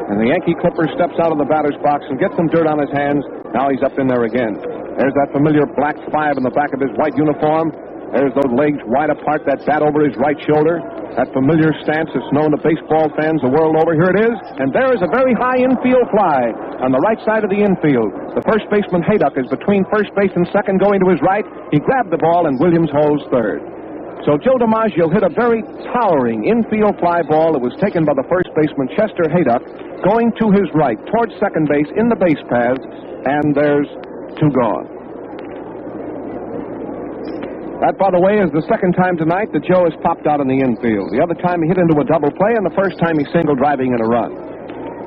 and the Yankee Clipper steps out of the batter's box and gets some dirt on his hands. Now he's up in there again. There's that familiar black 5 in the back of his white uniform. There's those legs wide apart, that bat over his right shoulder. That familiar stance that's known to baseball fans the world over. Here it is, and there is a very high infield fly on the right side of the infield. The first baseman, Hayduck, is between first base and second going to his right. He grabbed the ball, and Williams holds third. So Joe DiMaggio hit a very towering infield fly ball that was taken by the first baseman, Chester Hayduck, going to his right, towards second base in the base paths, and there's 2 gone. That, by the way, is the second time tonight that Joe has popped out in the infield. The other time he hit into a double play, and the first time he singled, driving in a run.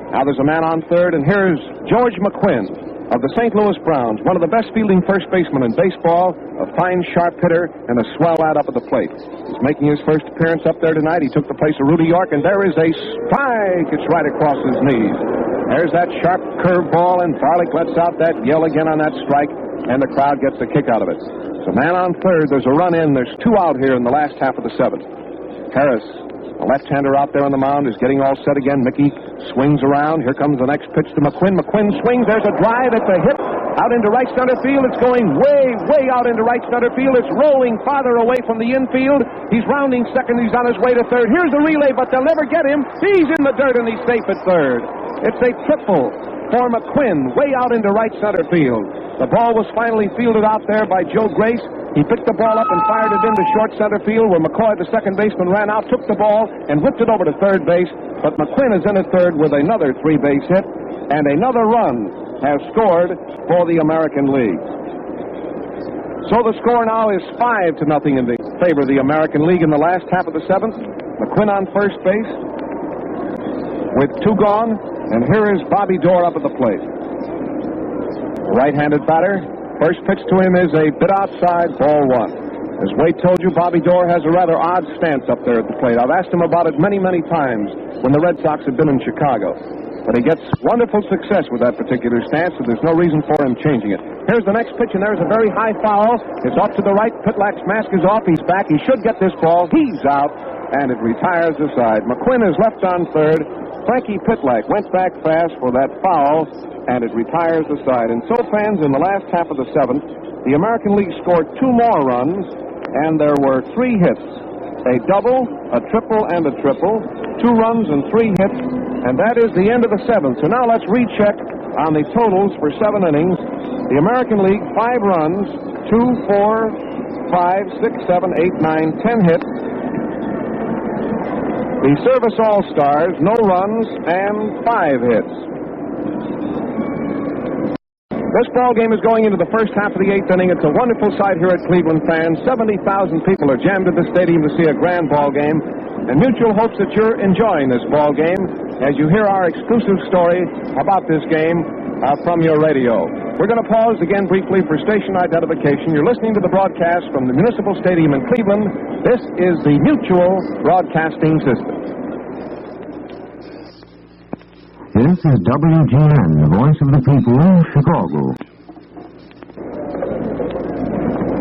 Now there's a man on third, and here's George McQuinn of the St. Louis Browns, one of the best fielding first basemen in baseball, a fine, sharp hitter, and a swell lad up at the plate. He's making his first appearance up there tonight. He took the place of Rudy York, and there is a strike. It's right across his knees. There's that sharp curve ball, and Farley lets out that yell again on that strike, and the crowd gets a kick out of it. So man on third, there's a run in. There's 2 out here in the last half of the 7th. Harris, the left-hander out there on the mound, is getting all set again. Mickey swings around. Here comes the next pitch to McQuinn. McQuinn swings. There's a drive. It's a hit out into right center field. It's going way, way out into right center field. It's rolling farther away from the infield. He's rounding second. He's on his way to third. Here's the relay, but they'll never get him. He's in the dirt, and he's safe at third. It's a triple for McQuinn, way out into right center field. The ball was finally fielded out there by Joe Grace. He picked the ball up and fired it into short center field, where McCoy, the second baseman, ran out, took the ball, and whipped it over to third base. But McQuinn is in at third with another 3-base hit, and another run has scored for the American League. So the score now is 5-0 in favor of the American League in the last half of the 7th. McQuinn on first base with 2 gone, and here is Bobby Doerr up at the plate. Right-handed batter. First pitch to him is a bit outside, ball 1. As Wade told you, Bobby Doerr has a rather odd stance up there at the plate. I've asked him about it many, many times when the Red Sox have been in Chicago. But he gets wonderful success with that particular stance, so there's no reason for him changing it. Here's the next pitch, and there's a very high foul. It's off to the right. Pitlack's mask is off. He's back. He should get this ball. He's out, and it retires the side. McQuinn is left on third. Frankie Pitlack went back fast for that foul, and it retires the side. And so, fans, in the last half of the 7th, the American League scored 2 more runs, and there were 3 hits. A double, a triple, and a triple. 2 runs and 3 hits, and that is the end of the 7th. So now let's recheck on the totals for 7 innings. The American League, 5 runs, 2, 4, 5, 6, 7, 8, 9, 10 hits. The Service All-Stars, no runs and 5 hits. This ball game is going into the first half of the 8th inning. It's a wonderful sight here at Cleveland, fans. 70,000 people are jammed at the stadium to see a grand ball game. And Mutual hopes that you're enjoying this ball game as you hear our exclusive story about this game from your radio. We're going to pause again briefly for station identification. You're listening to the broadcast from the Municipal Stadium in Cleveland. This is the Mutual Broadcasting System. This is WGN, the voice of the people, Chicago.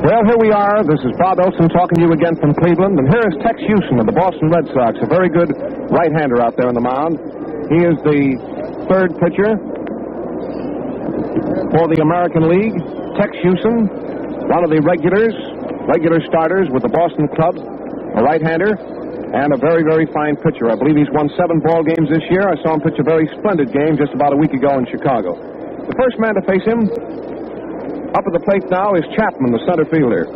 Well, here we are. This is Bob Elson talking to you again from Cleveland. And here is Tex Houston of the Boston Red Sox, a very good right-hander out there on the mound. He is the 3rd pitcher for the American League. Tex Houston, one of the regular starters with the Boston club, a right-hander, and a very, very fine pitcher. I believe he's won 7 ball games this year. I saw him pitch a very splendid game just about a week ago in Chicago. The first man to face him up at the plate now is Chapman, the center fielder.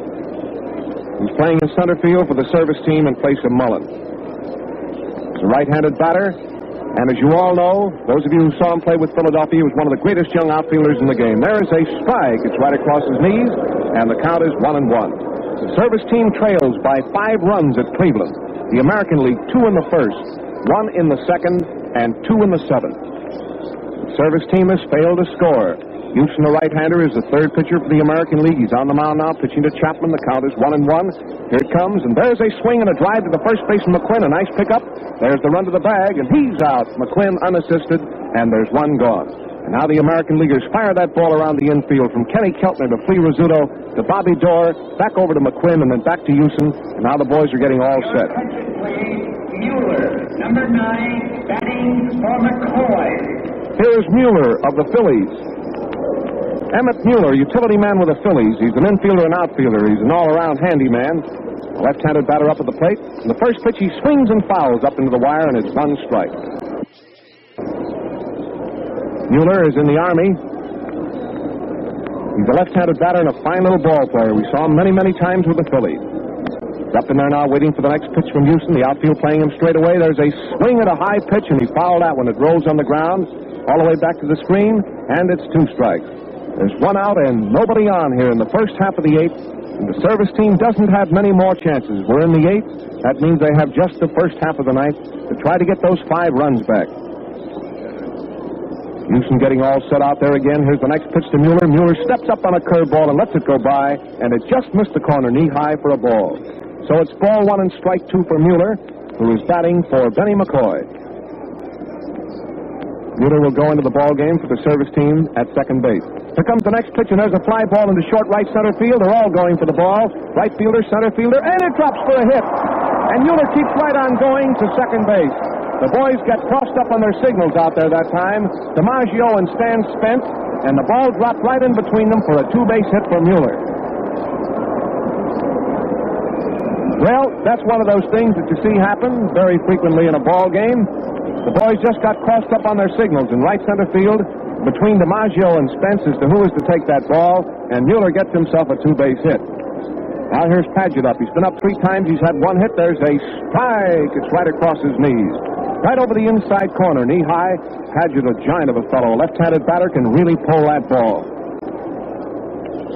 He's playing in center field for the service team in place of Mullen. He's a right-handed batter, and as you all know, those of you who saw him play with Philadelphia, he was one of the greatest young outfielders in the game. There is a strike. It's right across his knees, and the count is 1-1. The service team trails by 5 runs at Cleveland. The American League, 2 in the first, 1 in the second, and 2 in the 7th. The service team has failed to score. Houston, the right-hander, is the third pitcher for the American League. He's on the mound now, pitching to Chapman. The count is 1-1. Here it comes, and there's a swing and a drive to the first baseman, McQuinn. A nice pickup. There's the run to the bag, and he's out. McQuinn unassisted, and there's one gone. And now the American Leaguers fire that ball around the infield from Kenny Keltner to Flea Rizzuto to Bobby Dorr, back over to McQuinn, and then back to Houston. And now the boys are getting all set. Mueller, number 9, batting for McCoy. Here's Mueller of the Phillies. Emmett Mueller, utility man with the Phillies. He's an infielder and outfielder. He's an all-around handyman. Left-handed batter up at the plate. And the first pitch, he swings and fouls up into the wire, and it's one strike. Mueller is in the Army. He's a left-handed batter and a fine little ball player. We saw him many, many times with the Phillies. He's up in there now waiting for the next pitch from Houston. The outfield playing him straight away. There's a swing at a high pitch, and he fouled out when it rolls on the ground. All the way back to the screen, and it's 2 strikes. There's 1 out and nobody on here in the first half of the 8th. And the service team doesn't have many more chances. We're in the 8th. That means they have just the first half of the 9th to try to get those 5 runs back. Houston getting all set out there again. Here's the next pitch to Mueller. Mueller steps up on a curveball and lets it go by, and it just missed the corner, knee-high for a ball. So it's ball 1 and strike 2 for Mueller, who is batting for Benny McCoy. Mueller will go into the ball game for the service team at second base. Here comes the next pitch, and there's a fly ball into short right center field. They're all going for the ball. Right fielder, center fielder, and it drops for a hit. And Mueller keeps right on going to second base. The boys get crossed up on their signals out there that time. DiMaggio and Stan Spence, and the ball dropped right in between them for a 2-base hit for Mueller. Well, that's one of those things that you see happen very frequently in a ball game. The boys just got crossed up on their signals in right center field between DiMaggio and Spence as to who is to take that ball, and Mueller gets himself a 2-base hit. Now here's Paget up. He's been up 3 times. He's had 1 hit. There's a strike. It's right across his knees. Right over the inside corner, knee-high. Paget, a giant of a fellow. A left-handed batter can really pull that ball.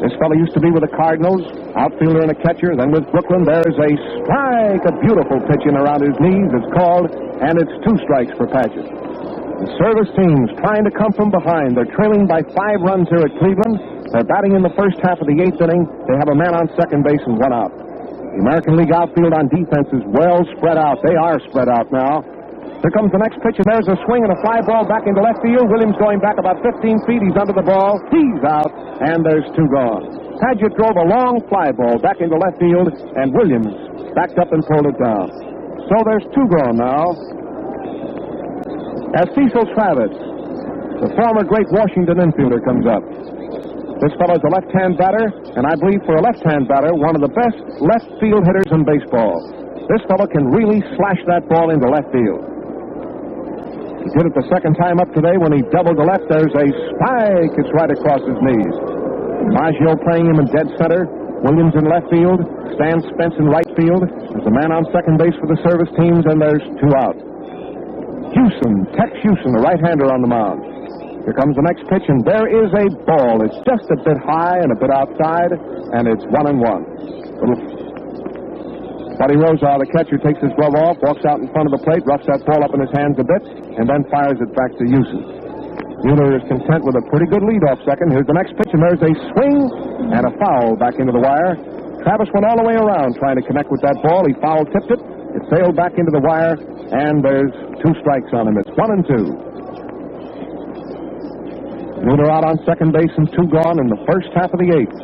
This fellow used to be with the Cardinals, outfielder and a catcher. Then with Brooklyn, there's a strike. A beautiful pitch in around his knees. It's called, and it's 2 strikes for Paget. The service team's trying to come from behind. They're trailing by 5 runs here at Cleveland. They're batting in the first half of the 8th inning. They have a man on second base and 1 out. The American League outfield on defense is well spread out. They are spread out now. Here comes the next pitch, and there's a swing and a fly ball back into left field. Williams going back about 15 feet. He's under the ball. He's out, and there's 2 gone. Paget drove a long fly ball back into left field, and Williams backed up and pulled it down. So there's 2 gone now. As Cecil Travis, the former great Washington infielder, comes up. This fellow's a left-hand batter, and I believe for a left-hand batter, one of the best left field hitters in baseball. This fellow can really slash that ball into left field. He did it the second time up today when he doubled to left. There's a spike. It's right across his knees. Maggio playing him in dead center. Williams in left field. Stan Spence in right field. There's a man on second base for the service teams, and there's 2 out. Tex Houston, the right-hander on the mound. Here comes the next pitch, and there is a ball. It's just a bit high and a bit outside, and it's 1-1. Buddy Rosa, the catcher, takes his glove off, walks out in front of the plate, roughs that ball up in his hands a bit, and then fires it back to Houston. Mueller is content with a pretty good leadoff second. Here's the next pitch, and there's a swing and a foul back into the wire. Travis went all the way around trying to connect with that ball. He foul-tipped it. It sailed back into the wire, and there's 2 strikes on him. It's 1-2. Mueller out on second base and 2 gone in the first half of the 8th.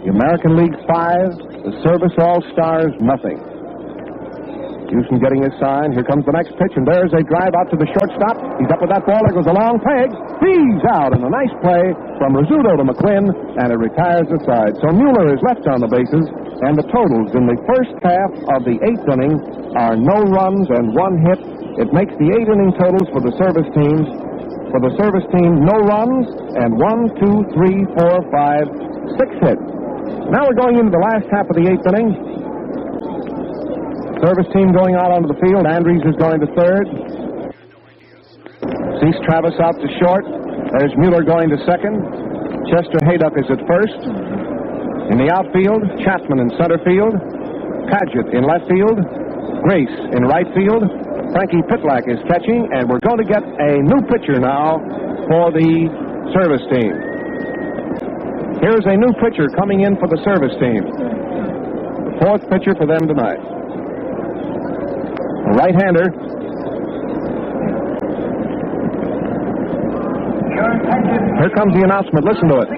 The American League 5, the Service All-Stars nothing. Houston getting his sign. Here comes the next pitch, and there's a drive out to the shortstop. He's up with that ball. There goes a long peg. He's out, and a nice play from Rizzuto to McQuinn, and it retires the side. So Mueller is left on the bases, and the totals in the first half of the 8th inning are no runs and 1 hit. It makes the 8-inning totals for the service teams. For the service team, no runs and 1, 2, 3, 4, 5, 6 hits. Now we're going into the last half of the 8th inning. Service team going out onto the field. Andrews is going to third. Cease Travis out to short. There's Mueller going to second. Chester Hayduck is at first. In the outfield, Chapman in center field. Paget in left field. Grace in right field. Frankie Pitlack is catching, and we're going to get a new pitcher now for the service team. Here's a new pitcher coming in for the service team. The fourth pitcher for them tonight. A right-hander. Here comes the announcement. Listen to it.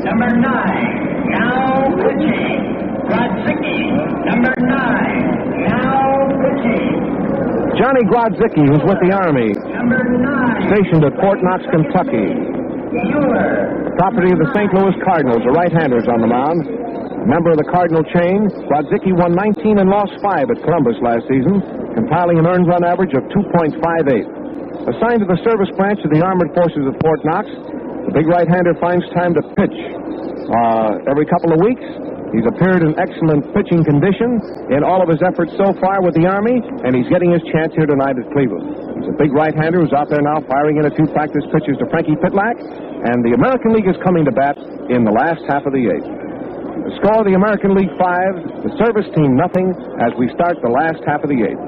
Number 9, now pitching. Grodzicki. Number 9, now pitching. Johnny Grodzicki, who's with the Army, Number 9, stationed at Fort Knox, Kentucky. Mueller. Property of the St. Louis Cardinals. The right-hander's on the mound. Member of the Cardinal chain, Grodzicki won 19 and lost 5 at Columbus last season, compiling an earned run average of 2.58. Assigned to the service branch of the Armored Forces of Fort Knox, the big right-hander finds time to pitch every couple of weeks. He's appeared in excellent pitching condition in all of his efforts so far with the Army, and he's getting his chance here tonight at Cleveland. He's a big right-hander who's out there now firing in a few practice pitches to Frankie Pitlack, and the American League is coming to bat in the last half of the 8th. The score of the American League 5, the service team nothing as we start the last half of the 8th.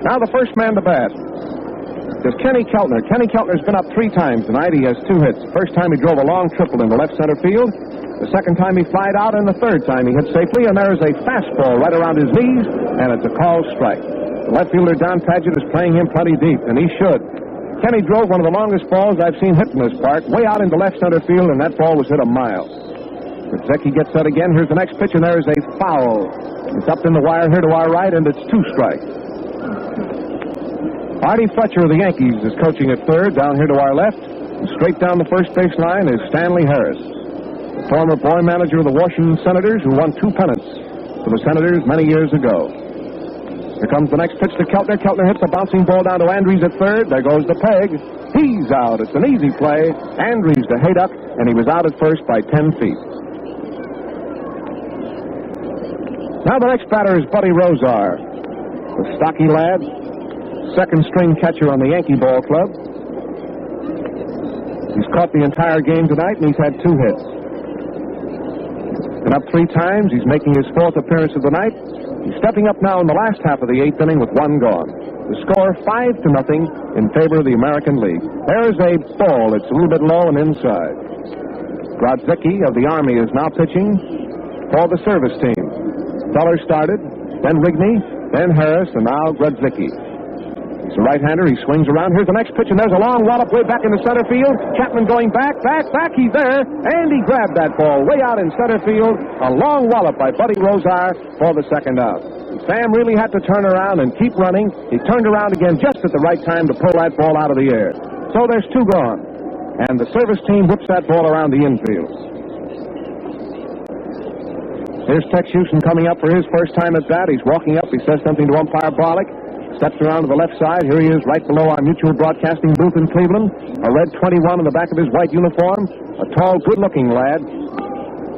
Now the first man to bat is Kenny Keltner. Kenny Keltner's been up 3 times tonight. He has 2 hits. First time he drove a long triple into left center field. The second time he flied out, and the third time he hit safely, and there is a fastball right around his knees, and it's a called strike. The left fielder, Don Padgett, is playing him plenty deep, and he should. Kenny drove one of the longest balls I've seen hit in this park, way out into left center field, and that ball was hit a mile. Grodzicki gets set again. Here's the next pitch, and there is a foul. It's up in the wire here to our right, and it's 2 strikes. Artie Fletcher of the Yankees is coaching at third, down here to our left. And straight down the first base line is Stanley Harris, the former boy manager of the Washington Senators, who won 2 pennants for the Senators many years ago. Here comes the next pitch to Keltner. Keltner hits a bouncing ball down to Andrews at third. There goes the peg. He's out. It's an easy play. Andrews to Hayduck, and he was out at first by 10 feet. Now the next batter is Buddy Rozar, the stocky lad, second-string catcher on the Yankee Ball Club. He's caught the entire game tonight, and he's had 2 hits. Been up 3 times. He's making his 4th appearance of the night. He's stepping up now in the last half of the 8th inning with 1 gone. The score 5-0 in favor of the American League. There's a ball. It's a little bit low and inside. Grodzicki of the Army is now pitching for the service team. Feller started, then Rigney, then Harris, and now Grodzicki. He's a right-hander. He swings around. Here's the next pitch, and there's a long wallop way back in the center field. Chapman going back. He's there, and he grabbed that ball way out in center field. A long wallop by Buddy Rozar for the second out. Sam really had to turn around and keep running. He turned around again just at the right time to pull that ball out of the air. So there's 2 gone, and the service team whips that ball around the infield. Here's Tex Houston coming up for his first time at bat. He's walking up. He says something to umpire Barlick. Steps around to the left side. Here he is right below our Mutual Broadcasting booth in Cleveland. A red 21 on the back of his white uniform. A tall, good-looking lad.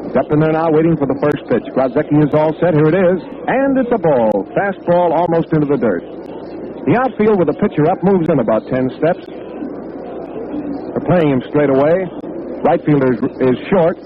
He's up in there now waiting for the first pitch. Grodzicki is all set. Here it is. And it's a ball. Fastball almost into the dirt. The outfield with the pitcher up moves in about 10 steps. They're playing him straight away. Right fielder is short.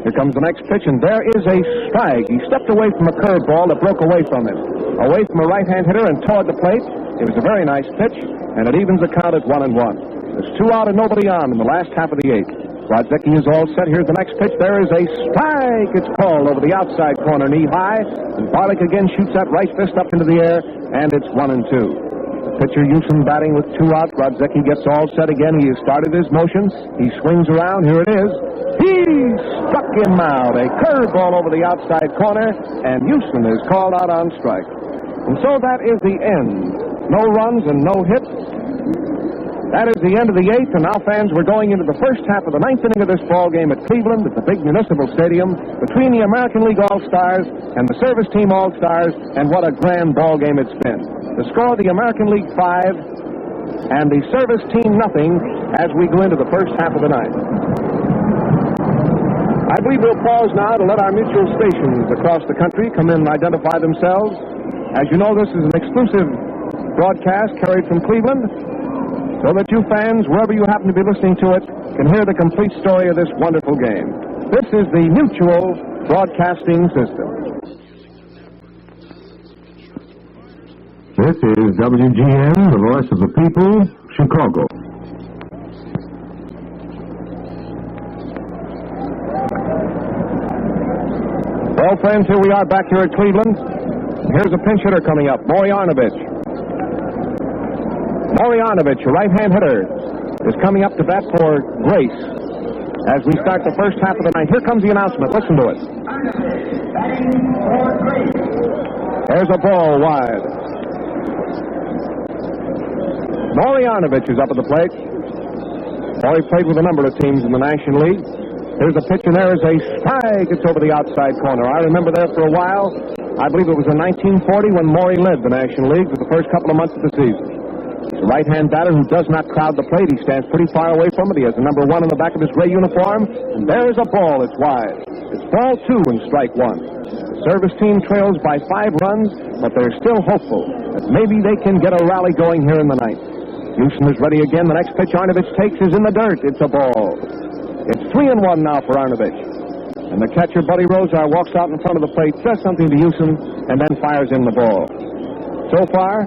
Here comes the next pitch, and there is a strike. He stepped away from a curveball that broke away from him. Away from a right-hand hitter and toward the plate. It was a very nice pitch, and it evens the count at 1-1. There's 2 out and nobody on in the last half of the 8th. Grodzicki is all set. Here's the next pitch. There is a strike. It's called over the outside corner, knee high. And Barlick again shoots that right fist up into the air, and it's 1-2. The pitcher, Houston, batting with 2 out. Grodzicki gets all set again. He has started his motion. He swings around. Here it is. He struck him out. A curveball over the outside corner, and Houston is called out on strike. And so that is the end. No runs and no hits. That is the end of the 8th, and now, fans, we're going into the first half of the 9th inning of this ball game at Cleveland at the big Municipal Stadium between the American League All-Stars and the Service Team All-Stars, and what a grand ball game it's been. The score of the American League 5 and the Service Team nothing as we go into the first half of the 9th. I believe we'll pause now to let our mutual stations across the country come in and identify themselves. As you know, this is an exclusive broadcast carried from Cleveland, so that you fans, wherever you happen to be listening to it, can hear the complete story of this wonderful game. This is the Mutual Broadcasting System. This is WGN, the voice of the people, Chicago. Well, friends, here we are back here at Cleveland. Here's a pinch hitter coming up, Marjanovic. Marjanovic, a right-hand hitter, is coming up to bat for Grace as we start the first half of the night. Here comes the announcement. Listen to it. There's a ball wide. Marjanovic is up at the plate. Well, he played with a number of teams in the National League. Here's a pitch, and there is a strike. It's over the outside corner. I remember there for a while. I believe it was in 1940 when Maury led the National League for the first couple of months of the season. He's a right-hand batter who does not crowd the plate. He stands pretty far away from it. He has a number 1 on the back of his gray uniform. And there is a ball. It's wide. It's ball 2 and strike 1. The service team trails by 5 runs, but they're still hopeful that maybe they can get a rally going here in the ninth. Houston is ready again. The next pitch Arnovich takes is in the dirt. It's a ball. It's 3-1 now for Arnovich. And the catcher, Buddy Rosar, walks out in front of the plate, says something to Houston, and then fires in the ball. So far,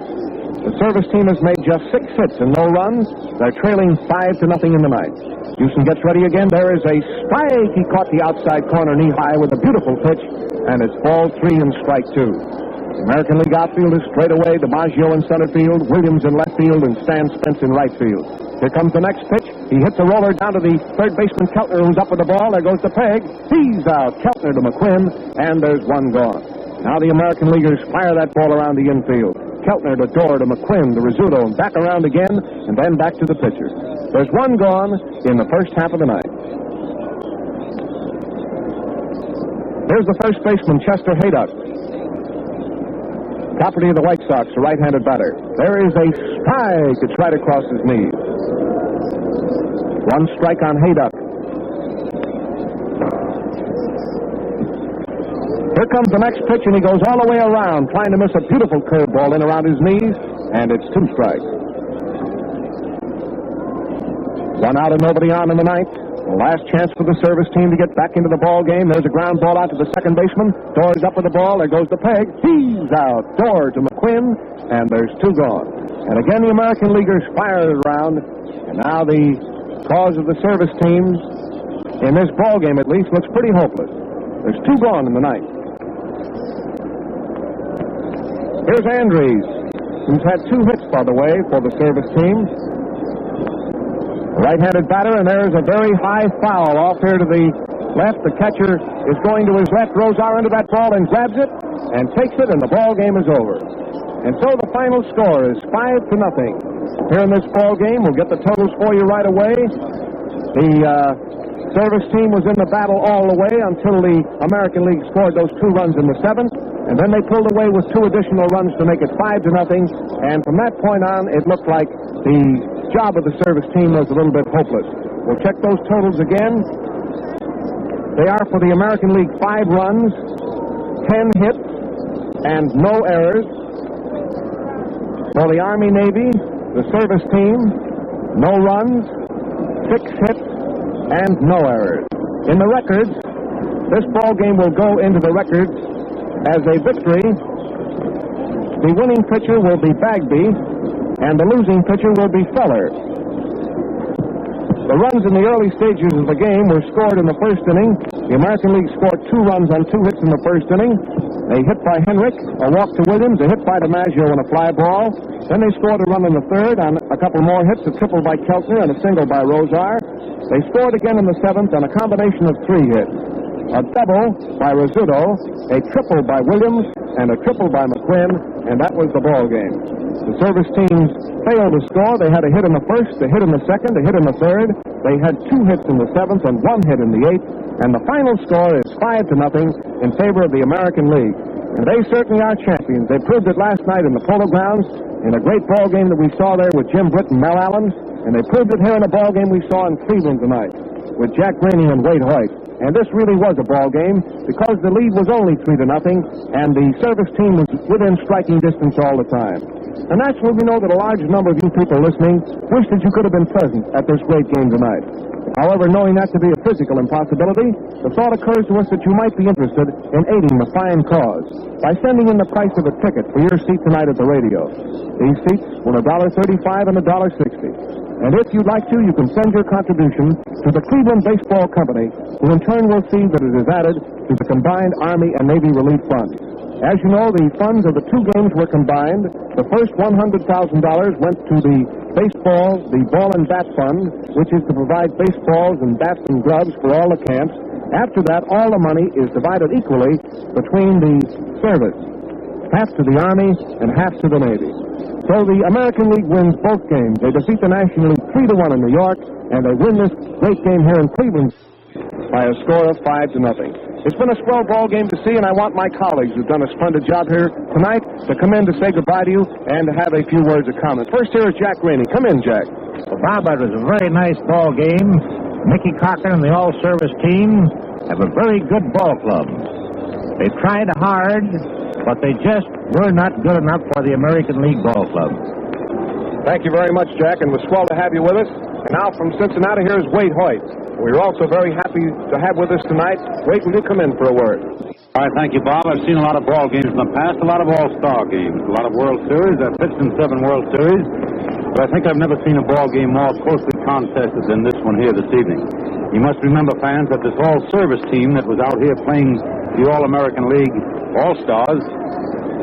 the service team has made just 6 hits and no runs. They're trailing 5-0 in the ninth. Houston gets ready again. There is a strike. He caught the outside corner knee-high with a beautiful pitch, and it's ball 3 and strike 2. The American League outfield is straight away. DiMaggio in center field, Williams in left field, and Stan Spence in right field. Here comes the next pitch. He hits a roller down to the third baseman, Keltner, who's up with the ball. There goes the peg. He's out. Keltner to McQuinn, and there's 1 gone. Now the American Leaguers fire that ball around the infield. Keltner to Dorr to McQuinn to Rizzuto, and back around again, and then back to the pitcher. There's 1 gone in the first half of the ninth. Here's the first baseman, Chester Haydock. Property of the White Sox, a right-handed batter. There is a strike. It's right across his knees. 1 strike on Haydock. Here comes the next pitch, and he goes all the way around, trying to miss a beautiful curveball in around his knees, and it's 2 strikes. 1 out and nobody on in the ninth. The last chance for the service team to get back into the ball game. There's a ground ball out to the second baseman. Dorr is up with the ball. There goes the peg. He's out. Dorr to McQuinn, and there's 2 gone. And again, the American Leaguers fire it around, and now the cause of the service teams in this ball game, at least, looks pretty hopeless. There's 2 gone in the ninth. Here's Andrews, who's had 2 hits, by the way, for the service team. Right-handed batter, and there's a very high foul off here to the left. The catcher is going to his left, Rosar into that ball and grabs it and takes it, and the ball game is over. And so the final score is 5-0. Here in this ball game, we'll get the totals for you right away. The service team was in the battle all the way until the American League scored those 2 runs in the 7th, and then they pulled away with 2 additional runs to make it 5-0. And from that point on, it looked like the job of the service team was a little bit hopeless. We'll check those totals again. They are for the American League 5 runs, 10 hits, and no errors. For the Army-Navy, the service team, no runs, 6 hits, and no errors. In the records, this ball game will go into the records as a victory. The winning pitcher will be Bagby, and the losing pitcher will be Feller. The runs in the early stages of the game were scored in the first inning. The American League scored 2 runs on 2 hits in the first inning. A hit by Henrik, a walk to Williams, a hit by DiMaggio, and a fly ball. Then they scored a run in the third on a couple more hits, a triple by Keltner and a single by Rosar. They scored again in the 7th on a combination of 3 hits. A double by Rizzuto, a triple by Williams, and a triple by McQuinn, and that was the ball game. The service teams failed to score. They had a hit in the first, a hit in the second, a hit in the third. They had 2 hits in the 7th and 1 hit in the 8th, and the final score is 5-0 in favor of the American League. And they certainly are champions. They proved it last night in the Polo Grounds in a great ball game that we saw there with Jim Britt and Mel Allen, and they proved it here in a ball game we saw in Cleveland tonight with Jack Graney and Wade Hoyt. And this really was a ball game because the lead was only 3-0, and the service team was within striking distance all the time. And naturally, we know that a large number of you people listening wish that you could have been present at this great game tonight. However, knowing that to be a physical impossibility, the thought occurs to us that you might be interested in aiding the fine cause by sending in the price of a ticket for your seat tonight at the radio. These seats were $1.35 and $1.60. And if you'd like to, you can send your contribution to the Cleveland Baseball Company, who in turn will see that it is added to the combined Army and Navy relief funds. As you know, the funds of the two games were combined. The first $100,000 went to the baseball, the ball and bat fund, which is to provide baseballs and bats and gloves for all the camps. After that, all the money is divided equally between the service, half to the Army and half to the Navy. So the American League wins both games. They defeat the National League 3-1 in New York, and they win this great game here in Cleveland by a score of 5-0. It's been a swell ball game to see, and I want my colleagues who've done a splendid job here tonight to come in to say goodbye to you and to have a few words of comment. First, here is Jack Rainey. Come in, Jack. Well, Bob, it was a very nice ball game. Mickey Cochran and the all-service team have a very good ball club. They tried hard, but they just were not good enough for the American League Ball Club. Thank you very much, Jack, and it was swell to have you with us. And now from Cincinnati, here is Wade Hoyt. We're also very happy to have with us tonight. Wade, will you come in for a word? All right, thank you, Bob. I've seen a lot of ball games in the past, a lot of All-Star games, a lot of World Series. I've pitched in 7 World Series, but I think I've never seen a ball game more closely contested than this one here this evening. You must remember, fans, that this all-service team that was out here playing the All-American League All-Stars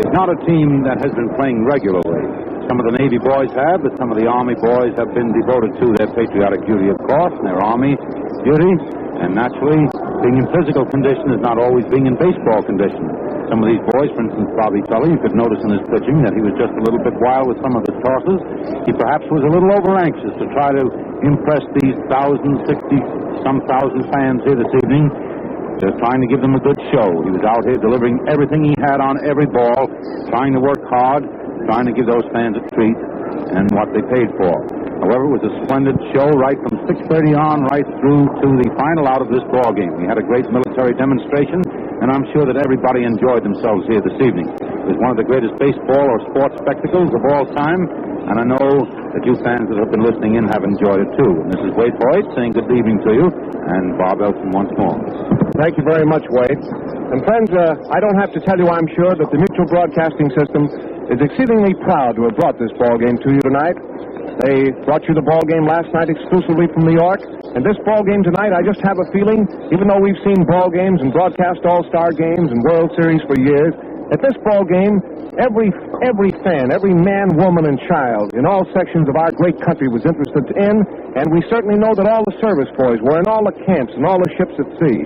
is not a team that has been playing regularly. Some of the Navy boys have, but some of the Army boys have been devoted to their patriotic duty, of course, and their Army duty. And naturally, being in physical condition is not always being in baseball condition. Some of these boys, for instance, Bobby Tully, you could notice in his pitching that he was just a little bit wild with some of his tosses. He perhaps was a little over-anxious to try to impress these 60-some thousand fans here this evening, just trying to give them a good show. He was out here delivering everything he had on every ball, trying to work hard, trying to give those fans a treat and what they paid for. However, it was a splendid show right from 6:30 on right through to the final out of this ball game. We had a great military demonstration, and I'm sure that everybody enjoyed themselves here this evening. It was one of the greatest baseball or sports spectacles of all time, and I know that you fans that have been listening in have enjoyed it too. And this is Wade Hoyt saying good evening to you, and Bob Elton once more. Thank you very much, Wade. And friends, I don't have to tell you, I'm sure, that the Mutual Broadcasting System is exceedingly proud to have brought this ball game to you tonight. They brought you the ball game last night exclusively from New York, and this ball game tonight, I just have a feeling, even though we've seen ball games and broadcast all-star games and World Series for years, at this ball game, every fan, every man, woman, and child in all sections of our great country was interested in, and we certainly know that all the service boys were in all the camps and all the ships at sea.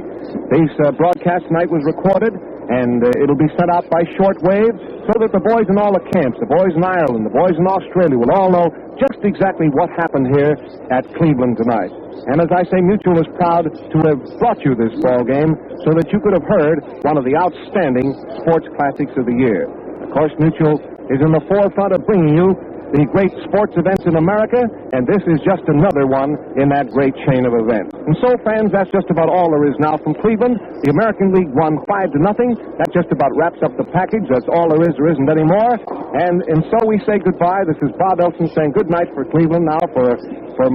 This broadcast tonight was recorded, and it'll be sent out by shortwave so that the boys in all the camps, the boys in Ireland, the boys in Australia, will all know just exactly what happened here at Cleveland tonight. And as I say, Mutual is proud to have brought you this ball game so that you could have heard one of the outstanding sports classics of the year. Of course, Mutual is in the forefront of bringing you the great sports events in America, and this is just another one in that great chain of events. And so, fans, that's just about all there is now from Cleveland. The American League won 5-0. That just about wraps up the package. That's all there is. There isn't any more. And so we say goodbye. This is Bob Elton saying good night for Cleveland now for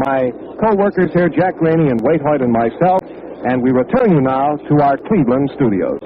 my co-workers here, Jack Rainey and Wade Hoyt and myself. And we return you now to our Cleveland studios.